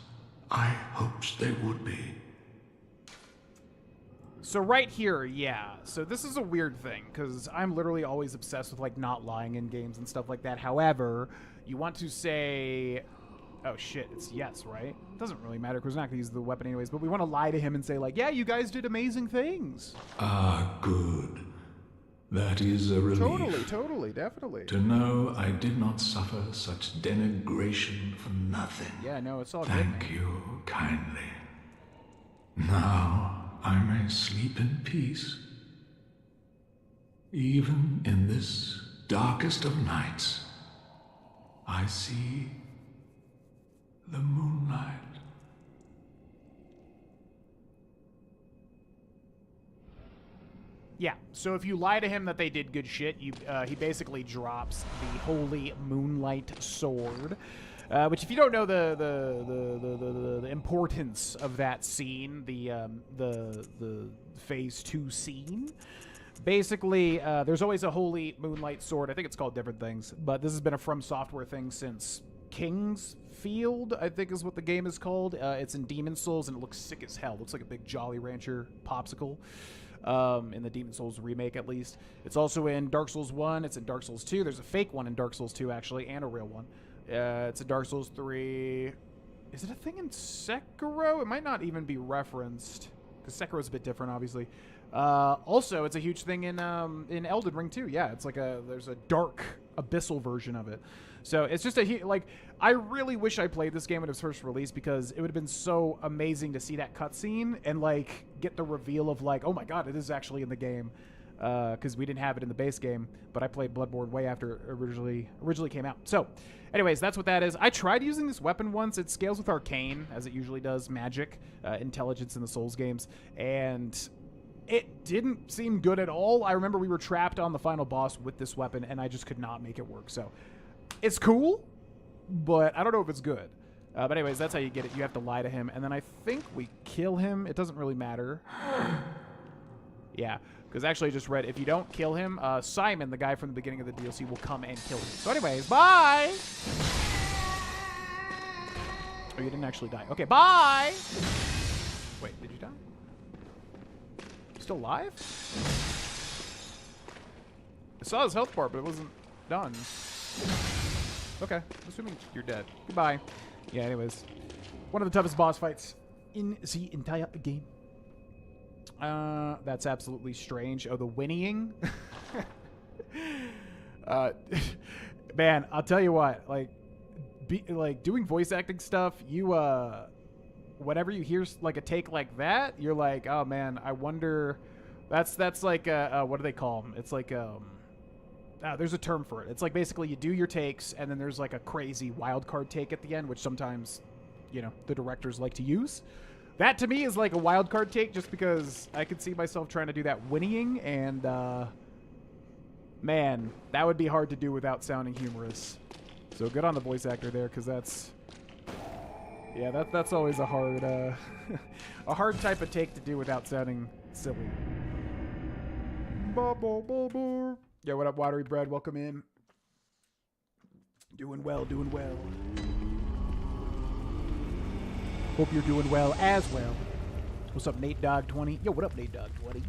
I hoped they would be. So right here, yeah. So this is a weird thing, because I'm literally always obsessed with, like, not lying in games and stuff like that. However, you want to say... Oh, shit, it's yes, right? It doesn't really matter, because we're not going to use the weapon anyways, but we want to lie to him and say, like, yeah, you guys did amazing things. Ah, good. That is a relief. Totally, definitely. To know I did not suffer such denigration for nothing. Yeah, no, it's all good, Thank you kindly. Now I may sleep in peace. Even in this darkest of nights, I see the moonlight. Yeah, so if you lie to him that they did good shit, he basically drops the Holy Moonlight Sword, which, if you don't know the importance of that scene, the Phase 2 scene, basically, there's always a Holy Moonlight Sword. I think it's called different things, but this has been a From Software thing since King's Field, I think is what the game is called. It's in Demon Souls, and it looks sick as hell. It looks like a big Jolly Rancher popsicle. In the Demon Souls remake, at least. It's also in Dark Souls 1. It's in Dark Souls 2. There's a fake one in Dark Souls 2, actually, and a real one. It's in Dark Souls 3. Is it a thing in Sekiro? It might not even be referenced, because Sekiro's a bit different, obviously. Also, it's a huge thing in Elden Ring, too. Yeah, it's like there's a dark, abyssal version of it. So it's just like, I really wish I played this game when it was first released, because it would have been so amazing to see that cutscene and, like, get the reveal of, like, oh my god, it is actually in the game. Because we didn't have it in the base game, but I played Bloodborne way after it originally came out. So, anyways, that's what that is. I tried using this weapon once. It scales with Arcane, as it usually does, magic, intelligence in the Souls games, and it didn't seem good at all. I remember we were trapped on the final boss with this weapon, and I just could not make it work. So, it's cool, but I don't know if it's good. But anyways, that's how you get it. You have to lie to him, and then I think we kill him. It doesn't really matter. Yeah, because actually I just read, if you don't kill him, Simon, the guy from the beginning of the DLC, will come and kill him. So anyways, bye! Oh, you didn't actually die. Okay, bye! Wait, did you die? Still alive? I saw his health bar, but it wasn't done. Okay, assuming you're dead. Goodbye. Yeah, anyways. One of the toughest boss fights in the entire game. That's absolutely strange. Oh, the whinnying? Man, I'll tell you what, like doing voice acting stuff, you, whenever you hear, like, a take like that, you're like, oh, man, I wonder, that's like, what do they call them? It's like, there's a term for it. It's like, basically, you do your takes, and then there's, like, a crazy wild card take at the end, which sometimes, you know, the directors like to use. That, to me, is like a wild card take, just because I could see myself trying to do that whinnying, and, man, that would be hard to do without sounding humorous. So good on the voice actor there, because that's... Yeah, that's always a hard, a hard type of take to do without sounding silly. Yo, what up, Watery Bread? Welcome in. Doing well, doing well. Hope you're doing well as well. What's up, Nate Dog 20? Yo, what up, Nate Dog 20?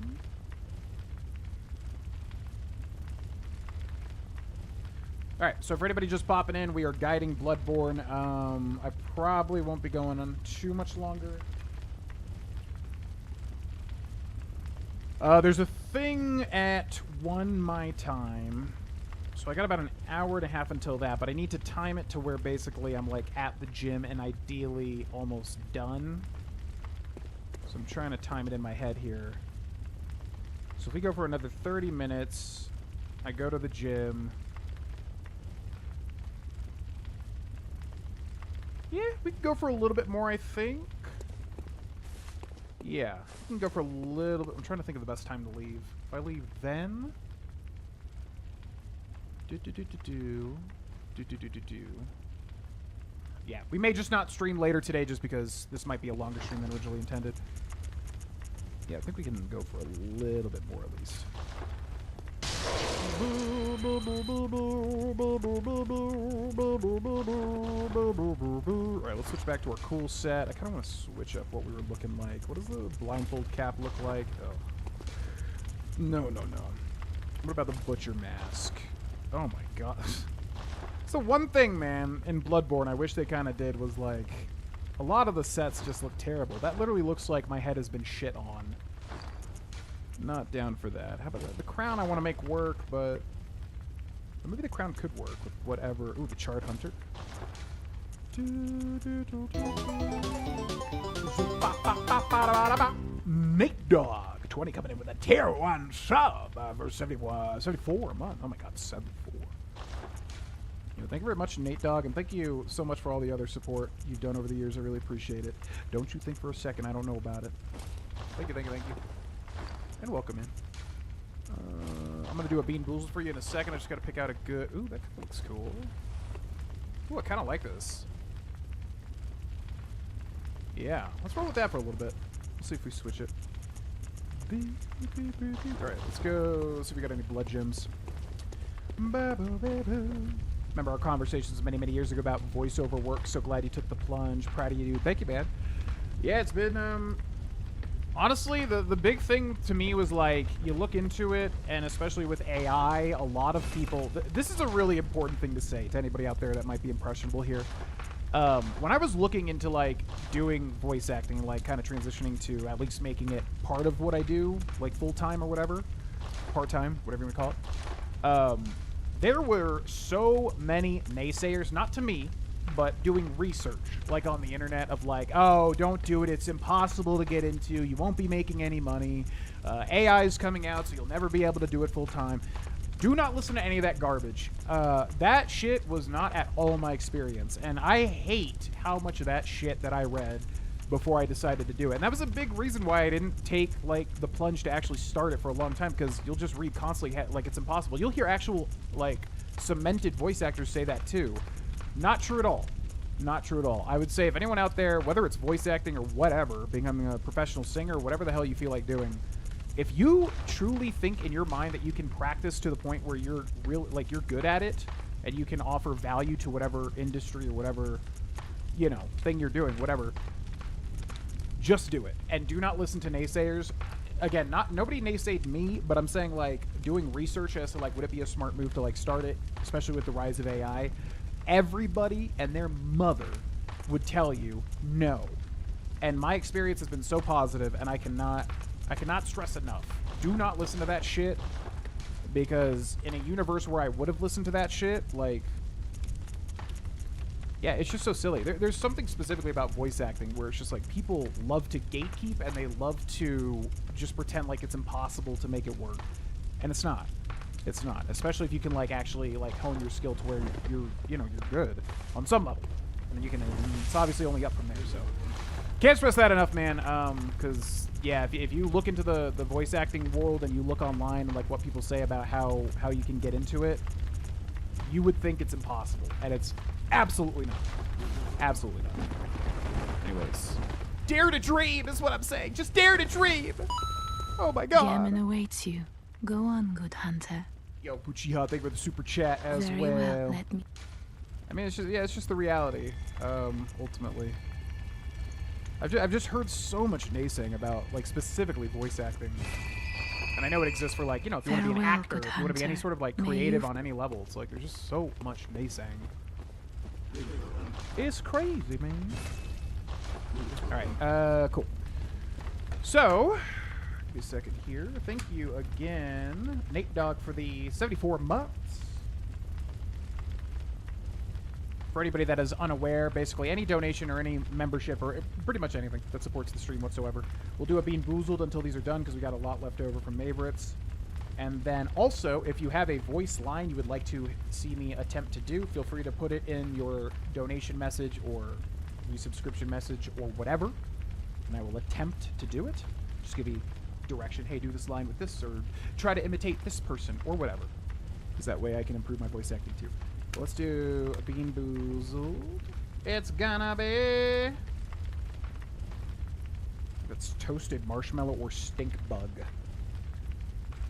Alright, so for anybody just popping in, we are guiding Bloodborne. I probably won't be going on too much longer. There's a thing at 1 my time. So I got about an hour and a half until that, but I need to time it to where basically I'm like at the gym and ideally almost done. So I'm trying to time it in my head here. So if we go for another 30 minutes, I go to the gym. Yeah, we can go for a little bit more, I think. Yeah, we can go for a little bit. I'm trying to think of the best time to leave. If I leave then... Yeah, we may just not stream later today just because this might be a longer stream than originally intended. Yeah, I think we can go for a little bit more at least. Alright, let's switch back to our cool set. I kind of want to switch up what we were looking like. What does the blindfold cap look like? Oh. No. What about the butcher mask? Oh my god. So one thing, man, in Bloodborne I wish they kind of did was, like, a lot of the sets just look terrible. That literally looks like my head has been shit on. Not down for that. How about that? The crown I want to make work, but maybe the crown could work with whatever. Ooh, the Charred Hunter. Nate Dog 20 coming in with a tier 1 sub for 74 a month. Oh my god, 74. Thank you very much, Nate Dog, and thank you so much for all the other support you've done over the years. I really appreciate it. Don't you think for a second I don't know about it. Thank you. And welcome in. I'm going to do a Bean Boozled for you in a second. I just got to pick out a good... Ooh, that looks cool. Ooh, I kind of like this. Yeah, let's roll with that for a little bit. Let's see if we switch it. Alright, let's go see if we got any blood gems. Remember our conversations many, many years ago about voiceover work. So glad you took the plunge. Proud of you, dude. Thank you, man. Yeah, it's been, honestly, the big thing to me was, like, you look into it, and especially with AI, a lot of people... This is a really important thing to say to anybody out there that might be impressionable here. When I was looking into, like, doing voice acting, like, kind of transitioning to at least making it part of what I do, like, full-time or whatever, part-time, whatever you want to call it, there were so many naysayers, not to me, but doing research, like on the internet, of like, oh, don't do it, it's impossible to get into, you won't be making any money, AI is coming out, so you'll never be able to do it full-time. Do not listen to any of that garbage. That shit was not at all my experience, and I hate how much of that shit that I read before I decided to do it. And that was a big reason why I didn't take, like, the plunge to actually start it for a long time, because you'll just read constantly, like, it's impossible. You'll hear actual, like, cemented voice actors say that, too. Not true at all. Not true at all. I would say if anyone out there, whether it's voice acting or whatever, becoming a professional singer, whatever the hell you feel like doing, if you truly think in your mind that you can practice to the point where you're really, like, you're good at it, and you can offer value to whatever industry or whatever, you know, thing you're doing, whatever, just do it. And do not listen to naysayers. Again, nobody naysayed me, but I'm saying, like, doing research as to, like, would it be a smart move to, like, start it, especially with the rise of AI. Everybody and their mother would tell you no. And my experience has been so positive, and I cannot stress enough. Do not listen to that shit, because in a universe where I would have listened to that shit, like, yeah, it's just so silly. There's something specifically about voice acting where it's just like people love to gatekeep and they love to just pretend like it's impossible to make it work. And it's not. It's not. Especially if you can like actually like hone your skill to where you're good on some level. And you can, it's obviously only up from there, so. Can't stress that enough, man, because, yeah, if you look into the voice acting world and you look online and like what people say about how you can get into it, you would think it's impossible, and it's absolutely not. Absolutely not. Anyways, dare to dream is what I'm saying. Just dare to dream. Oh my god. Gammon awaits you. Go on, good hunter. Yo, Puchiha, thank you for the super chat as Very well. Let me. I mean, it's just the reality, ultimately. I've just heard so much naysaying about, like, specifically voice acting. And I know it exists for, like, you know, if you want to be an Farewell, actor, good if you want to be any hunter. sort of, like, May creative you- on any level, it's like, there's just so much naysaying. It's crazy, man. Alright, cool. So, give me a second here. Thank you again, Nate Dogg, for the 74 months. For anybody that is unaware, basically any donation or any membership or pretty much anything that supports the stream whatsoever, we'll do a Bean Boozled until these are done because we got a lot left over from favorites. And then also, if you have a voice line you would like to see me attempt to do, feel free to put it in your donation message or resubscription message or whatever, and I will attempt to do it. Just give you direction, hey, do this line with this, or try to imitate this person, or whatever. Because that way I can improve my voice acting too. Let's do a Bean Boozled. It's gonna be... That's toasted marshmallow or stink bug.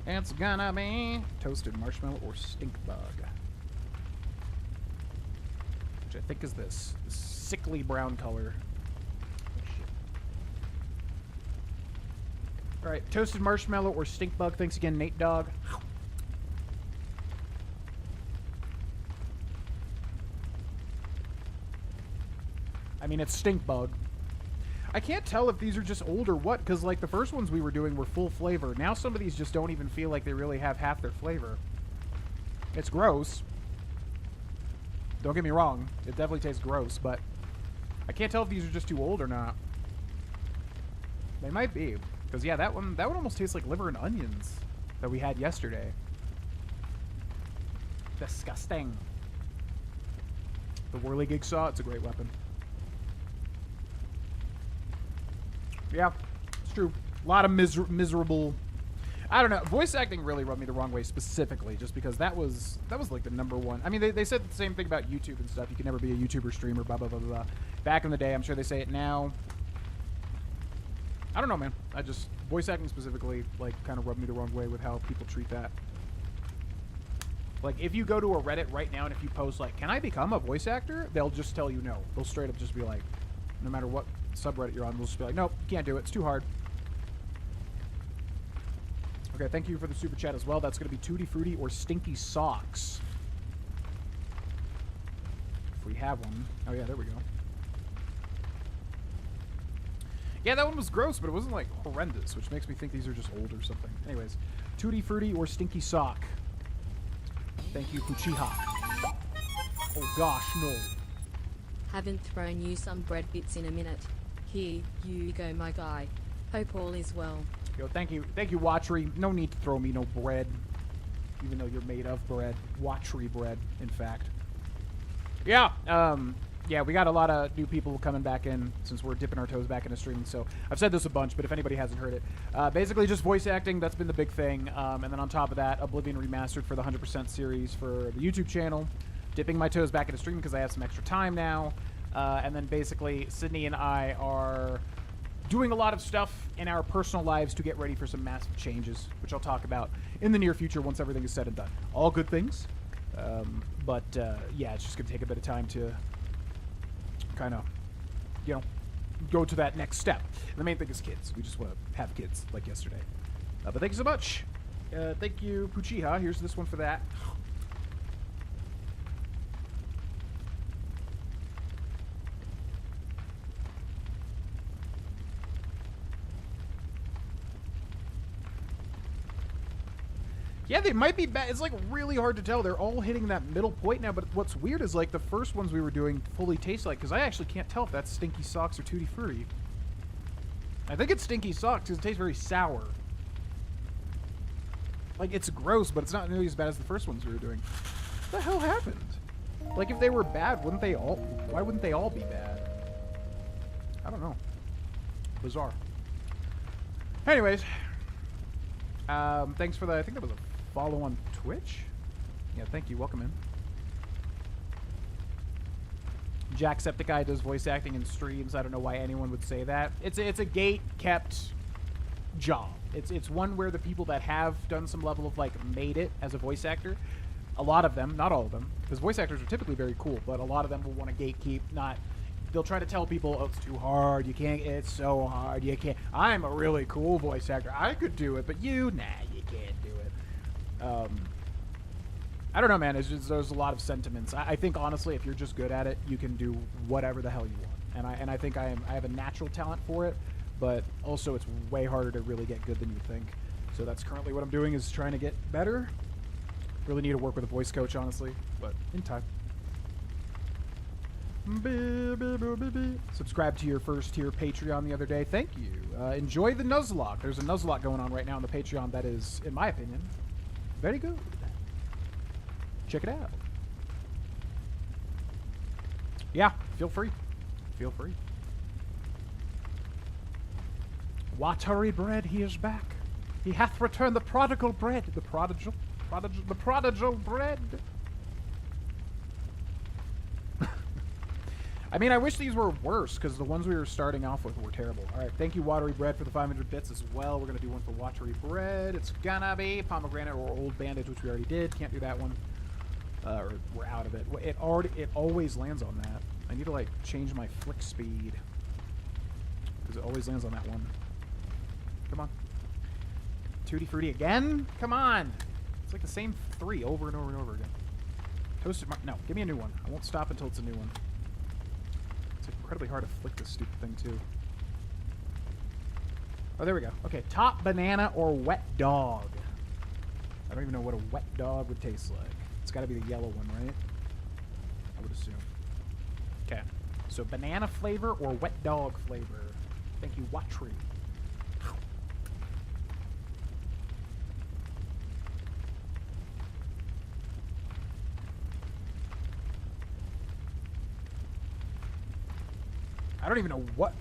It's gonna be toasted marshmallow or stink bug. Which I think is this sickly brown color. Alright, toasted marshmallow or stink bug. Thanks again, Nate Dogg. I mean, it's stink bug. I can't tell if these are just old or what, because like the first ones we were doing were full flavor. Now some of these just don't even feel like they really have half their flavor. It's gross. Don't get me wrong. It definitely tastes gross, but I can't tell if these are just too old or not. They might be. Because yeah, that one almost tastes like liver and onions that we had yesterday. Disgusting. The whirligig saw, it's a great weapon. Yeah, it's true. A lot of miserable... I don't know. Voice acting really rubbed me the wrong way specifically, just because that was like the number one. I mean, they said the same thing about YouTube and stuff. You can never be a YouTuber, streamer, blah, blah, blah, blah, blah. Back in the day, I'm sure they say it now. I don't know, man. Voice acting specifically, like, kind of rubbed me the wrong way with how people treat that. Like, if you go to a Reddit right now and if you post, like, can I become a voice actor? They'll just tell you no. They'll straight up just be like, no matter what subreddit you're on, they'll just be like, nope, you can't do it. It's too hard. Okay, thank you for the super chat as well. That's going to be Tutti Frutti or Stinky Socks. If we have one. Oh, yeah, there we go. Yeah, that one was gross, but it wasn't, like, horrendous, which makes me think these are just old or something. Anyways, Tutti Frutti or Stinky Sock. Thank you, Puchiha. Oh, gosh, no. Haven't thrown you some bread bits in a minute. Here you go, my guy. Hope all is well. Yo, thank you, Watchery. No need to throw me no bread, even though you're made of bread. Watchery bread, in fact. Yeah, yeah, we got a lot of new people coming back in since we're dipping our toes back into streaming. So I've said this a bunch, but if anybody hasn't heard it, basically just voice acting. That's been the big thing. And then on top of that, Oblivion Remastered for the 100% series for the YouTube channel. Dipping my toes back into streaming because I have some extra time now. And then basically, Sydney and I are doing a lot of stuff in our personal lives to get ready for some massive changes, which I'll talk about in the near future once everything is said and done. All good things. But yeah, it's just going to take a bit of time to kind of, you know, go to that next step. And the main thing is kids. We just want to have kids like yesterday. But thank you so much. Thank you, Puchiha. Here's this one for that. Yeah, they might be bad. It's like really hard to tell. They're all hitting that middle point now, but what's weird is like the first ones we were doing fully taste like, because I actually can't tell if that's Stinky Socks or Tutti Frutti. I think it's Stinky Socks because it tastes very sour. Like, it's gross, but it's not nearly as bad as the first ones we were doing. What the hell happened? Like, if they were bad, wouldn't they all... Why wouldn't they all be bad? I don't know. Bizarre. Anyways. Thanks for the... I think that was a follow on Twitch? Yeah, thank you. Welcome in. Jacksepticeye does voice acting in streams. I don't know why anyone would say that. It's a gate-kept job. It's one where the people that have done some level of, like, made it as a voice actor, a lot of them, not all of them, because voice actors are typically very cool, but a lot of them will want to gatekeep, not... They'll try to tell people, oh, it's too hard, you can't, it's so hard, you can't... I'm a really cool voice actor, I could do it, but you, nah, you can't do it. I don't know, man, there's a lot of sentiments. I think, honestly, if you're just good at it, you can do whatever the hell you want. And I think I have a natural talent for it, but also it's way harder to really get good than you think. So that's currently what I'm doing, is trying to get better. Really need to work with a voice coach, honestly, but in time. Subscribe to your first tier Patreon the other day. Thank you. Enjoy the Nuzlocke. There's a Nuzlocke going on right now on the Patreon that is, in my opinion, very good. Check it out. Yeah, feel free. Feel free. Watery bread, he is back. He hath returned the prodigal bread. The prodigal bread. I mean, I wish these were worse, because the ones we were starting off with were terrible. All right, thank you, Watery Bread, for the 500 bits as well. We're going to do one for Watery Bread. It's gonna be Pomegranate or Old Bandage, which we already did. Can't do that one. Or we're out of it. It always lands on that. I need to, like, change my flick speed, because it always lands on that one. Come on. Tutti Frutti again? Come on! It's like the same 3 over and over and over again. Toasted no, give me a new one. I won't stop until it's a new one. It's incredibly hard to flick this stupid thing, too. Oh, there we go. Okay, top banana or wet dog. I don't even know what a wet dog would taste like. It's got to be the yellow one, right? I would assume. Okay. So banana flavor or wet dog flavor? Thank you, Watry. I don't even know what...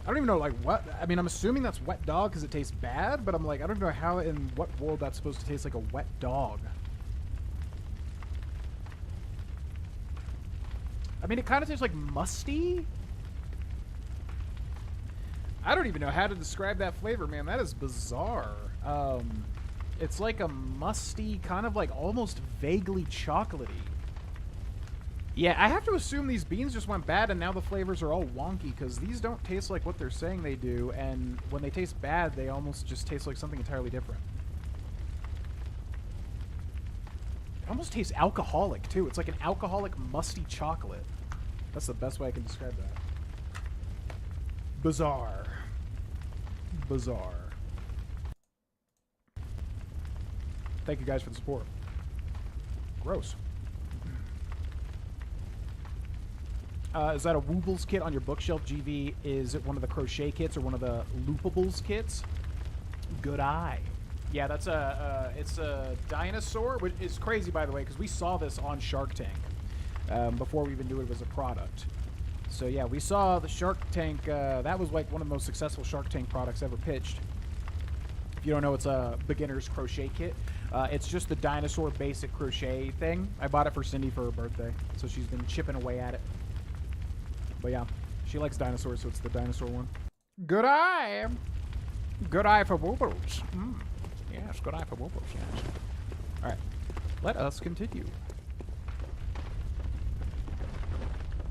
I don't even know, like, what... I mean, I'm assuming that's wet dog because it tastes bad, but I'm like, I don't know how in what world that's supposed to taste like a wet dog. I mean, it kind of tastes like musty. I don't even know how to describe that flavor, man. That is bizarre. It's like a musty, kind of like almost vaguely chocolatey. Yeah, I have to assume these beans just went bad and now the flavors are all wonky, because these don't taste like what they're saying they do, and when they taste bad, they almost just taste like something entirely different. It almost tastes alcoholic, too. It's like an alcoholic, musty chocolate. That's the best way I can describe that. Bizarre. Bizarre. Thank you guys for the support. Gross. Is that a Woobles kit on your bookshelf, GV? Is it one of the crochet kits or one of the Loopables kits? Good eye. Yeah, that's it's a dinosaur, which is crazy, by the way, because we saw this on Shark Tank before we even knew it was a product. So yeah, we saw the Shark Tank. That was like one of the most successful Shark Tank products ever pitched. If you don't know, it's a beginner's crochet kit. It's just the dinosaur basic crochet thing. I bought it for Cindy for her birthday, so she's been chipping away at it. But yeah, she likes dinosaurs, so it's the dinosaur one. Good eye! Good eye for woobles. Yes, good eye for woobles, yes. Alright, let us continue.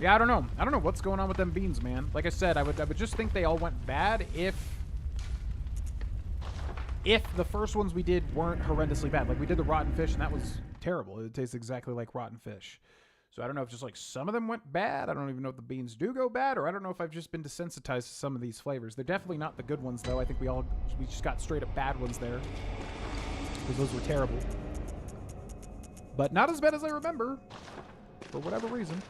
Yeah, I don't know. I don't know what's going on with them beans, man. Like I said, I would just think they all went bad if the first ones we did weren't horrendously bad. Like, we did the rotten fish, and that was terrible. It tastes exactly like rotten fish. So I don't know if just like some of them went bad. I don't even know if the beans do go bad, or I don't know if I've just been desensitized to some of these flavors. They're definitely not the good ones, though. I think we just got straight up bad ones there, because those were terrible. But not as bad as I remember, for whatever reason.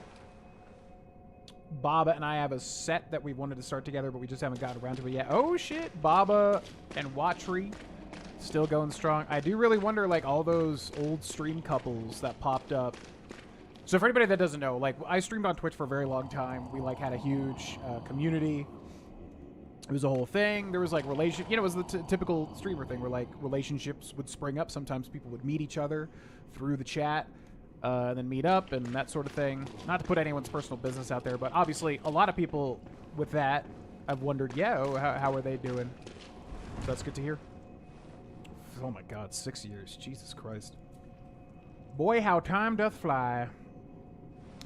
Baba and I have a set that we wanted to start together, but we just haven't gotten around to it yet. Oh shit, Baba and Watchery still going strong. I do really wonder, like, all those old stream couples that popped up. So for anybody that doesn't know, like, I streamed on Twitch for a very long time. We, like, had a huge community. It was a whole thing. There was, like, it was the typical streamer thing where, like, relationships would spring up. Sometimes people would meet each other through the chat, and then meet up and that sort of thing. Not to put anyone's personal business out there, but obviously a lot of people with that have wondered, how are they doing? So that's good to hear. Oh my god, 6 years. Jesus Christ. Boy, how time doth fly.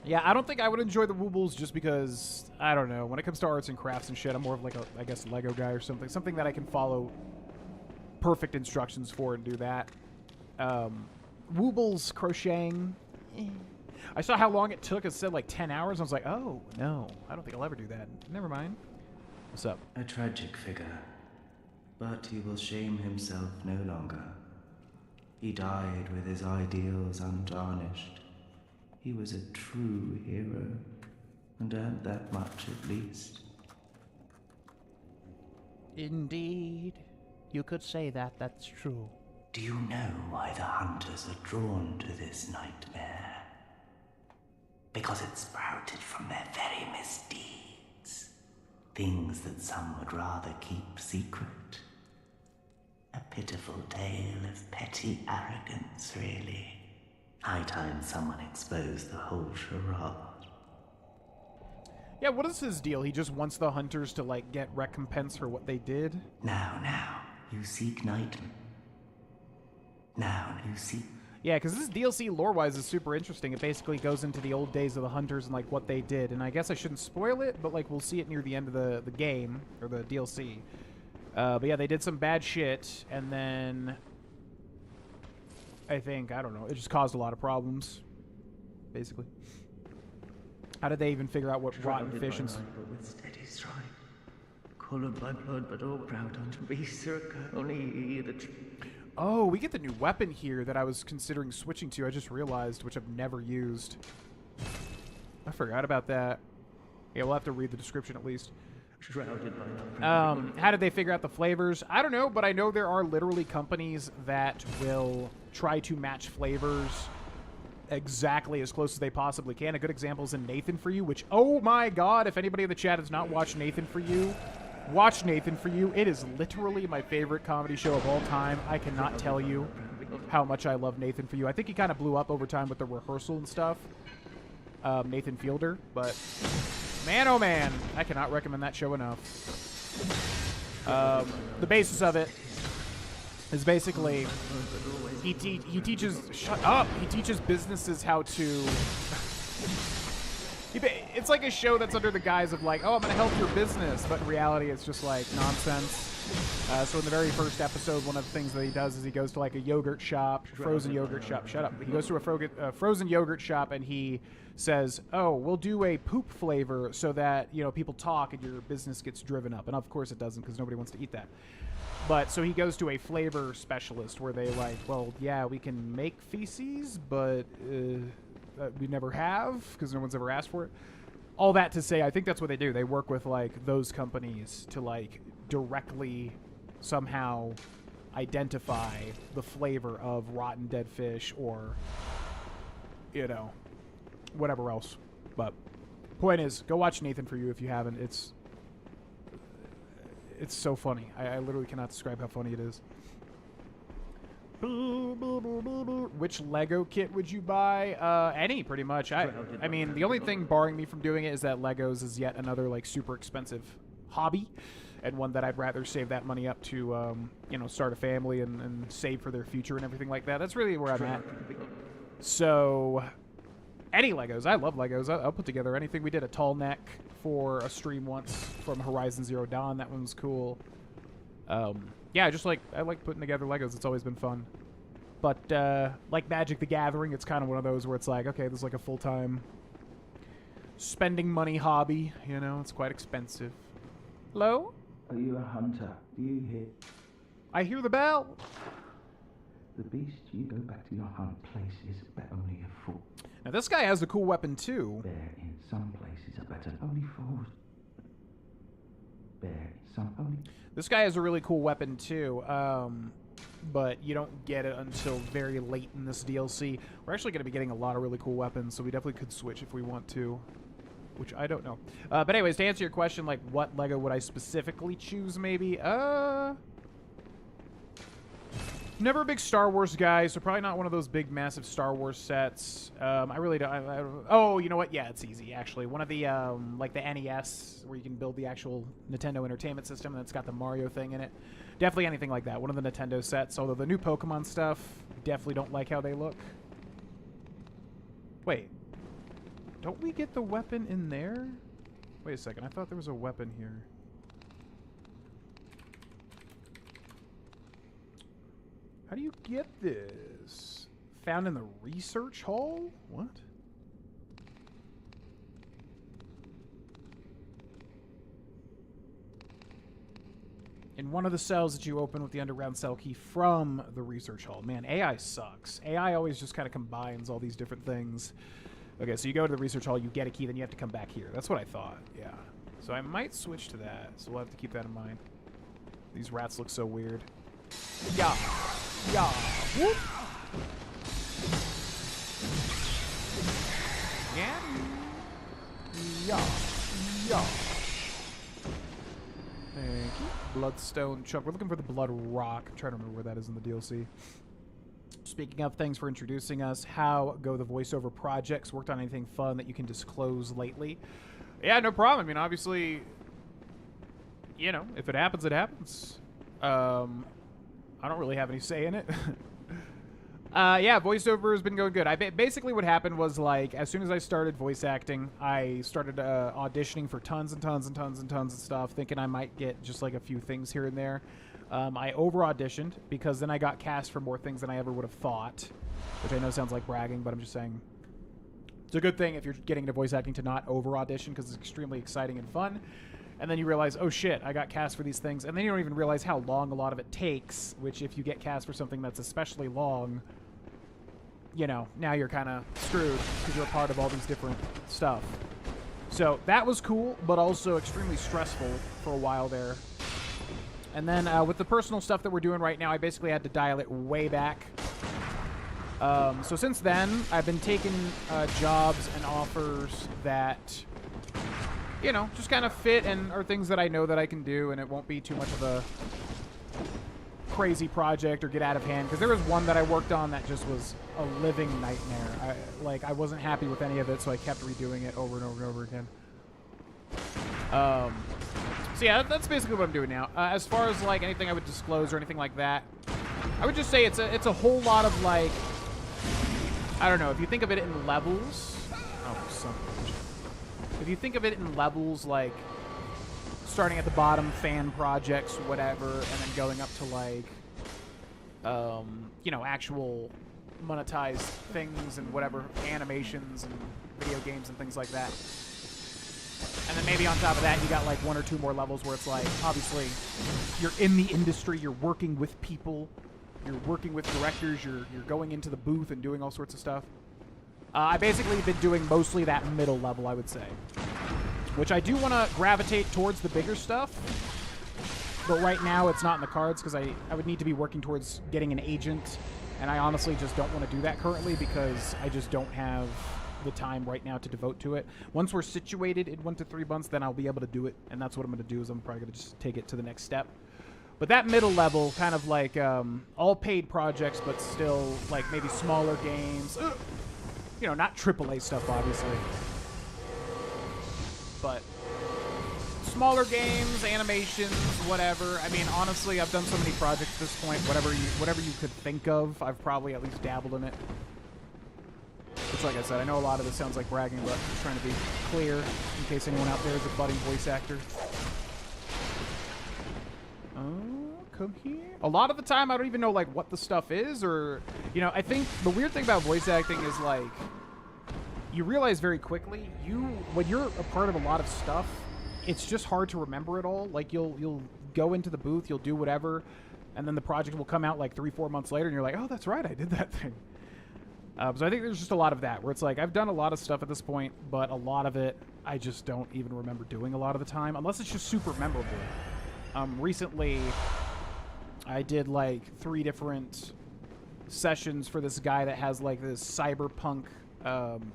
Yeah, I don't think I would enjoy the Woobles just because, I don't know, when it comes to arts and crafts and shit, I'm more of like a, I guess, Lego guy or something. Something that I can follow perfect instructions for and do that. Woobles crocheting. I saw how long it took. It said like 10 hours. I was like, oh, no. I don't think I'll ever do that. Never mind. What's up? A tragic figure, but he will shame himself no longer. He died with his ideals untarnished. He was a true hero, and earned that much at least. Indeed. You could say that, that's true. Do you know why the hunters are drawn to this nightmare? Because it sprouted from their very misdeeds. Things that some would rather keep secret. A pitiful tale of petty arrogance, really. High time someone exposed the whole charade. Yeah, what is his deal? He just wants the hunters to, like, get recompense for what they did? Now, you seek nightmare. Now, you seek... Yeah, because this DLC lore-wise is super interesting. It basically goes into the old days of the hunters and, like, what they did. And I guess I shouldn't spoil it, but, like, we'll see it near the end of the game, or the DLC. But yeah, they did some bad shit, and then... I don't know, it just caused a lot of problems, basically. How did they even figure out what rotten fish and... with steady stride, colored by blood, but all proud unto me, sir, only the... Oh, we get the new weapon here that I was considering switching to, I just realized, which I've never used. I forgot about that. Yeah, we'll have to read the description at least. How did they figure out the flavors? I don't know, but I know there are literally companies that will try to match flavors exactly as close as they possibly can. A good example is in Nathan For You, which, oh my god, if anybody in the chat has not watched Nathan For You, watch Nathan For You. It is literally my favorite comedy show of all time. I cannot tell you how much I love Nathan For You. I think he kind of blew up over time with the rehearsal and stuff. Nathan Fielder, but... Man, oh man, I cannot recommend that show enough. The basis of it is basically he teaches... Shut up! He teaches businesses how to... It's like a show that's under the guise of like, oh, I'm going to help your business, but in reality it's just like nonsense. So in the very first episode, one of the things that he does is he goes to like a yogurt shop, frozen yogurt shop. Shut up. He goes to a frozen yogurt shop and he says, oh, we'll do a poop flavor so that, you know, people talk and your business gets driven up. And of course it doesn't because nobody wants to eat that. But so he goes to a flavor specialist where they like, well, yeah, we can make feces, but we never have because no one's ever asked for it. All that to say, I think that's what they do. They work with like those companies to like directly somehow identify the flavor of rotten dead fish or, you know, whatever else. But point is, go watch Nathan For You if you haven't. It's so funny. I literally cannot describe how funny it is. Which Lego kit would you buy? Any, pretty much. I mean, the only thing barring me from doing it is that Legos is yet another like super expensive hobby, and one that I'd rather save that money up to, you know, start a family and save for their future and everything like that. That's really where I'm at. So, any Legos. I love Legos. I'll put together anything. We did a tall neck for a stream once from Horizon Zero Dawn. That one was cool. Yeah, I like putting together Legos. It's always been fun. But like Magic the Gathering, it's kind of one of those where it's like, okay, this is like a full-time spending money hobby. You know, it's quite expensive. Hello? Are you a hunter? Do you hear I hear the bell. the beast? You go back to your hunt places, but only a fool. Now this guy has a cool weapon too. Bear in some places are better. Only fools. Bear in some only. This guy has a really cool weapon too. But you don't get it until very late in this DLC. We're actually going to be getting a lot of really cool weapons, so we definitely could switch if we want to, which I don't know. But anyways, to answer your question, like what Lego would I specifically choose maybe? Never a big Star Wars guy, so probably not one of those big, massive Star Wars sets. I really don't... I don't oh, you know what? Yeah, it's easy, actually. One of the, like the NES, where you can build the actual Nintendo Entertainment System, and it's got the Mario thing in it. Definitely anything like that. One of the Nintendo sets, although the new Pokemon stuff, definitely don't like how they look. Wait. Don't we get the weapon in there? Wait a second. I thought there was a weapon here. How do you get this? Found in the research hall? What? In one of the cells that you open with the underground cell key from the research hall. Man, AI sucks. AI always just kind of combines all these different things. Okay, so you go to the research hall, you get a key, then you have to come back here. That's what I thought, yeah. So I might switch to that, so we'll have to keep that in mind. These rats look so weird. Yeah. Yeah. Whoop. Yeah. Yeah. Yeah. Thank you. Bloodstone chunk. We're looking for the Blood Rock. I'm trying to remember where that is in the DLC. Speaking of things for introducing us, how go the voiceover projects? Worked on anything fun that you can disclose lately? Yeah, no problem. I mean, obviously, you know, if it happens, it happens. I don't really have any say in it. Yeah, voiceover has been going good. Basically what happened was, like, as soon as I started voice acting, I started auditioning for tons and tons and tons and tons of stuff, thinking I might get just, like, a few things here and there. I over-auditioned, because then I got cast for more things than I ever would have thought, which I know sounds like bragging, but I'm just saying it's a good thing if you're getting into voice acting to not over-audition, because it's extremely exciting and fun. And then you realize, oh shit, I got cast for these things. And then you don't even realize how long a lot of it takes, which if you get cast for something that's especially long, you know, now you're kind of screwed because you're a part of all these different stuff. So that was cool, but also extremely stressful for a while there. And then with the personal stuff that we're doing right now, I basically had to dial it way back. So since then, I've been taking jobs and offers that, you know, just kind of fit and are things that I know that I can do, and it won't be too much of a crazy project or get out of hand. Because there was one that I worked on that just was a living nightmare. I wasn't happy with any of it, so I kept redoing it over and over and over again. So yeah, that's basically what I'm doing now. As far as like anything I would disclose or anything like that, I would just say it's a whole lot of like, I don't know, if you think of it in levels. Oh, son. If you think of it in levels, like starting at the bottom, fan projects, whatever, and then going up to like, you know, actual monetized things and whatever, animations and video games and things like that. And then maybe on top of that, you got like one or two more levels where it's like, obviously, you're in the industry, you're working with people, you're working with directors, you're going into the booth and doing all sorts of stuff. I basically been doing mostly that middle level, I would say. Which I do want to gravitate towards the bigger stuff. But right now, it's not in the cards because I would need to be working towards getting an agent. And I honestly just don't want to do that currently because I just don't have the time right now to devote to it. Once we're situated in 1 to 3 months, then I'll be able to do it. And that's what I'm going to do is I'm probably going to just take it to the next step. But that middle level, kind of like all paid projects, but still like maybe smaller games. You know, not AAA stuff, obviously. But smaller games, animations, whatever. I mean, honestly, I've done so many projects at this point. Whatever you could think of, I've probably at least dabbled in it. Which, like I said, I know a lot of this sounds like bragging, but I'm just trying to be clear in case anyone out there is a budding voice actor. come here. A lot of the time, I don't even know, like, what the stuff is, or, you know, I think the weird thing about voice acting is, like, you realize very quickly, when you're a part of a lot of stuff, it's just hard to remember it all. Like, you'll go into the booth, you'll do whatever, and then the project will come out, like, 3-4 months later, and you're like, oh, that's right, I did that thing. So I think there's just a lot of that, where it's like, I've done a lot of stuff at this point, but a lot of it, I just don't even remember doing a lot of the time, unless it's just super memorable. Recently, I did, like, 3 different sessions for this guy that has, like, this cyberpunk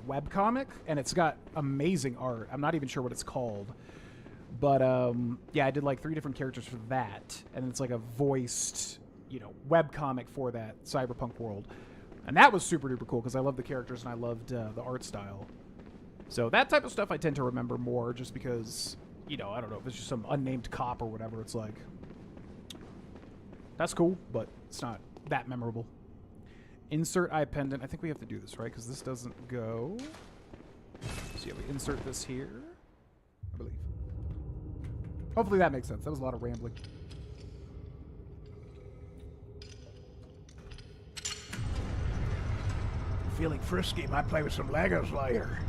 webcomic, and it's got amazing art. I'm not even sure what it's called. But, yeah, I did, like, 3 different characters for that, and it's, like, a voiced, you know, webcomic for that cyberpunk world. And that was super duper cool because I loved the characters and I loved the art style. So that type of stuff I tend to remember more just because, you know, I don't know, if it's just some unnamed cop or whatever, it's like, that's cool, but it's not that memorable. Insert eye pendant. I think we have to do this, right? Because this doesn't go. So yeah, we insert this here, I believe. Hopefully that makes sense. That was a lot of rambling. Feeling frisky, might play with some Legos later.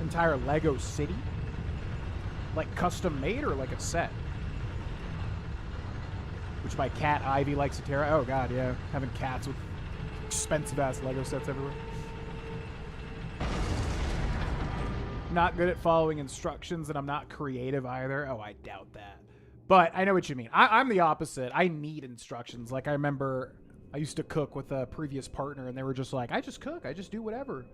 Entire Lego city? Like custom made or like a set? Which my cat Ivy likes to tear. Oh god, yeah. Having cats with expensive ass Lego sets everywhere. Not good at following instructions, and I'm not creative either. Oh, I doubt that. But I know what you mean. I'm the opposite. I need instructions. Like, I remember I used to cook with a previous partner, and they were just like, I just cook. I just do whatever.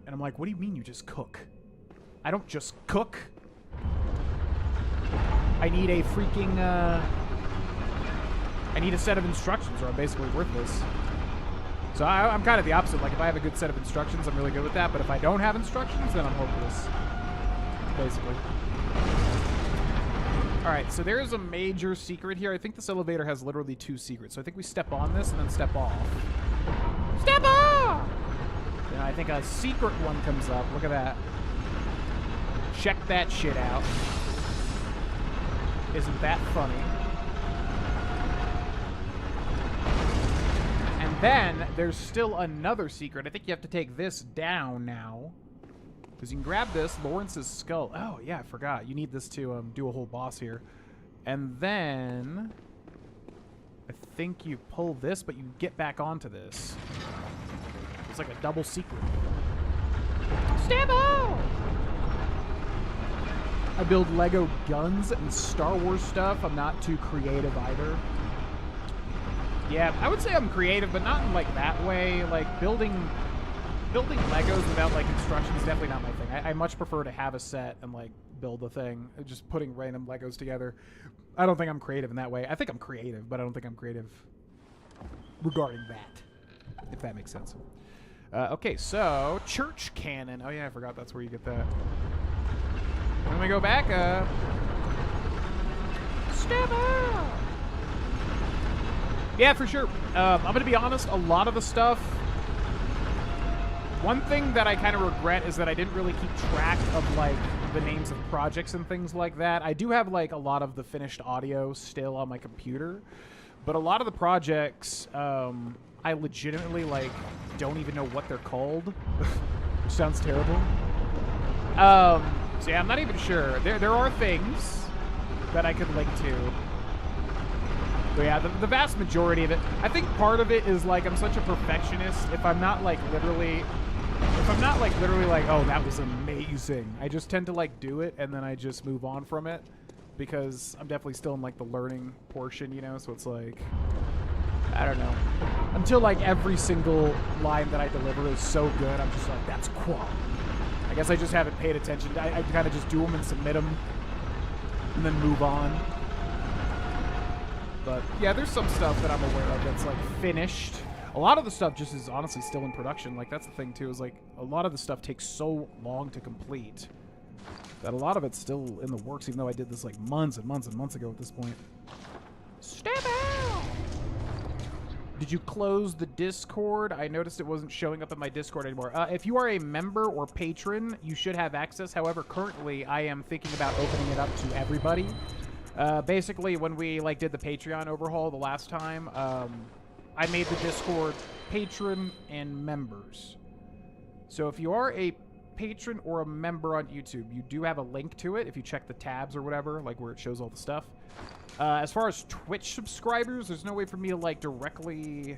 And I'm like, what do you mean you just cook? I don't just cook. I need a freaking, I need a set of instructions, or I'm basically worthless. So I'm kind of the opposite. Like, if I have a good set of instructions, I'm really good with that. But if I don't have instructions, then I'm hopeless. Basically. Alright, so there is a major secret here. I think this elevator has literally 2 secrets. So I think we step on this and then step off. Step off! Then I think a secret one comes up. Look at that. Check that shit out. Isn't that funny? And then there's still another secret. I think you have to take this down now. Because you can grab this, Lawrence's skull. Oh, yeah, I forgot. You need this to do a whole boss here. And then I think you pull this, but you get back onto this. It's like a double secret. Stab out! I build Lego guns and Star Wars stuff. I'm not too creative either. Yeah, I would say I'm creative, but not in like that way. Like building Legos without like instructions is definitely not my thing. I much prefer to have a set and like build a thing. Just putting random Legos together. I don't think I'm creative in that way. I think I'm creative, but I don't think I'm creative regarding that, if that makes sense. Okay, so church cannon. Oh yeah, I forgot that's where you get that. When we go back up, step out. Yeah, for sure. I'm gonna be honest. A lot of the stuff. One thing that I kind of regret is that I didn't really keep track of, like, the names of projects and things like that. I do have, like, a lot of the finished audio still on my computer, but a lot of the projects, I legitimately, like, don't even know what they're called, which sounds terrible. So, yeah, I'm not even sure. There are things that I could link to. But, yeah, the vast majority of it, I think part of it is, like, I'm such a perfectionist. If I'm not, like, literally like, oh, that was amazing, I just tend to like do it and then I just move on from it because I'm definitely still in like the learning portion, you know, so it's like, I don't know, until like every single line that I deliver is so good, I'm just like, that's quality. I guess I just haven't paid attention. I kind of just do them and submit them and then move on. But yeah, there's some stuff that I'm aware of that's like finished. A lot of the stuff just is honestly still in production. Like, that's the thing, too, is, like, a lot of the stuff takes so long to complete that a lot of it's still in the works, even though I did this, like, months and months and months ago at this point. Step out! Did you close the Discord? I noticed it wasn't showing up in my Discord anymore. If you are a member or patron, you should have access. However, currently, I am thinking about opening it up to everybody. Basically, when we did the Patreon overhaul the last time, I made the Discord patron and members. So if you are a patron or a member on YouTube, you do have a link to it if you check the tabs or whatever, like where it shows all the stuff. As far as Twitch subscribers, there's no way for me to directly...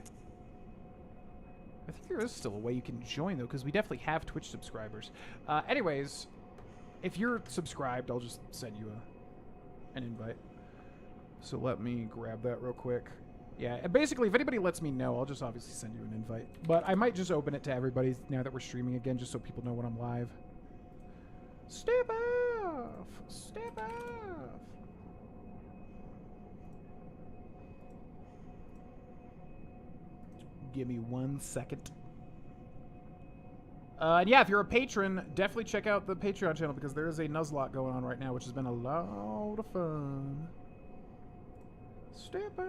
I think there is still a way you can join though, because we definitely have Twitch subscribers. Anyways, if you're subscribed, I'll just send you an invite. So let me grab that real quick. Yeah, and basically, if anybody lets me know, I'll just obviously send you an invite. But I might just open it to everybody now that we're streaming again, just so people know when I'm live. Step off! Step off! Give me 1 second. And yeah, if you're a patron, definitely check out the Patreon channel because there is a Nuzlocke going on right now, which has been a lot of fun. Step off.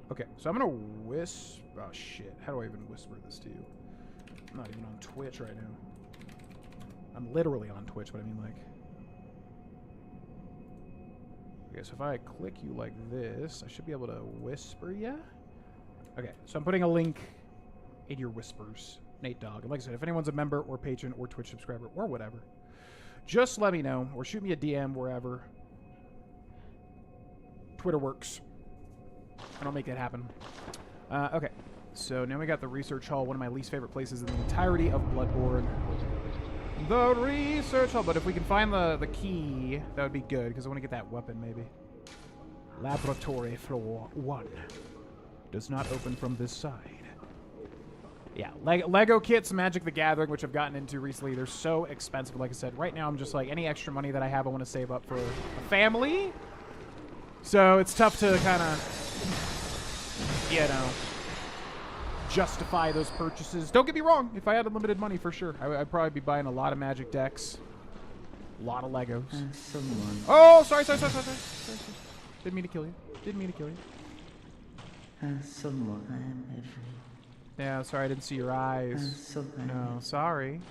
Okay, so I'm gonna whisper. Oh shit! How do I even whisper this to you? I'm not even on Twitch right now. I'm literally on Twitch, but I mean Okay, so if I click you like this, I should be able to whisper ya. Okay, so I'm putting a link in your whispers, Nate Dogg. And like I said, if anyone's a member or patron or Twitch subscriber or whatever, just let me know or shoot me a DM wherever. Twitter works. And I'll make that happen. Okay, so now we got the research hall, one of my least favorite places in the entirety of Bloodborne. The research hall, but if we can find the key, that would be good, because I want to get that weapon, maybe. Laboratory floor 1. Does not open from this side. Yeah, Lego kits, Magic the Gathering, which I've gotten into recently, they're so expensive. Like I said, right now I'm just any extra money that I have, I want to save up for a family. So it's tough to kind of, justify those purchases. Don't get me wrong, if I had unlimited money, for sure, I'd probably be buying a lot of Magic decks, a lot of Legos. Oh, sorry. Didn't mean to kill you. Yeah, sorry, I didn't see your eyes. No, sorry.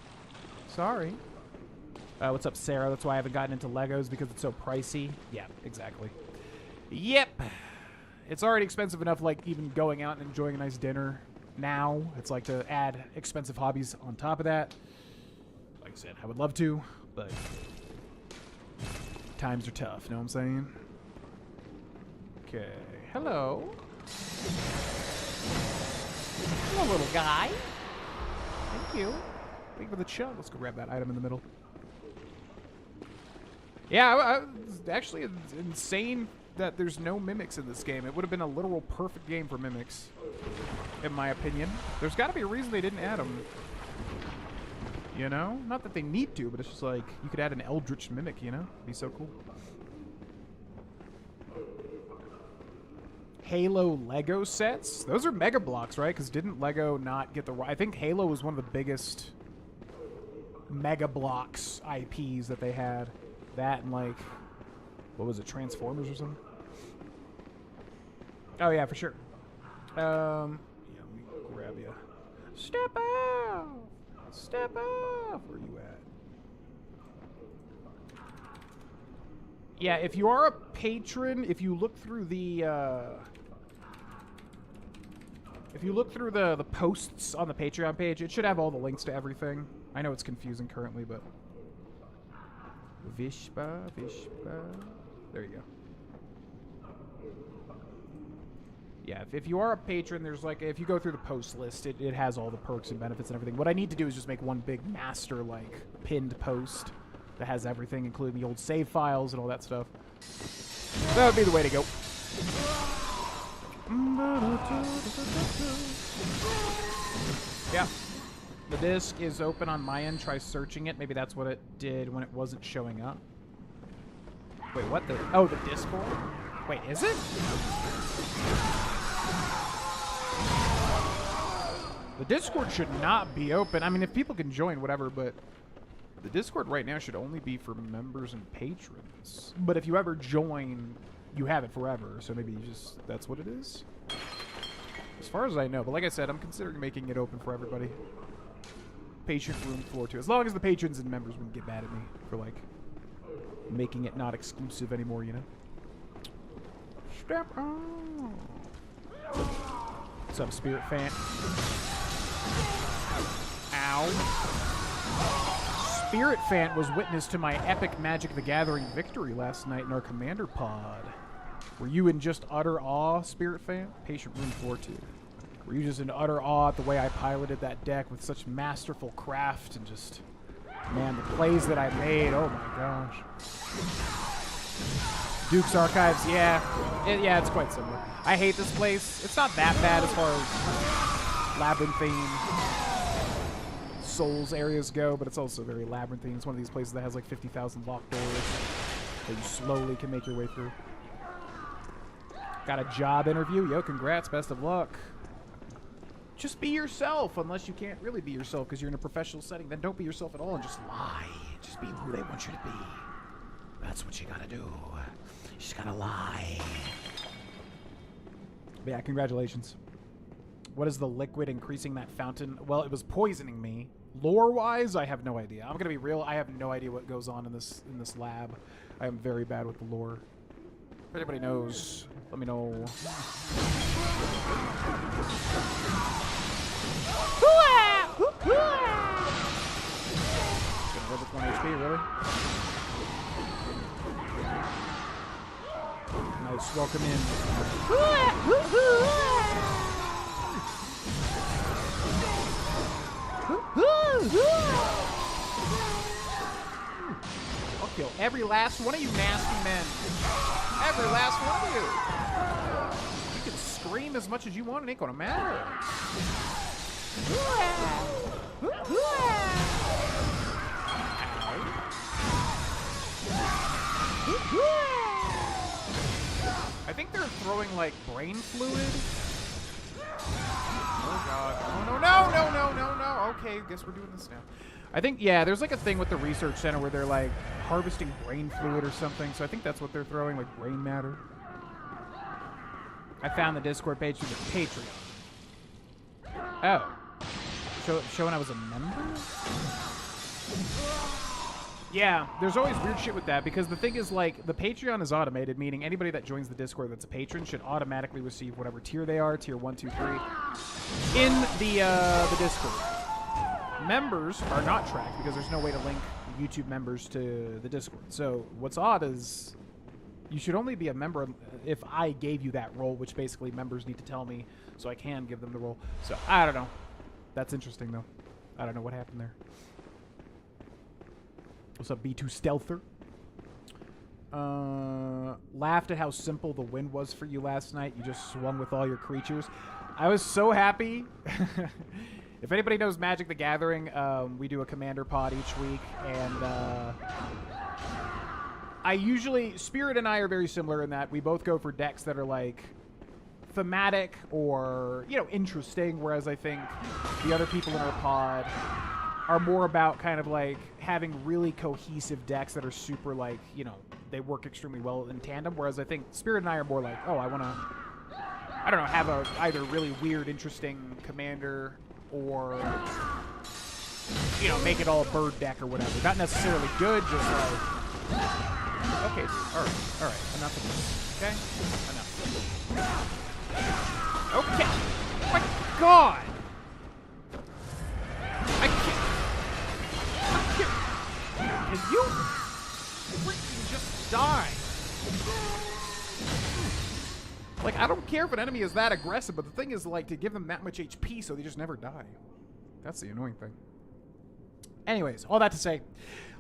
What's up, Sarah? That's why I haven't gotten into Legos, because it's so pricey. Yeah, exactly. Yep. It's already expensive enough, even going out and enjoying a nice dinner now. It's to add expensive hobbies on top of that. Like I said, I would love to, but times are tough, you know what I'm saying? Okay. Hello. Hello, little guy. Thank you. Thank you for the chug. Let's go grab that item in the middle. Yeah, actually, it's insane that there's no mimics in this game. It would have been a literal perfect game for mimics, in my opinion. There's got to be a reason they didn't add them. You know? Not that they need to, but it's just you could add an Eldritch mimic, you know? It'd be so cool. Halo Lego sets? Those are Mega Blocks, right? Because didn't Lego not get the... I think Halo was one of the biggest Mega Blocks IPs that they had. That and what was it, Transformers or something? Oh yeah, for sure. Yeah, let me grab you. Step off! Step off! Where you at? Yeah, if you are a patron, if you look through the posts on the Patreon page, it should have all the links to everything. I know it's confusing currently, but Vishpa. There you go. Yeah, if you are a patron, there's if you go through the post list, it has all the perks and benefits and everything. What I need to do is just make one big master, pinned post that has everything, including the old save files and all that stuff. That would be the way to go. Yeah. The disc is open on my end. Try searching it. Maybe that's what it did when it wasn't showing up. Wait, what? Oh, the Discord? Wait, is it? The Discord should not be open. I mean, if people can join, whatever, but The Discord right now should only be for members and patrons. But if you ever join, you have it forever. So maybe you just, that's what it is? As far as I know. But like I said, I'm considering making it open for everybody. Patient room floor too. As long as the patrons and members wouldn't get mad at me for like making it not exclusive anymore, you know? Step on. What's up, Spirit Fan? Ow. Spirit Fan was witness to my epic Magic the Gathering victory last night in our Commander pod. Were you in just utter awe, Spirit Fan? Patient room 4-2. Were you just in utter awe at the way I piloted that deck with such masterful craft and just, man, the plays that I made, oh my gosh. Duke's Archives, yeah. Yeah, it's quite similar. I hate this place. It's not that bad as far as labyrinthine Souls areas go, but it's also very labyrinthine. It's one of these places that has like 50,000 locked doors that you slowly can make your way through. Got a job interview? Yo, congrats. Best of luck. Just be yourself, unless you can't really be yourself because you're in a professional setting. Then don't be yourself at all and just lie. Just be who they want you to be. That's what you gotta do. You just gotta lie. But yeah, congratulations. What is the liquid increasing that fountain? Well, it was poisoning me. Lore-wise, I have no idea. I'm gonna be real. I have no idea what goes on in this lab. I am very bad with the lore. If anybody knows, let me know. Gonna live with 1 HP, really? Nice, welcome in. I'll kill every last one of you nasty men. Every last one of you. You can scream as much as you want, it ain't gonna matter. I think they're throwing like brain fluid. Oh god. Oh no. Okay, guess we're doing this now. I think, yeah, there's like a thing with the research center where they're like harvesting brain fluid or something. So I think that's what they're throwing, like brain matter. I found the Discord page through the Patreon. Oh. Showing I was a member? Yeah, there's always weird shit with that because the thing is, like, the Patreon is automated, meaning anybody that joins the Discord that's a patron should automatically receive whatever tier they are, tier 1, 2, 3, in the Discord. Members are not tracked because there's no way to link YouTube members to the Discord. So what's odd is you should only be a member if I gave you that role, which basically members need to tell me so I can give them the role. So I don't know. That's interesting, though. I don't know what happened there. What's up, B2 Stealther? Laughed at how simple the win was for you last night. You just swung with all your creatures. I was so happy. If anybody knows Magic the Gathering, we do a commander pod each week, and I usually... Spirit and I are very similar in that we both go for decks that are, like, thematic or, you know, interesting, whereas I think the other people in our pod are more about kind of like having really cohesive decks that are super like, you know, they work extremely well in tandem, whereas I think Spirit and I are more like, oh, I want to, I don't know, have a either really weird, interesting commander or, you know, make it all a bird deck or whatever. Not necessarily good, just like, okay, dude, all right, enough of this, okay? Enough. Okay. Oh my god! I can't. Can you freaking just die? Like, I don't care if an enemy is that aggressive, but the thing is, like, to give them that much HP so they just never die. That's the annoying thing. Anyways, all that to say,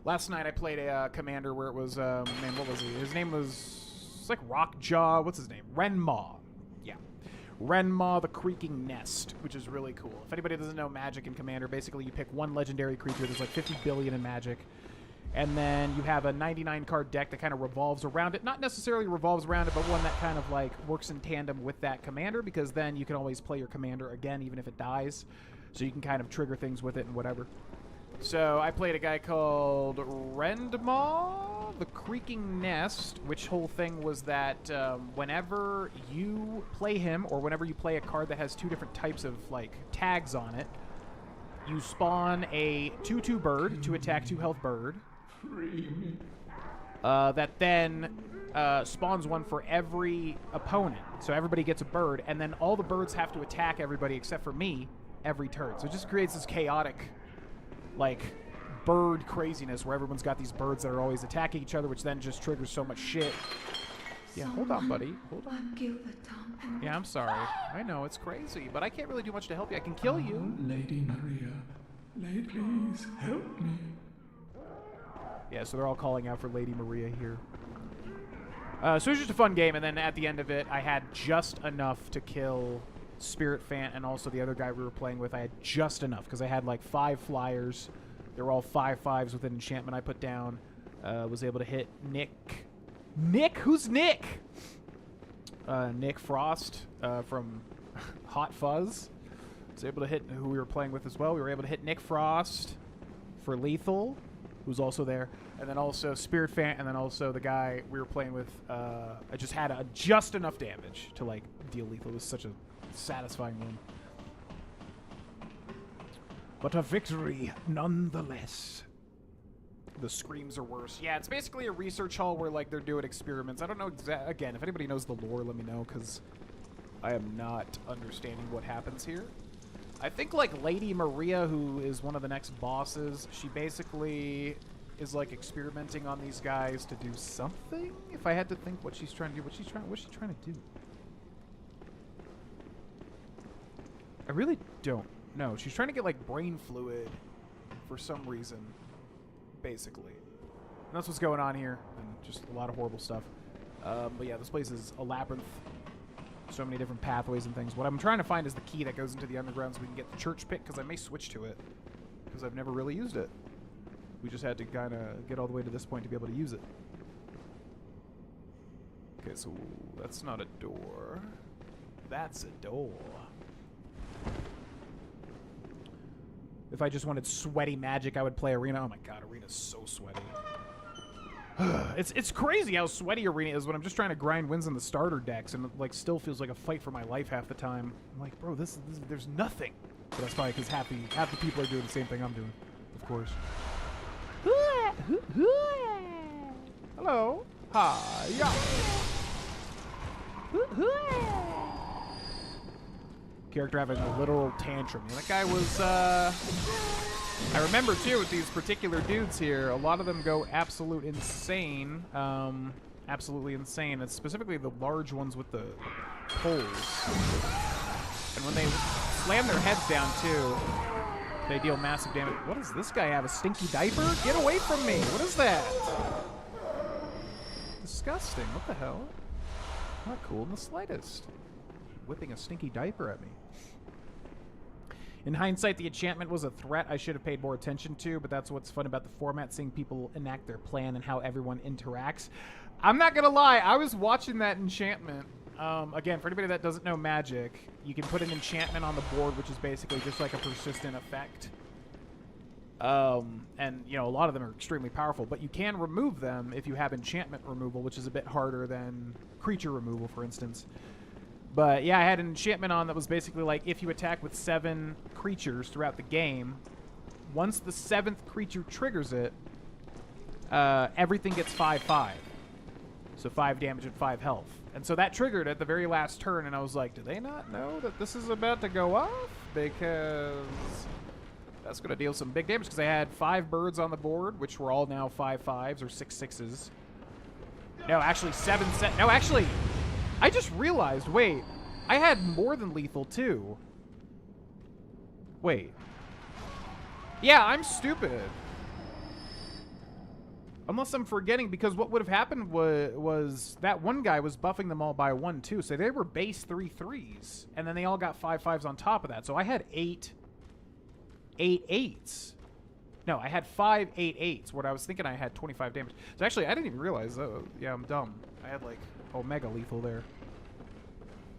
last night I played a commander where it was, man, what was he? His name was, it's like Rockjaw, what's his name? Renmaw. Yeah. Renmaw the Creaking Nest, which is really cool. If anybody doesn't know Magic and Commander, basically you pick one legendary creature. There's like 50 billion in Magic. And then you have a 99-card deck that kind of revolves around it. Not necessarily revolves around it, but one that kind of like works in tandem with that commander, because then you can always play your commander again, even if it dies. So you can kind of trigger things with it and whatever. So I played a guy called Rendmaw, the Creaking Nest, which whole thing was that whenever you play him, or whenever you play a card that has two different types of, like, tags on it, you spawn a 2/2 bird, 2 attack, 2 health bird. That then spawns one for every opponent. So everybody gets a bird, and then all the birds have to attack everybody except for me every turn. So it just creates this chaotic, like, bird craziness where everyone's got these birds that are always attacking each other, which then just triggers so much shit. Yeah, hold on, buddy. Hold on. Yeah, I'm sorry. I know, it's crazy, but I can't really do much to help you. I can kill you. Lady Maria, please help me. Yeah, so they're all calling out for Lady Maria here. So it was just a fun game, and then at the end of it, I had just enough to kill Spirit Fant and also the other guy we were playing with. I had just enough, because I had like 5 flyers. They were all 5/5s with an enchantment I put down. Was able to hit Nick. Nick? Who's Nick? Nick Frost from Hot Fuzz. Was able to hit who we were playing with as well. We were able to hit Nick Frost for lethal, who's also there, and then also Spirit Fant, and then also the guy we were playing with. I just had just enough damage to like deal lethal. It was such a satisfying win. But a victory nonetheless. The screams are worse. Yeah, it's basically a research hall where like they're doing experiments. I don't know again, if anybody knows the lore, let me know, because I am not understanding what happens here. I think like Lady Maria, who is one of the next bosses, she basically is like experimenting on these guys to do something. If I had to think what she's trying to do, what's she trying to do? I really don't know. She's trying to get like brain fluid for some reason, basically. And that's what's going on here, and just a lot of horrible stuff. But yeah, this place is a labyrinth. So many different pathways and things. What I'm trying to find is the key that goes into the underground so we can get the church pit, because I may switch to it, because I've never really used it. We just had to kind of get all the way to this point to be able to use it. Okay, so that's not a door. That's a door. If I just wanted sweaty magic, I would play Arena. Oh my god, Arena's so sweaty. It's crazy how sweaty Arena is when I'm just trying to grind wins in the starter decks, and it like still feels like a fight for my life half the time. I'm like, bro, this there's nothing. But that's probably because half the people are doing the same thing I'm doing, of course. Hello. Hi. Yeah. Character having a literal tantrum. Yeah, that guy was. I remember too with these particular dudes here, a lot of them go absolute insane. Absolutely insane. It's specifically the large ones with the poles. And when they slam their heads down too, they deal massive damage. What does this guy have? A stinky diaper? Get away from me! What is that? Disgusting. What the hell? Not cool in the slightest. Whipping a stinky diaper at me. In hindsight, the enchantment was a threat I should have paid more attention to, but that's what's fun about the format, seeing people enact their plan and how everyone interacts. I'm not gonna lie, I was watching that enchantment. Again, for anybody that doesn't know Magic, you can put an enchantment on the board, which is basically just like a persistent effect. And, you know, a lot of them are extremely powerful, but you can remove them if you have enchantment removal, which is a bit harder than creature removal, for instance. But yeah, I had an enchantment on that was basically like if you attack with 7 creatures throughout the game, once the 7th creature triggers it, everything gets 5/5. So 5 damage and 5 health. And so that triggered at the very last turn, and I was like, do they not know that this is about to go off? Because that's going to deal some big damage, because I had 5 birds on the board, which were all now 5/5s or 6/6s. No, actually 7. No, actually, I just realized, wait, I had more than lethal too. Wait. Yeah, I'm stupid. Unless I'm forgetting, because what would have happened was that one guy was buffing them all by 1 too, so they were base 3/3s, and then they all got 5/5s on top of that. So I had 8 8/8s. No, I had 5 8/8s. What I was thinking, I had 25 damage. So actually, I didn't even realize. Yeah, I'm dumb. I had like Omega lethal there.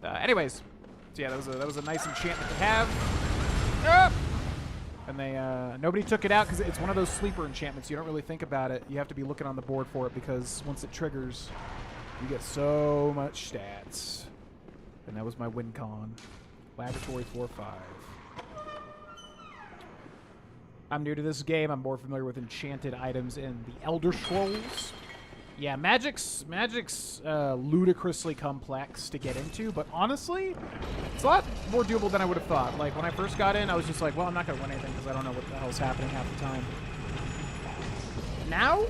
Anyways, so yeah, that was a nice enchantment to have. And they nobody took it out because it's one of those sleeper enchantments. You don't really think about it. You have to be looking on the board for it because once it triggers, you get so much stats. And that was my win con. Laboratory 4-5. I'm new to this game. I'm more familiar with enchanted items in the Elder Scrolls. Yeah, Magic's ludicrously complex to get into, but honestly, it's a lot more doable than I would have thought. Like, when I first got in, I was just like, well, I'm not going to win anything because I don't know what the hell's happening half the time. Now,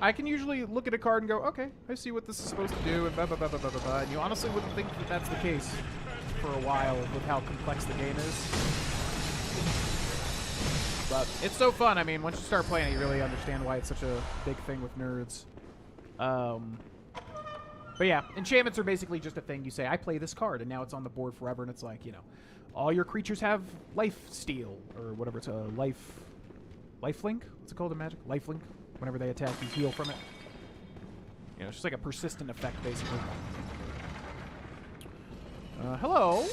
I can usually look at a card and go, okay, I see what this is supposed to do, and blah, blah, blah, blah, blah, blah, blah. And you honestly wouldn't think that that's the case for a while with how complex the game is. But it's so fun. I mean, once you start playing it, you really understand why it's such a big thing with nerds. But yeah, enchantments are basically just a thing. You say, I play this card, and now it's on the board forever, and it's like, you know, all your creatures have life steal, or whatever. It's a lifelink? What's it called in Magic? Lifelink. Whenever they attack, you heal from it. You know, it's just like a persistent effect, basically. Hello?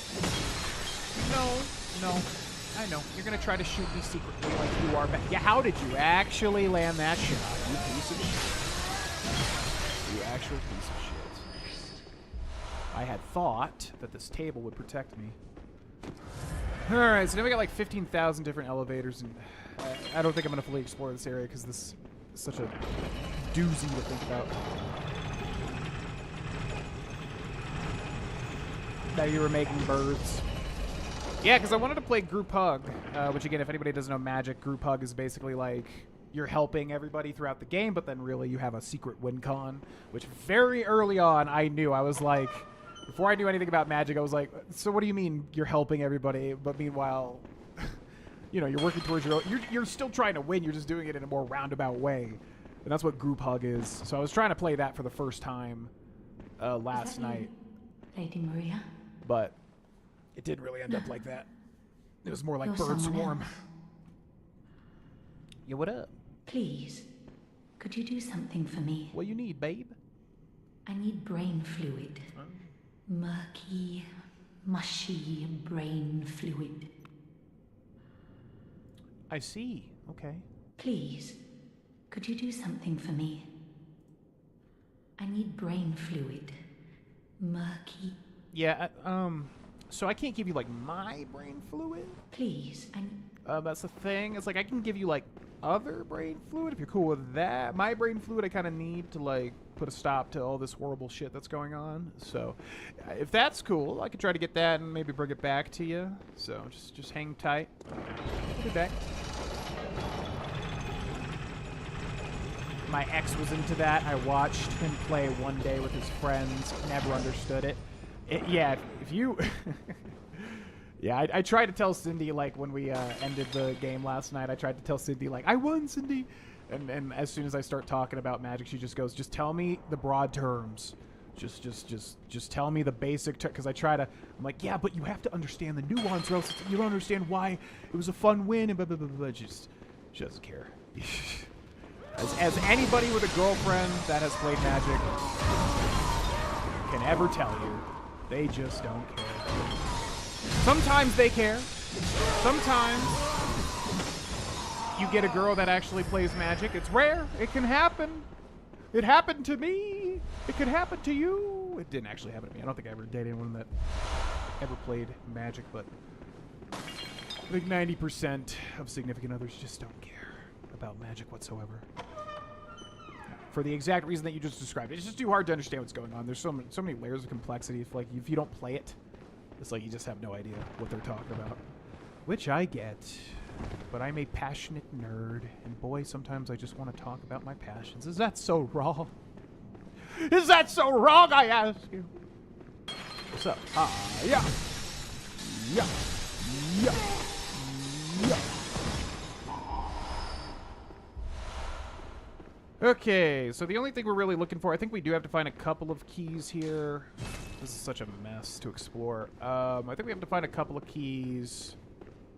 No. I know. You're going to try to shoot me secretly like you are. Yeah, how did you actually land that shot? You piece of shit. You actual piece of shit. I had thought that this table would protect me. Alright, so now we got like 15,000 different elevators, and I don't think I'm going to fully explore this area because this is such a doozy to think about. Now you were making birds. Yeah, because I wanted to play Group Hug, which again, if anybody doesn't know Magic, Group Hug is basically like you're helping everybody throughout the game, but then really you have a secret win con, which very early on I knew. I was like, before I knew anything about Magic, I was like, so what do you mean you're helping everybody, but meanwhile, you know, you're working towards your own, you're still trying to win, you're just doing it in a more roundabout way. And that's what Group Hug is. So I was trying to play that for the first time last night. Lady Maria? But it didn't really end up like that. It was more like You're Bird someone Swarm. else. Yeah, what up? Please, could you do something for me? What you need, babe? I need brain fluid. Murky, mushy brain fluid. I see. Okay. Please, could you do something for me? I need brain fluid. Murky. Yeah, so I can't give you, like, my brain fluid? Please, That's the thing. It's like I can give you, like, other brain fluid if you're cool with that. My brain fluid I kind of need to, like, put a stop to all this horrible shit that's going on. So if that's cool, I could try to get that and maybe bring it back to you. So just hang tight. I'll be back. My ex was into that. I watched him play one day with his friends. Never understood it. Yeah, if you... Yeah, I tried to tell Cindy, like, when we ended the game last night, I tried to tell Cindy, like, I won, Cindy! And as soon as I start talking about Magic, she just goes, just tell me the broad terms. Just tell me the basic terms. Because I try to... I'm like, yeah, but you have to understand the nuance, or else you don't understand why it was a fun win, and blah, blah, blah, blah. She doesn't care. As anybody with a girlfriend that has played Magic can ever tell you, they just don't care. Sometimes they care. Sometimes you get a girl that actually plays Magic. It's rare. It can happen. It happened to me. It could happen to you. It didn't actually happen to me. I don't think I ever dated anyone that ever played Magic, but I think 90% of significant others just don't care about Magic whatsoever. For the exact reason that you just described. It's just too hard to understand what's going on. There's so many layers of complexity. If you don't play it, it's like you just have no idea what they're talking about. Which I get. But I'm a passionate nerd, and boy, sometimes I just want to talk about my passions. Is that so wrong? Is that so wrong, I ask you? What's up? Yeah. Yeah. Yeah. Yeah. Okay, so the only thing we're really looking for, I think we do have to find a couple of keys here. This is such a mess to explore. I think we have to find a couple of keys.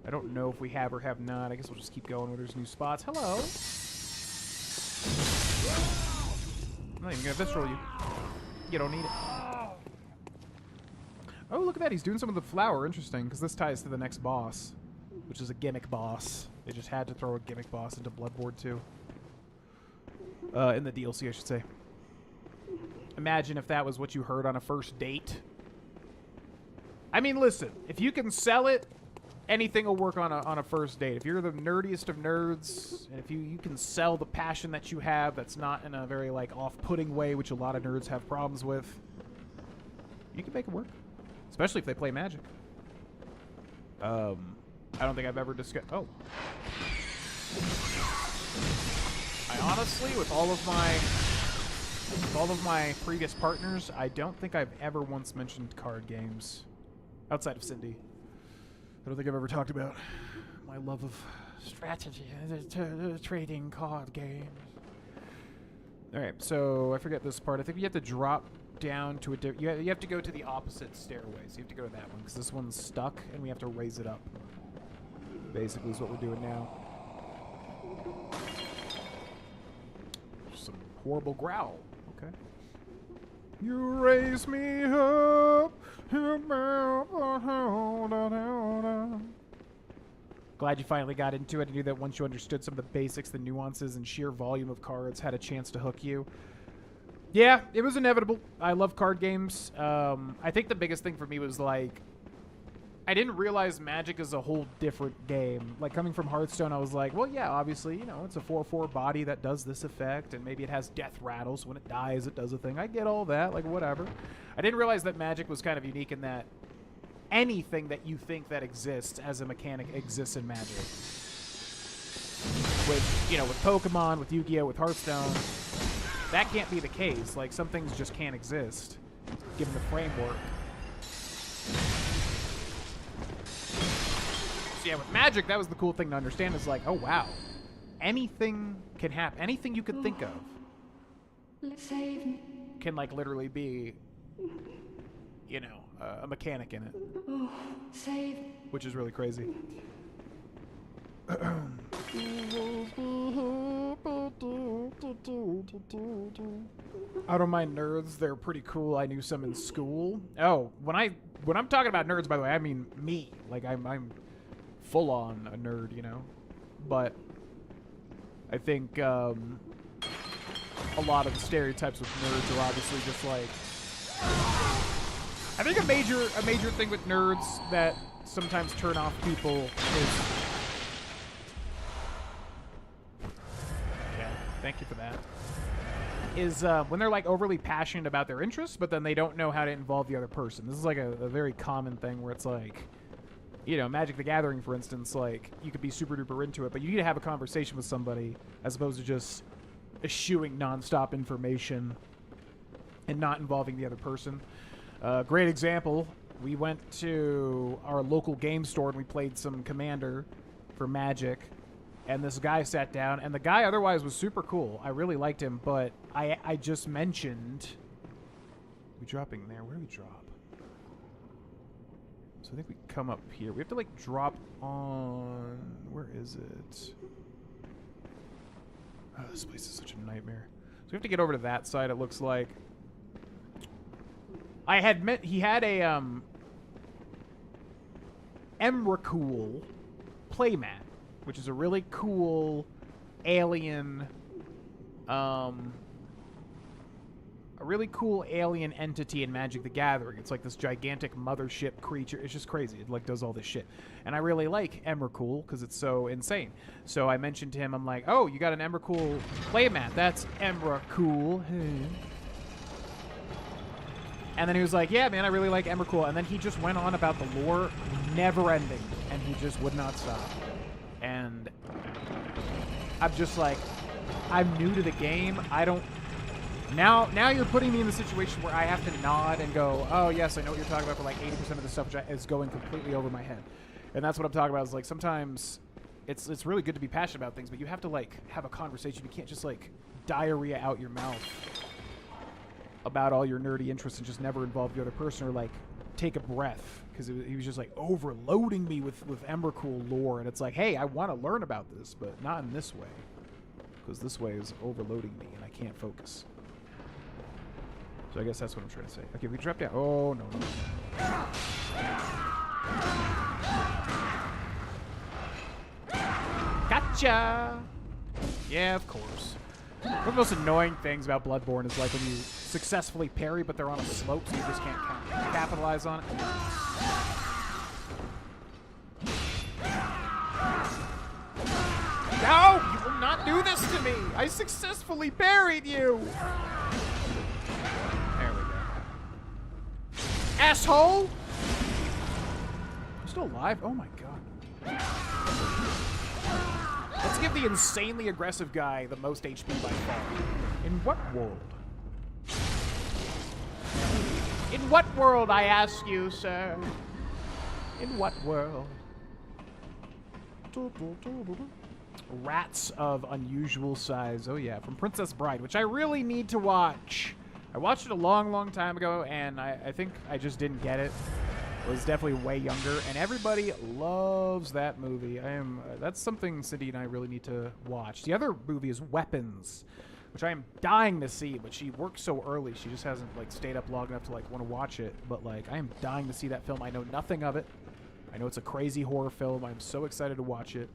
I don't know if we have or have not. I guess we'll just keep going where there's new spots. Hello. I'm not even going to visceral you. You don't need it. Oh, look at that. He's doing some of the flower. Interesting, because this ties to the next boss. which is a gimmick boss. They just had to throw a gimmick boss into Bloodborne 2. In the DLC, I should say. Imagine if that was what you heard on a first date. I mean, listen, if you can sell it, anything will work on a first date. If you're the nerdiest of nerds, and if you can sell the passion that you have that's not in a very, like, off-putting way, which a lot of nerds have problems with, you can make it work. Especially if they play Magic. I don't think I've ever discussed... Oh. I honestly, with all of my previous partners, I don't think I've ever once mentioned card games. Outside of Cindy. I don't think I've ever talked about my love of strategy, trading card games. Alright, so I forget this part. I think you have to drop down to a different... You have to go to the opposite stairway, so you have to go to that one, because this one's stuck, and we have to raise it up. Basically is what we're doing now. Some horrible growl. Okay. You raise me up. Glad you finally got into it. I knew that once you understood some of the basics, the nuances, and sheer volume of cards had a chance to hook you. Yeah, it was inevitable. I love card games. I think the biggest thing for me was, like, I didn't realize Magic is a whole different game. Like, coming from Hearthstone, I was like, well, yeah, obviously, you know, it's a 4/4 body that does this effect, and maybe it has death rattles. When it dies, it does a thing. I get all that, like, whatever. I didn't realize that Magic was kind of unique in that anything that you think that exists as a mechanic exists in Magic. With, you know, with Pokemon, with Yu-Gi-Oh!, with Hearthstone, that can't be the case. Like, some things just can't exist, given the framework. Yeah, with Magic, that was the cool thing to understand. Is like, oh wow, anything can happen. Anything you could think of can, like, literally be, you know, a mechanic in it, which is really crazy. I don't mind nerds; they're pretty cool. I knew some in school. Oh, when I'm talking about nerds, by the way, I mean me. Like, I'm full on a nerd, you know, but I think a lot of the stereotypes with nerds are obviously just like, I think a major thing with nerds that sometimes turn off people is, yeah, thank you for that, is when they're, like, overly passionate about their interests, but then they don't know how to involve the other person. This is like a very common thing where it's like, you know, Magic the Gathering, for instance, like, you could be super duper into it, but you need to have a conversation with somebody as opposed to just eschewing nonstop information and not involving the other person. Great example, we went to our local game store and we played some Commander for Magic, and this guy sat down, and the guy otherwise was super cool. I really liked him, but I just mentioned... Are we dropping there? Where do we drop? So I think we come up here. We have to, like, drop on... Where is it? Oh, this place is such a nightmare. So we have to get over to that side, it looks like. I had met... He had a, Emrakul playmat, which is a really cool alien, a really cool alien entity in Magic the Gathering. It's like this gigantic mothership creature. It's just crazy. It, like, does all this shit. And I really like Emrakul because it's so insane. So I mentioned to him, I'm like, oh, you got an Emrakul playmat. That's Emrakul. And then he was like, yeah, man, I really like Emrakul. And then he just went on about the lore, never ending. And he just would not stop. And I'm just like, I'm new to the game. I don't... Now you're putting me in the situation where I have to nod and go, oh, yes, I know what you're talking about, for like 80% of the stuff which is going completely over my head. And that's what I'm talking about, is like sometimes it's really good to be passionate about things, but you have to, like, have a conversation. You can't just, like, diarrhea out your mouth about all your nerdy interests and just never involve the other person, or, like, take a breath, because he was just, like, overloading me with Emrakul lore. And it's like, hey, I want to learn about this, but not in this way, because this way is overloading me and I can't focus. So I guess that's what I'm trying to say. Okay, we drop down. Oh, no. gotcha! Yeah, of course. One of the most annoying things about Bloodborne is like when you successfully parry, but they're on a slope, so you just can't capitalize on it. No! You will not do this to me! I successfully parried you! There we go. Asshole! I'm still alive? Oh my god. Let's give the insanely aggressive guy the most HP by far. In what world? In what world, I ask you, sir? In what world? Rats of unusual size. Oh yeah, from Princess Bride, which I really need to watch. I watched it a long, long time ago, and I think I just didn't get it. I was definitely way younger, and everybody loves that movie. That's something Cindy and I really need to watch. The other movie is Weapons, which I am dying to see, but she works so early. She just hasn't like stayed up long enough to like want to watch it. But like, I am dying to see that film. I know nothing of it. I know it's a crazy horror film. I'm so excited to watch it.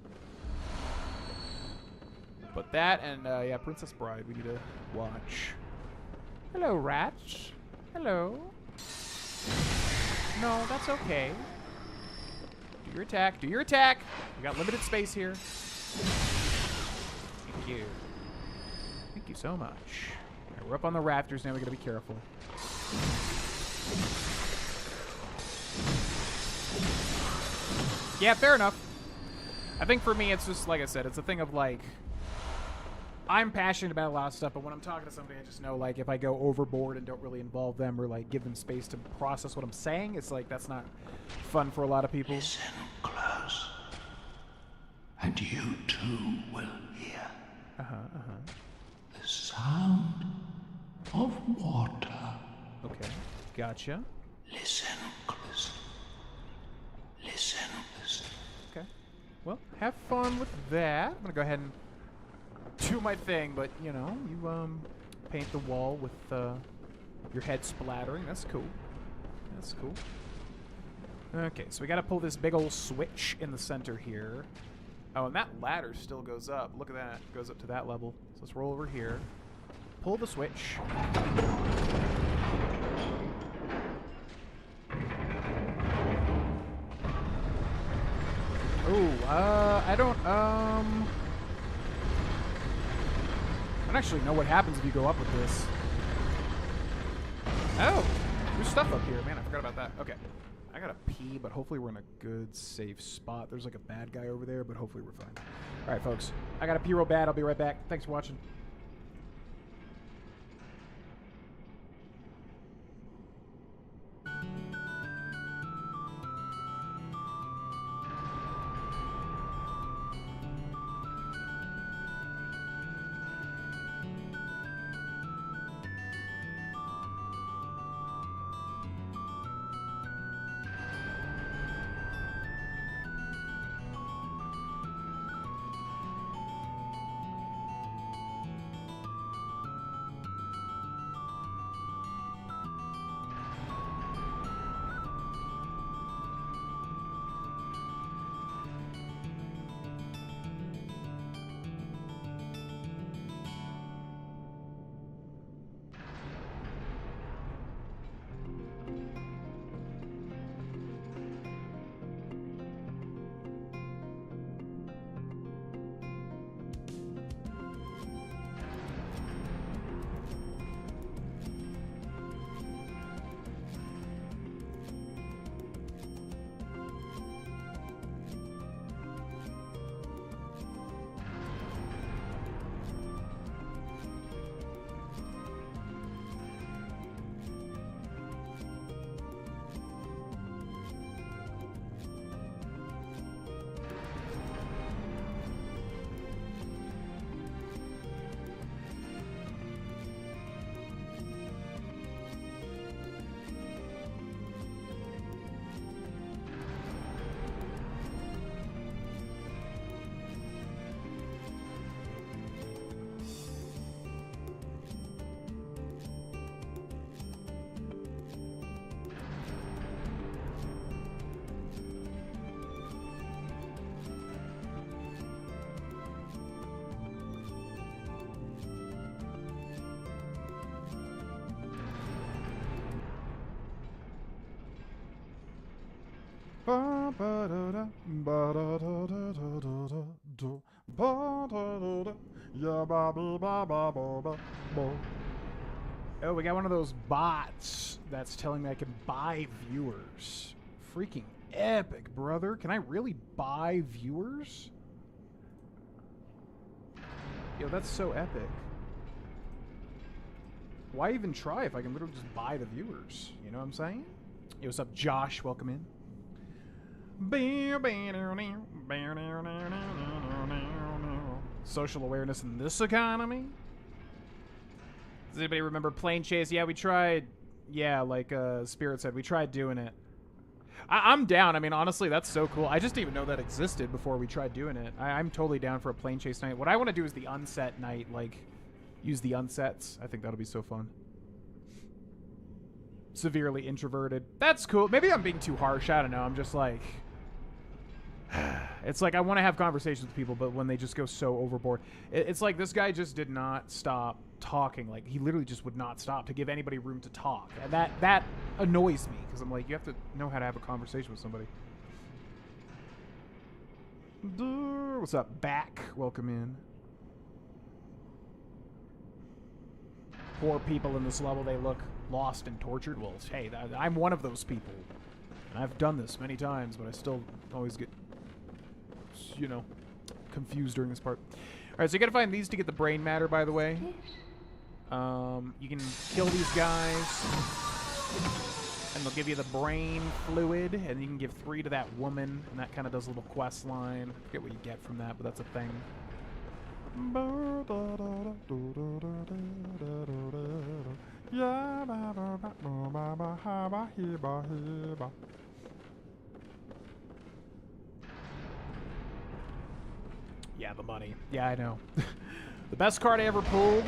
But that and yeah, Princess Bride we need to watch. Hello, rats. Hello. No, that's okay. Do your attack. Do your attack. We got limited space here. Thank you. Thank you so much. All right, we're up on the rafters now. We gotta be careful. Yeah, fair enough. I think for me, it's just like I said. It's a thing of like, I'm passionate about a lot of stuff, but when I'm talking to somebody, I just know, like, if I go overboard and don't really involve them or, like, give them space to process what I'm saying, it's like, that's not fun for a lot of people. Listen close, and you too will hear the sound of water. Okay, gotcha. Listen close. Listen close. Okay. Well, have fun with that. I'm gonna go ahead and do my thing, but you know, you paint the wall with your head splattering. That's cool. That's cool. Okay, so we gotta pull this big old switch in the center here. Oh, and that ladder still goes up. Look at that. It goes up to that level. So let's roll over here. Pull the switch. Oh, I don't actually know what happens if you go up with this. Oh, there's stuff up here. Man, I forgot about that. Okay. I gotta pee, but hopefully we're in a good, safe spot. There's like a bad guy over there, but hopefully we're fine. All right, folks. I gotta pee real bad. I'll be right back. Thanks for watching. Oh, we got one of those bots that's telling me I can buy viewers. Freaking epic, brother. Can I really buy viewers? Yo, that's so epic. Why even try if I can literally just buy the viewers? You know what I'm saying? Yo, what's up, Josh? Welcome in. Social awareness in this economy? Does anybody remember Plane Chase? Yeah, we tried. Yeah, like Spirit said, we tried doing it. I'm down. I mean, honestly, that's so cool. I just didn't even know that existed before we tried doing it. I'm totally down for a Plane Chase night. What I want to do is the unset night, like, use the unsets. I think that'll be so fun. Severely introverted. That's cool. Maybe I'm being too harsh. I don't know. I'm just like... It's like I want to have conversations with people, but when they just go so overboard. It's like this guy just did not stop talking. Like, he literally just would not stop to give anybody room to talk. And that annoys me, because I'm like, you have to know how to have a conversation with somebody. What's up, Back? Welcome in. Poor people in this level, they look lost and tortured. Well, hey, I'm one of those people. And I've done this many times, but I still always get, you know, confused during this part. All right, so you got to find these to get the brain matter, by the way. You can kill these guys, and they'll give you the brain fluid, and you can give 3 to that woman, and that kind of does a little quest line. I forget what you get from that, but that's a thing. Yeah, the money. Yeah, I know. The best card I ever pulled...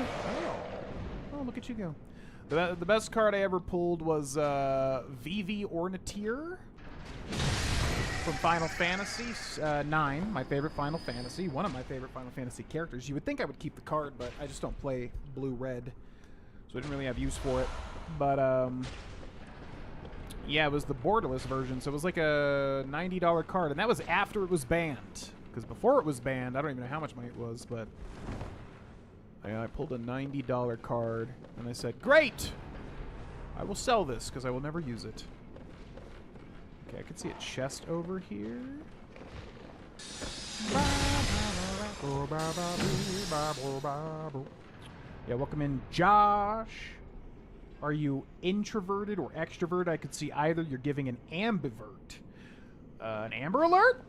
Oh, look at you go. The best card I ever pulled was Vivi Ornatier from Final Fantasy 9, my favorite Final Fantasy, one of my favorite Final Fantasy characters. You would think I would keep the card, but I just don't play blue-red, so I didn't really have use for it. But, yeah, it was the borderless version, so it was like a $90 card, and that was after it was banned. Because before it was banned, I don't even know how much money it was, but I pulled a $90 card, and I said, great! I will sell this, because I will never use it. Okay, I can see a chest over here. Yeah, welcome in, Josh. Are you introverted or extroverted? I could see either. You're giving an ambivert. An Amber Alert?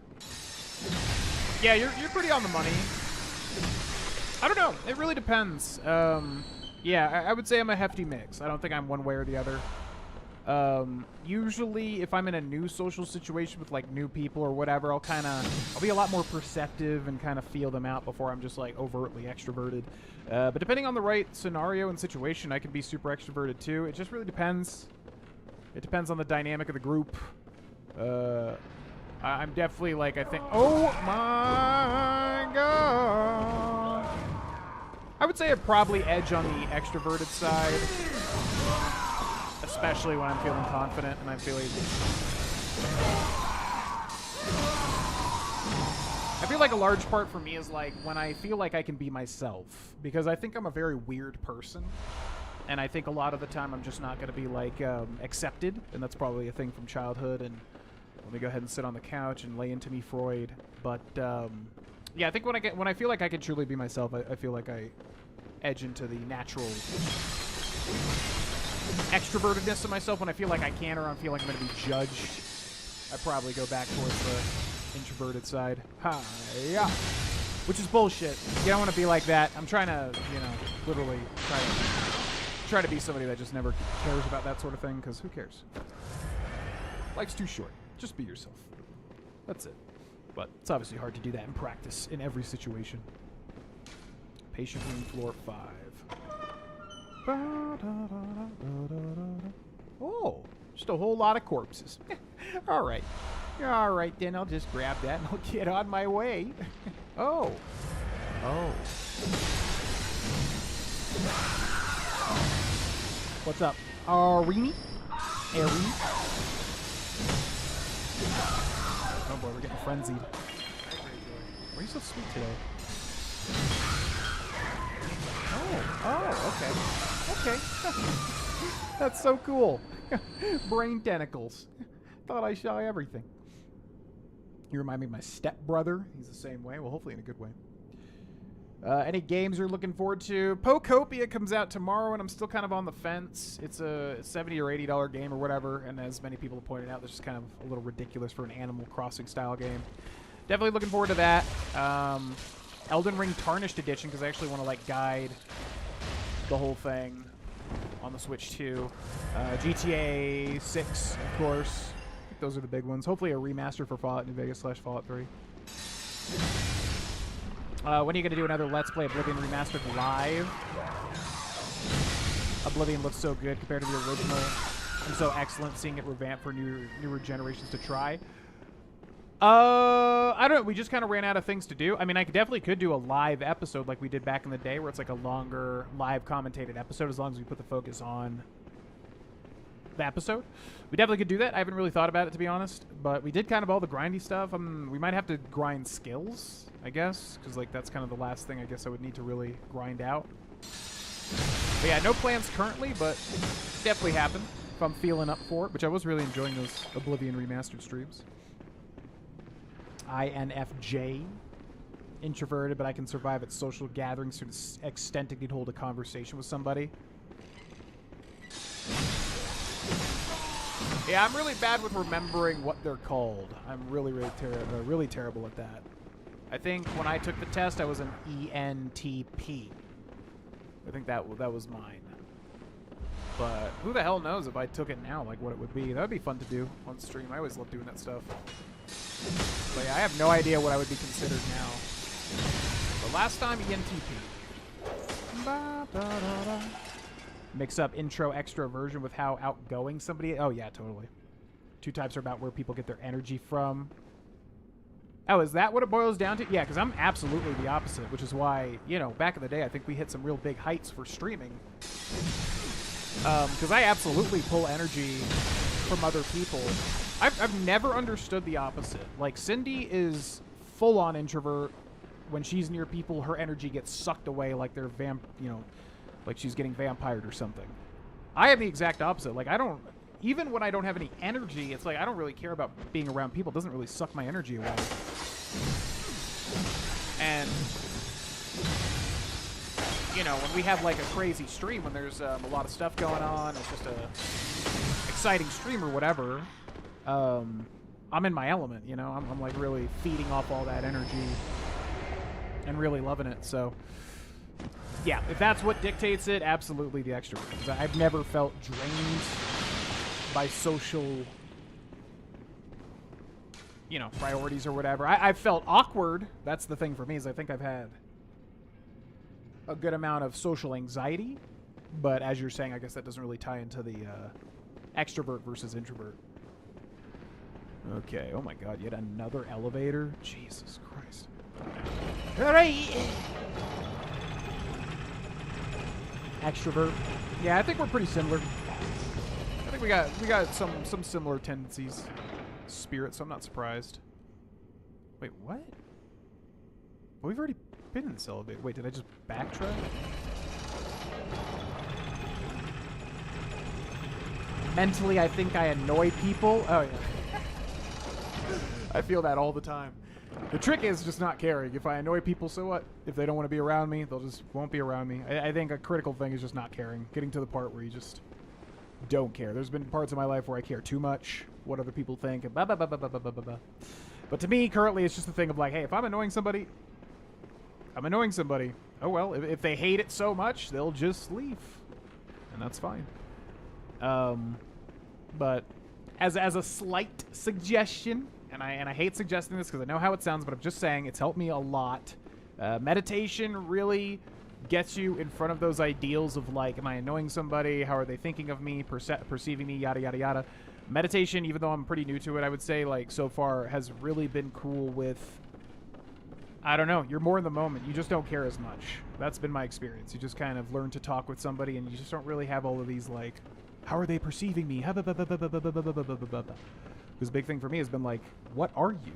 Yeah, you're pretty on the money. I don't know. It really depends. Yeah, I would say I'm a hefty mix. I don't think I'm one way or the other. Usually, if I'm in a new social situation with, like, new people or whatever, I'll be a lot more perceptive and kind of feel them out before I'm just, like, overtly extroverted. But depending on the right scenario and situation, I can be super extroverted, too. It just really depends. It depends on the dynamic of the group. I'm definitely, like, I think... Oh, my God! I would say I'd probably edge on the extroverted side. Especially when I'm feeling confident and I'm feeling... I feel like a large part for me is, like, when I feel like I can be myself. Because I think I'm a very weird person. And I think a lot of the time I'm just not going to be, like, accepted. And that's probably a thing from childhood. And let me go ahead and sit on the couch and lay into me Freud. But, yeah, I think when I feel like I can truly be myself, I feel like I edge into the natural extrovertedness of myself. When I feel like I can or I feel like I'm going to be judged, I probably go back towards the introverted side. Yeah. Which is bullshit. You don't want to be like that. I'm trying to, you know, literally try to be somebody that just never cares about that sort of thing, because who cares? Life's too short. Just be yourself. That's it. But it's obviously hard to do that in practice in every situation. Patient room floor 5. Oh, just a whole lot of corpses. All right. All right, then I'll just grab that and I'll get on my way. Oh. Oh. What's up? Arini? Arini? Oh boy, we're getting frenzied. Why are you so sweet today? Oh, okay. That's so cool. Brain tentacles. Thought I saw everything. You remind me of my stepbrother. He's the same way. Well, hopefully in a good way. Any games you're looking forward to? Pokopia comes out tomorrow, and I'm still kind of on the fence. It's a $70 or $80 game or whatever, and as many people have pointed out, this is kind of a little ridiculous for an Animal Crossing style game. Definitely looking forward to that. Elden Ring Tarnished Edition, because I actually want to like guide the whole thing on the Switch too. GTA 6, of course. I think those are the big ones. Hopefully a remaster for Fallout New Vegas / Fallout 3. When are you going to do another Let's Play Oblivion Remastered live? Oblivion looks so good compared to the original. And so excellent seeing it revamped for newer generations to try. I don't know. We just kind of ran out of things to do. I mean, I definitely could do a live episode like we did back in the day where it's like a longer live commentated episode as long as we put the focus on the episode. We definitely could do that. I haven't really thought about it, to be honest. But we did kind of all the grindy stuff. We might have to grind skills, I guess, because like that's kind of the last thing I guess I would need to really grind out. But yeah, no plans currently, but definitely happen if I'm feeling up for it, which I was really enjoying those Oblivion Remastered streams. INFJ. Introverted, but I can survive at social gatherings to the extent it could hold a conversation with somebody. Yeah, I'm really bad with remembering what they're called. I'm really terrible at that. I think when I took the test, I was an ENTP. I think that was mine. But who the hell knows if I took it now, like what it would be. That would be fun to do on stream. I always love doing that stuff. But yeah, I have no idea what I would be considered now. But last time, ENTP. Mix up intro extroversion with how outgoing somebody is. Oh, yeah, totally. Two types are about where people get their energy from. Oh, is that what it boils down to? Yeah, because I'm absolutely the opposite, which is why, you know, back in the day, I think we hit some real big heights for streaming. Because I absolutely pull energy from other people. I've never understood the opposite. Like, Cindy is full-on introvert. When she's near people, her energy gets sucked away like they're like she's getting vampired or something. I am the exact opposite. Like, I don't... Even when I don't have any energy, it's like I don't really care about being around people. It doesn't really suck my energy away. And... you know, when we have like a crazy stream, when there's a lot of stuff going on, it's just a exciting stream or whatever, I'm in my element, you know? I'm like really feeding off all that energy and really loving it, so... yeah, if that's what dictates it, absolutely the extrovert. Because I've never felt drained by social, you know, priorities or whatever. I've felt awkward. That's the thing for me, is I think I've had a good amount of social anxiety. But as you're saying, I guess that doesn't really tie into the extrovert versus introvert. Okay, oh my god, yet another elevator? Jesus Christ. All right. Extrovert. Yeah, I think we're pretty similar. I think we got some similar tendencies. Spirit, so I'm not surprised. Wait, what? Well, we've already been in this elevator. Wait, did I just backtrack? Mentally, I think I annoy people. Oh, yeah. I feel that all the time. The trick is just not caring. If I annoy people, so what? If they don't want to be around me, they'll just won't be around me. I think a critical thing is just not caring. Getting to the part where you just don't care. There's been parts of my life where I care too much what other people think. And blah, blah, blah, blah, blah, blah, blah, blah. But to me, currently, it's just a thing of like, hey, if I'm annoying somebody, I'm annoying somebody. Oh, well, if they hate it so much, they'll just leave. And that's fine. But as a slight suggestion... And I hate suggesting this because I know how it sounds, but I'm just saying it's helped me a lot. Meditation really gets you in front of those ideals of like, am I annoying somebody? How are they thinking of me? Perceiving me? Yada, yada, yada. Meditation, even though I'm pretty new to it, I would say, like, so far has really been cool with, I don't know, you're more in the moment. You just don't care as much. That's been my experience. You just kind of learn to talk with somebody and you just don't really have all of these, like, how are they perceiving me? Because the big thing for me has been like, what are you?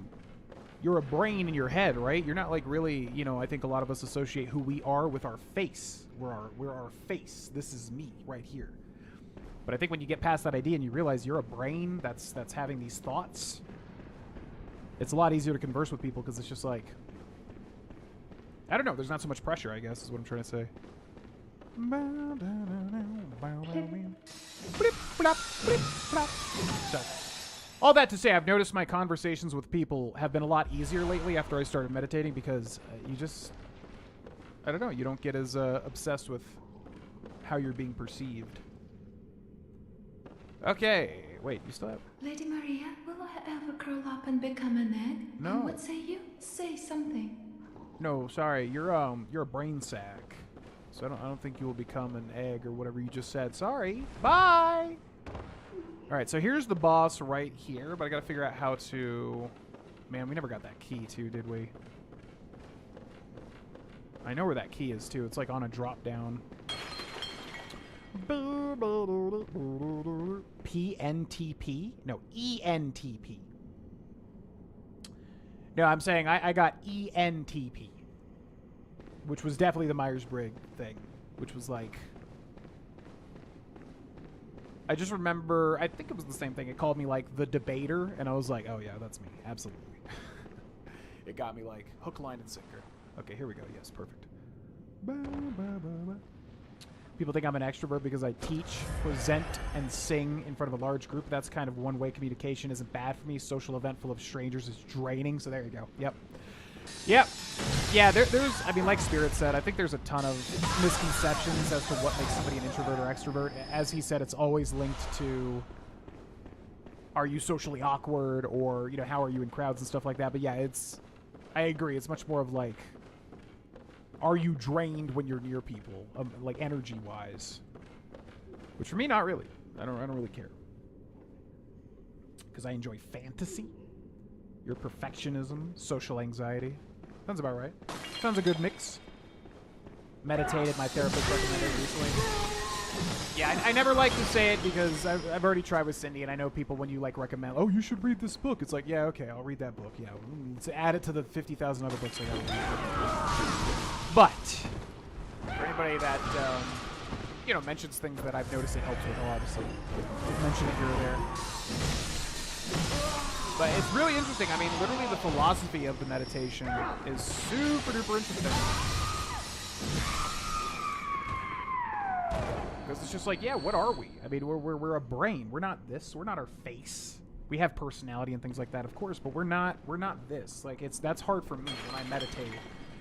You're a brain in your head, right? You're not like really, you know, I think a lot of us associate who we are with our face. We're our face. This is me right here. But I think when you get past that idea and you realize you're a brain that's having these thoughts, it's a lot easier to converse with people because it's just like, I don't know, there's not so much pressure, I guess, is what I'm trying to say. So, all that to say, I've noticed my conversations with people have been a lot easier lately after I started meditating because you just, I don't know, you don't get as obsessed with how you're being perceived. Okay, wait, you still have... Lady Maria, will I ever curl up and become an egg? No. And what say you? Say something. No, sorry, you're a brain sac. So I don't think you will become an egg or whatever you just said. Sorry. Bye! Alright, so here's the boss right here, but I gotta figure out how to... Man, we never got that key too, did we? I know where that key is too. It's like on a drop down. PNTP? No, ENTP. No, I'm saying I got ENTP. Which was definitely the Myers-Briggs thing. Which was like... I just remember, I think it was the same thing. It called me like the debater, and I was like, oh yeah, that's me. Absolutely. It got me like hook, line, and sinker. Okay, here we go. Yes, perfect. People think I'm an extrovert because I teach, present, and sing in front of a large group. That's kind of one-way communication. Isn't bad for me. Social event full of strangers is draining. So there you go. Yep. Yep. Yeah, there's, I mean, like Spirit said, I think there's a ton of misconceptions as to what makes somebody an introvert or extrovert. As he said, it's always linked to, are you socially awkward, or, you know, how are you in crowds and stuff like that. But yeah, I agree. It's much more of like, are you drained when you're near people, like energy-wise? Which for me, not really. I don't really care. Because I enjoy fantasy, your perfectionism, social anxiety. Sounds about right. Sounds a good mix. Meditated, my therapist recommended recently. Yeah, I never like to say it because I've already tried with Cindy, and I know people when you like recommend, oh, you should read this book. It's like, yeah, okay, I'll read that book. Yeah, to add it to the 50,000 other books I gotta read. But for anybody that you know, mentions things that I've noticed it helps with, I'll obviously mention it here or there. But it's really interesting. I mean, literally the philosophy of the meditation is super duper interesting. Because it's just like, yeah, what are we? I mean, we're a brain. We're not this. We're not our face. We have personality and things like that, of course, but we're not this. Like, that's hard for me when I meditate.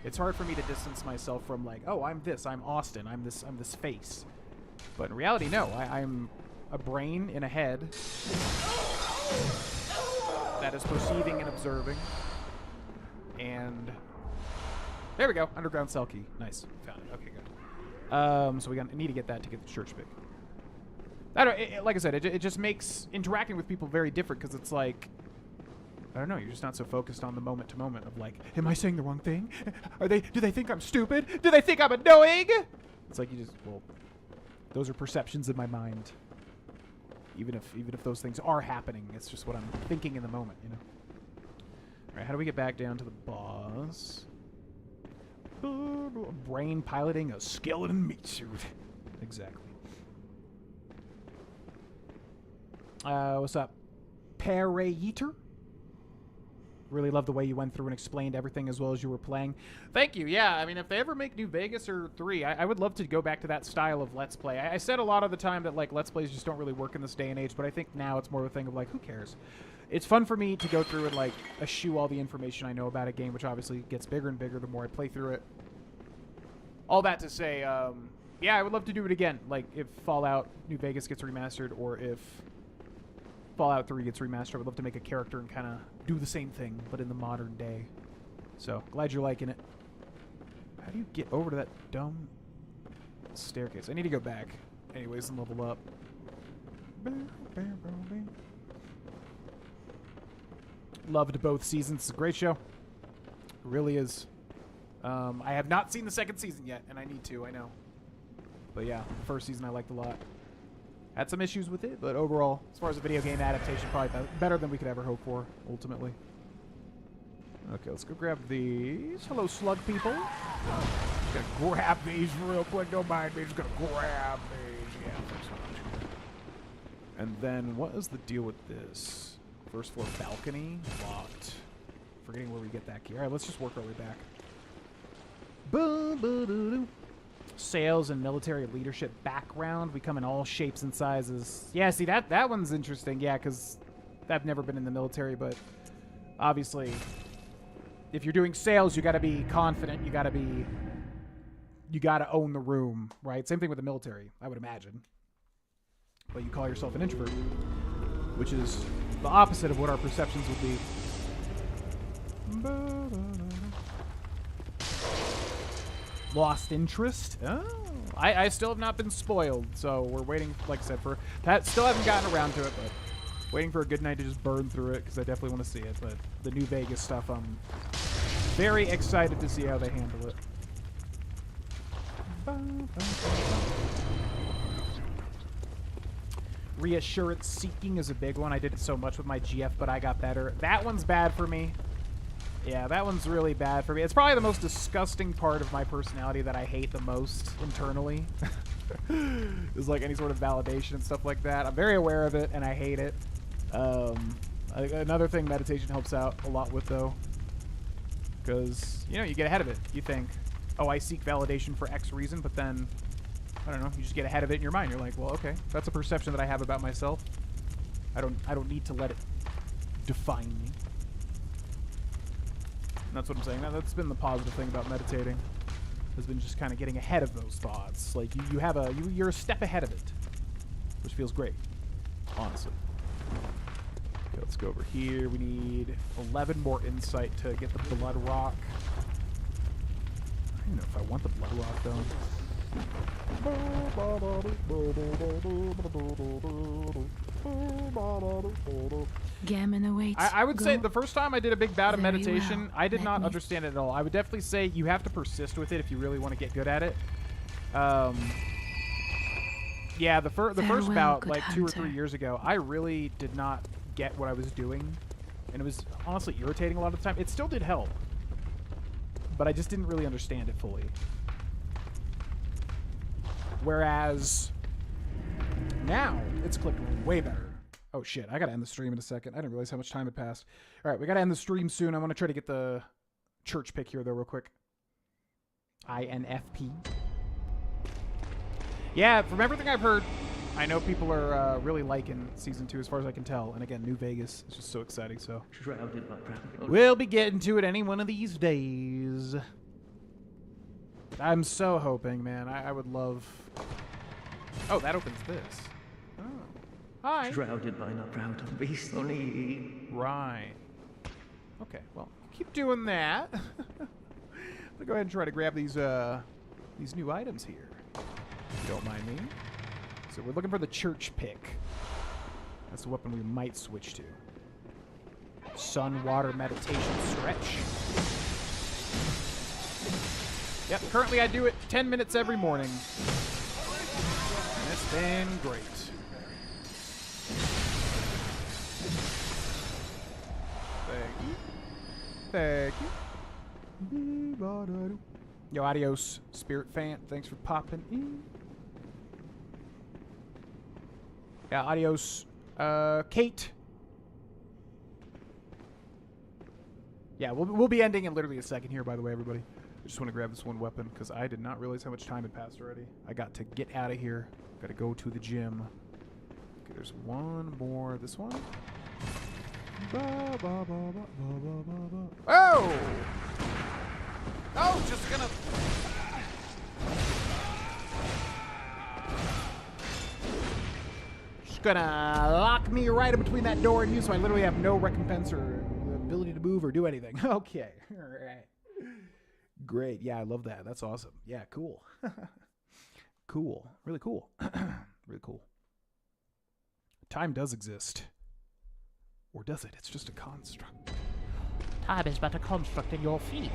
It's hard for me to distance myself from like, oh, I'm this. I'm Austin. I'm this face. But in reality, no. I'm a brain in a head that is perceiving and observing. And there we go. Underground cell key. Nice. Found it. Okay, good. So we need to get that to get the church big. I don't. Like I said, it just makes interacting with people very different because it's like, I don't know. You're just not so focused on the moment to moment of like, am I saying the wrong thing? Do they think I'm stupid? Do they think I'm annoying? It's like well, those are perceptions in my mind. Even if those things are happening, it's just what I'm thinking in the moment, you know. All right, how do we get back down to the boss? Brain piloting a skeleton meat suit. Exactly. What's up? Pereiter? Really love the way you went through and explained everything as well as you were playing. Thank you. Yeah, I mean, if they ever make New Vegas or 3, I would love to go back to that style of Let's Play. I said a lot of the time that, like, Let's Plays just don't really work in this day and age, but I think now it's more of a thing of, like, who cares? It's fun for me to go through and, like, eschew all the information I know about a game, which obviously gets bigger and bigger the more I play through it. All that to say, yeah, I would love to do it again. Like, if Fallout New Vegas gets remastered, or if Fallout 3 gets remastered, I would love to make a character and kind of do the same thing, but in the modern day. So, glad you're liking it. How do you get over to that dumb staircase? I need to go back anyways and level up. Loved both seasons. It's a great show. It really is. I have not seen the second season yet, and I need to, I know. But yeah, the first season I liked a lot. Had some issues with it, but overall, as far as a video game adaptation, probably better than we could ever hope for, ultimately. Okay, let's go grab these. Hello, slug people. Gonna grab these real quick. Don't mind me. Just gonna grab these. Yeah, thanks so much. And then, what is the deal with this? First floor balcony? Locked. Forgetting where we get that key. Alright, let's just work our way back. Boom, sales and military leadership background. We come in all shapes and sizes. Yeah, see, that one's interesting. Yeah, because I've never been in the military, but obviously, if you're doing sales, you got to be confident. You got to own the room, right? Same thing with the military, I would imagine. But you call yourself an introvert, which is the opposite of what our perceptions would be. Lost interest? Oh, I still have not been spoiled, so we're waiting, like I said, for that. Still haven't gotten around to it, but waiting for a good night to just burn through it, because I definitely want to see it. But the New Vegas stuff, I'm very excited to see how they handle it. Reassurance seeking is a big one. I did it so much with my GF, but I got better. That one's bad for me. Yeah, that one's really bad for me. It's probably the most disgusting part of my personality that I hate the most internally. Is like any sort of validation and stuff like that. I'm very aware of it, and I hate it. Another thing meditation helps out a lot with, though. Because, you know, you get ahead of it. You think, oh, I seek validation for X reason, but then, I don't know, you just get ahead of it in your mind. You're like, well, okay, that's a perception that I have about myself. I don't need to let it define me. And that's what I'm saying. That's been the positive thing about meditating. Has been just kind of getting ahead of those thoughts. Like you're a step ahead of it, which feels great, honestly. Okay, let's go over here. We need 11 more insight to get the blood rock. I don't know if I want the blood rock though. Gammon awaits. I would say the first time I did a big bout of Very meditation, well. I did not Let me- understand it at all. I would definitely say you have to persist with it if you really want to get good at it. Yeah, the first Farewell, bout, good like 2 or hunter. 3 years ago, I really did not get what I was doing, and it was honestly irritating a lot of the time. It still did help, but I just didn't really understand it fully. Whereas now it's clicked way better. Oh shit, I gotta end the stream in a second. I didn't realize how much time had passed. Alright, we gotta end the stream soon. I want to try to get the church pick here though real quick. INFP. Yeah, from everything I've heard, I know people are really liking Season 2 as far as I can tell. And again, New Vegas is just so exciting, so Shrouded by brown. we'll be getting to it any one of these days. I'm so hoping, man. I would love... Oh, that opens this. Oh. Hi. Shrouded by not proud of beast only. Right. Okay, well, keep doing that. I'll go ahead and try to grab these new items here, if you don't mind me. So we're looking for the church pick. That's the weapon we might switch to. Sun, water, meditation, stretch. Yep, currently I do it 10 minutes every morning. And it's been great. Thank you. Yo, adios, Spirit Fan. Thanks for popping in. Yeah, adios, Kate. Yeah, we'll be ending in literally a second here, by the way, everybody. I just want to grab this one weapon because I did not realize how much time had passed already. I got to get out of here. Got to go to the gym. Okay, there's one more. This one. Oh! Oh, just gonna... Just gonna lock me right in between that door and you, so I literally have no recompense or ability to move or do anything. Okay, all right. Great. Yeah, I love that. That's awesome. Yeah, cool. Cool. Really cool. Really cool. Time does exist. Or does it? It's just a construct. Time is but a construct in your field.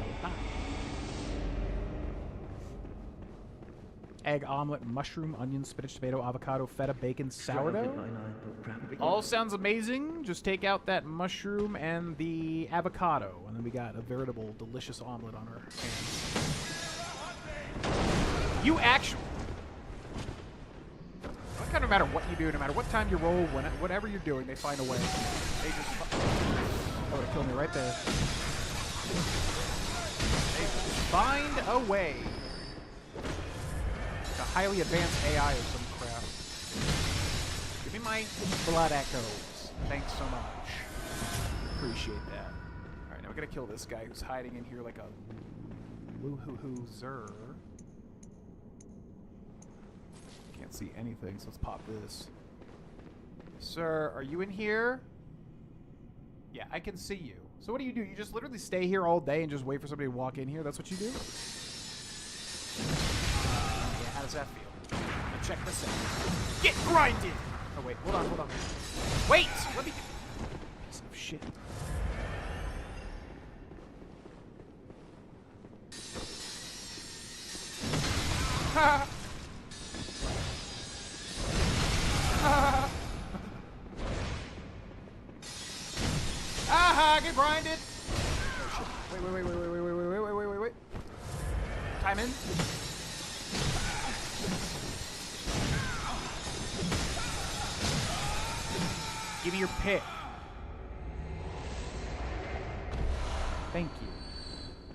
egg omelet, mushroom, onion, spinach, tomato, avocado, feta, bacon, sourdough. All sounds amazing. Just take out that mushroom and the avocado, and then we got a veritable delicious omelet on our hands. You actually... It doesn't matter what you do, no matter what time you roll, whatever you're doing, they find a way. They just... That would have killed me right there. They find a way. Like a highly advanced AI or some crap. Give me my blood echoes. Thanks so much. Appreciate that. Alright, now we're gonna kill this guy who's hiding in here like a woo-hoo-hoo-zer. Can't see anything, so let's pop this. Sir, are you in here? Yeah, I can see you. So what do? You just literally stay here all day and just wait for somebody to walk in here? That's what you do? Yeah, how does that feel? Now check this out. Get grinded! Oh, wait. Hold on. Wait! Let me... Piece of shit. Ha! Aha! Get grinded! Oh shit. Wait. Time in. Give me your pick. Thank you.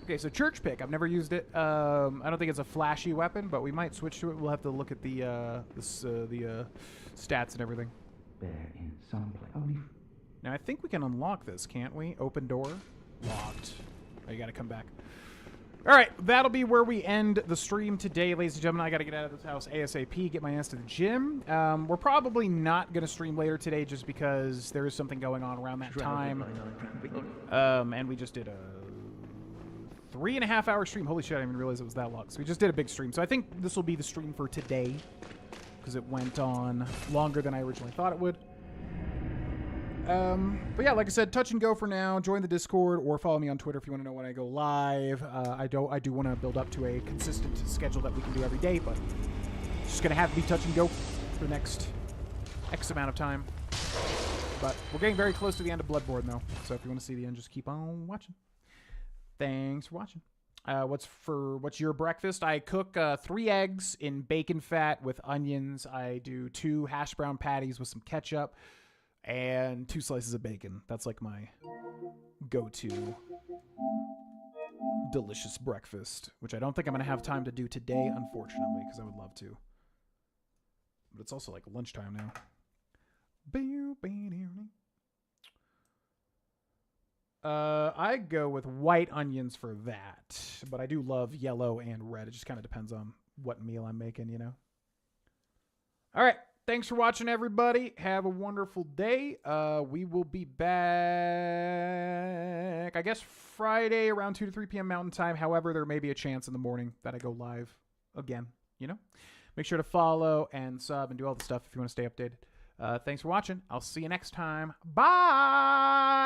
Okay, so church pick. I've never used it. I don't think it's a flashy weapon, but we might switch to it. We'll have to look at the stats and everything. Bear in some place. Only. Now, I think we can unlock this, can't we? Open door. Locked. Oh, you gotta come back. Alright, that'll be where we end the stream today, ladies and gentlemen. I gotta get out of this house ASAP, get my ass to the gym. We're probably not gonna stream later today just because there is something going on around that time. And we just did a 3.5 hour stream. Holy shit, I didn't even realize it was that long. So we just did a big stream. So I think this will be the stream for today because it went on longer than I originally thought it would. But yeah, like I said, touch and go for now. Join the Discord or follow me on Twitter if you want to know when I go live. I do want to build up to a consistent schedule that we can do every day, but it's just going to have to be touch and go for the next X amount of time. But we're getting very close to the end of Bloodborne, though. So if you want to see the end, just keep on watching. Thanks for watching. What's your breakfast? I cook 3 eggs in bacon fat with onions. I do 2 hash brown patties with some ketchup. And 2 slices of bacon. That's like my go-to delicious breakfast, which I don't think I'm going to have time to do today, unfortunately, because I would love to. But it's also like lunchtime now. I go with white onions for that, but I do love yellow and red. It just kind of depends on what meal I'm making, you know? All right. Thanks for watching, everybody. Have a wonderful day. We will be back, I guess, Friday around 2 to 3 p.m. Mountain Time. However, there may be a chance in the morning that I go live again, you know? Make sure to follow and sub and do all the stuff if you want to stay updated. Thanks for watching. I'll see you next time. Bye!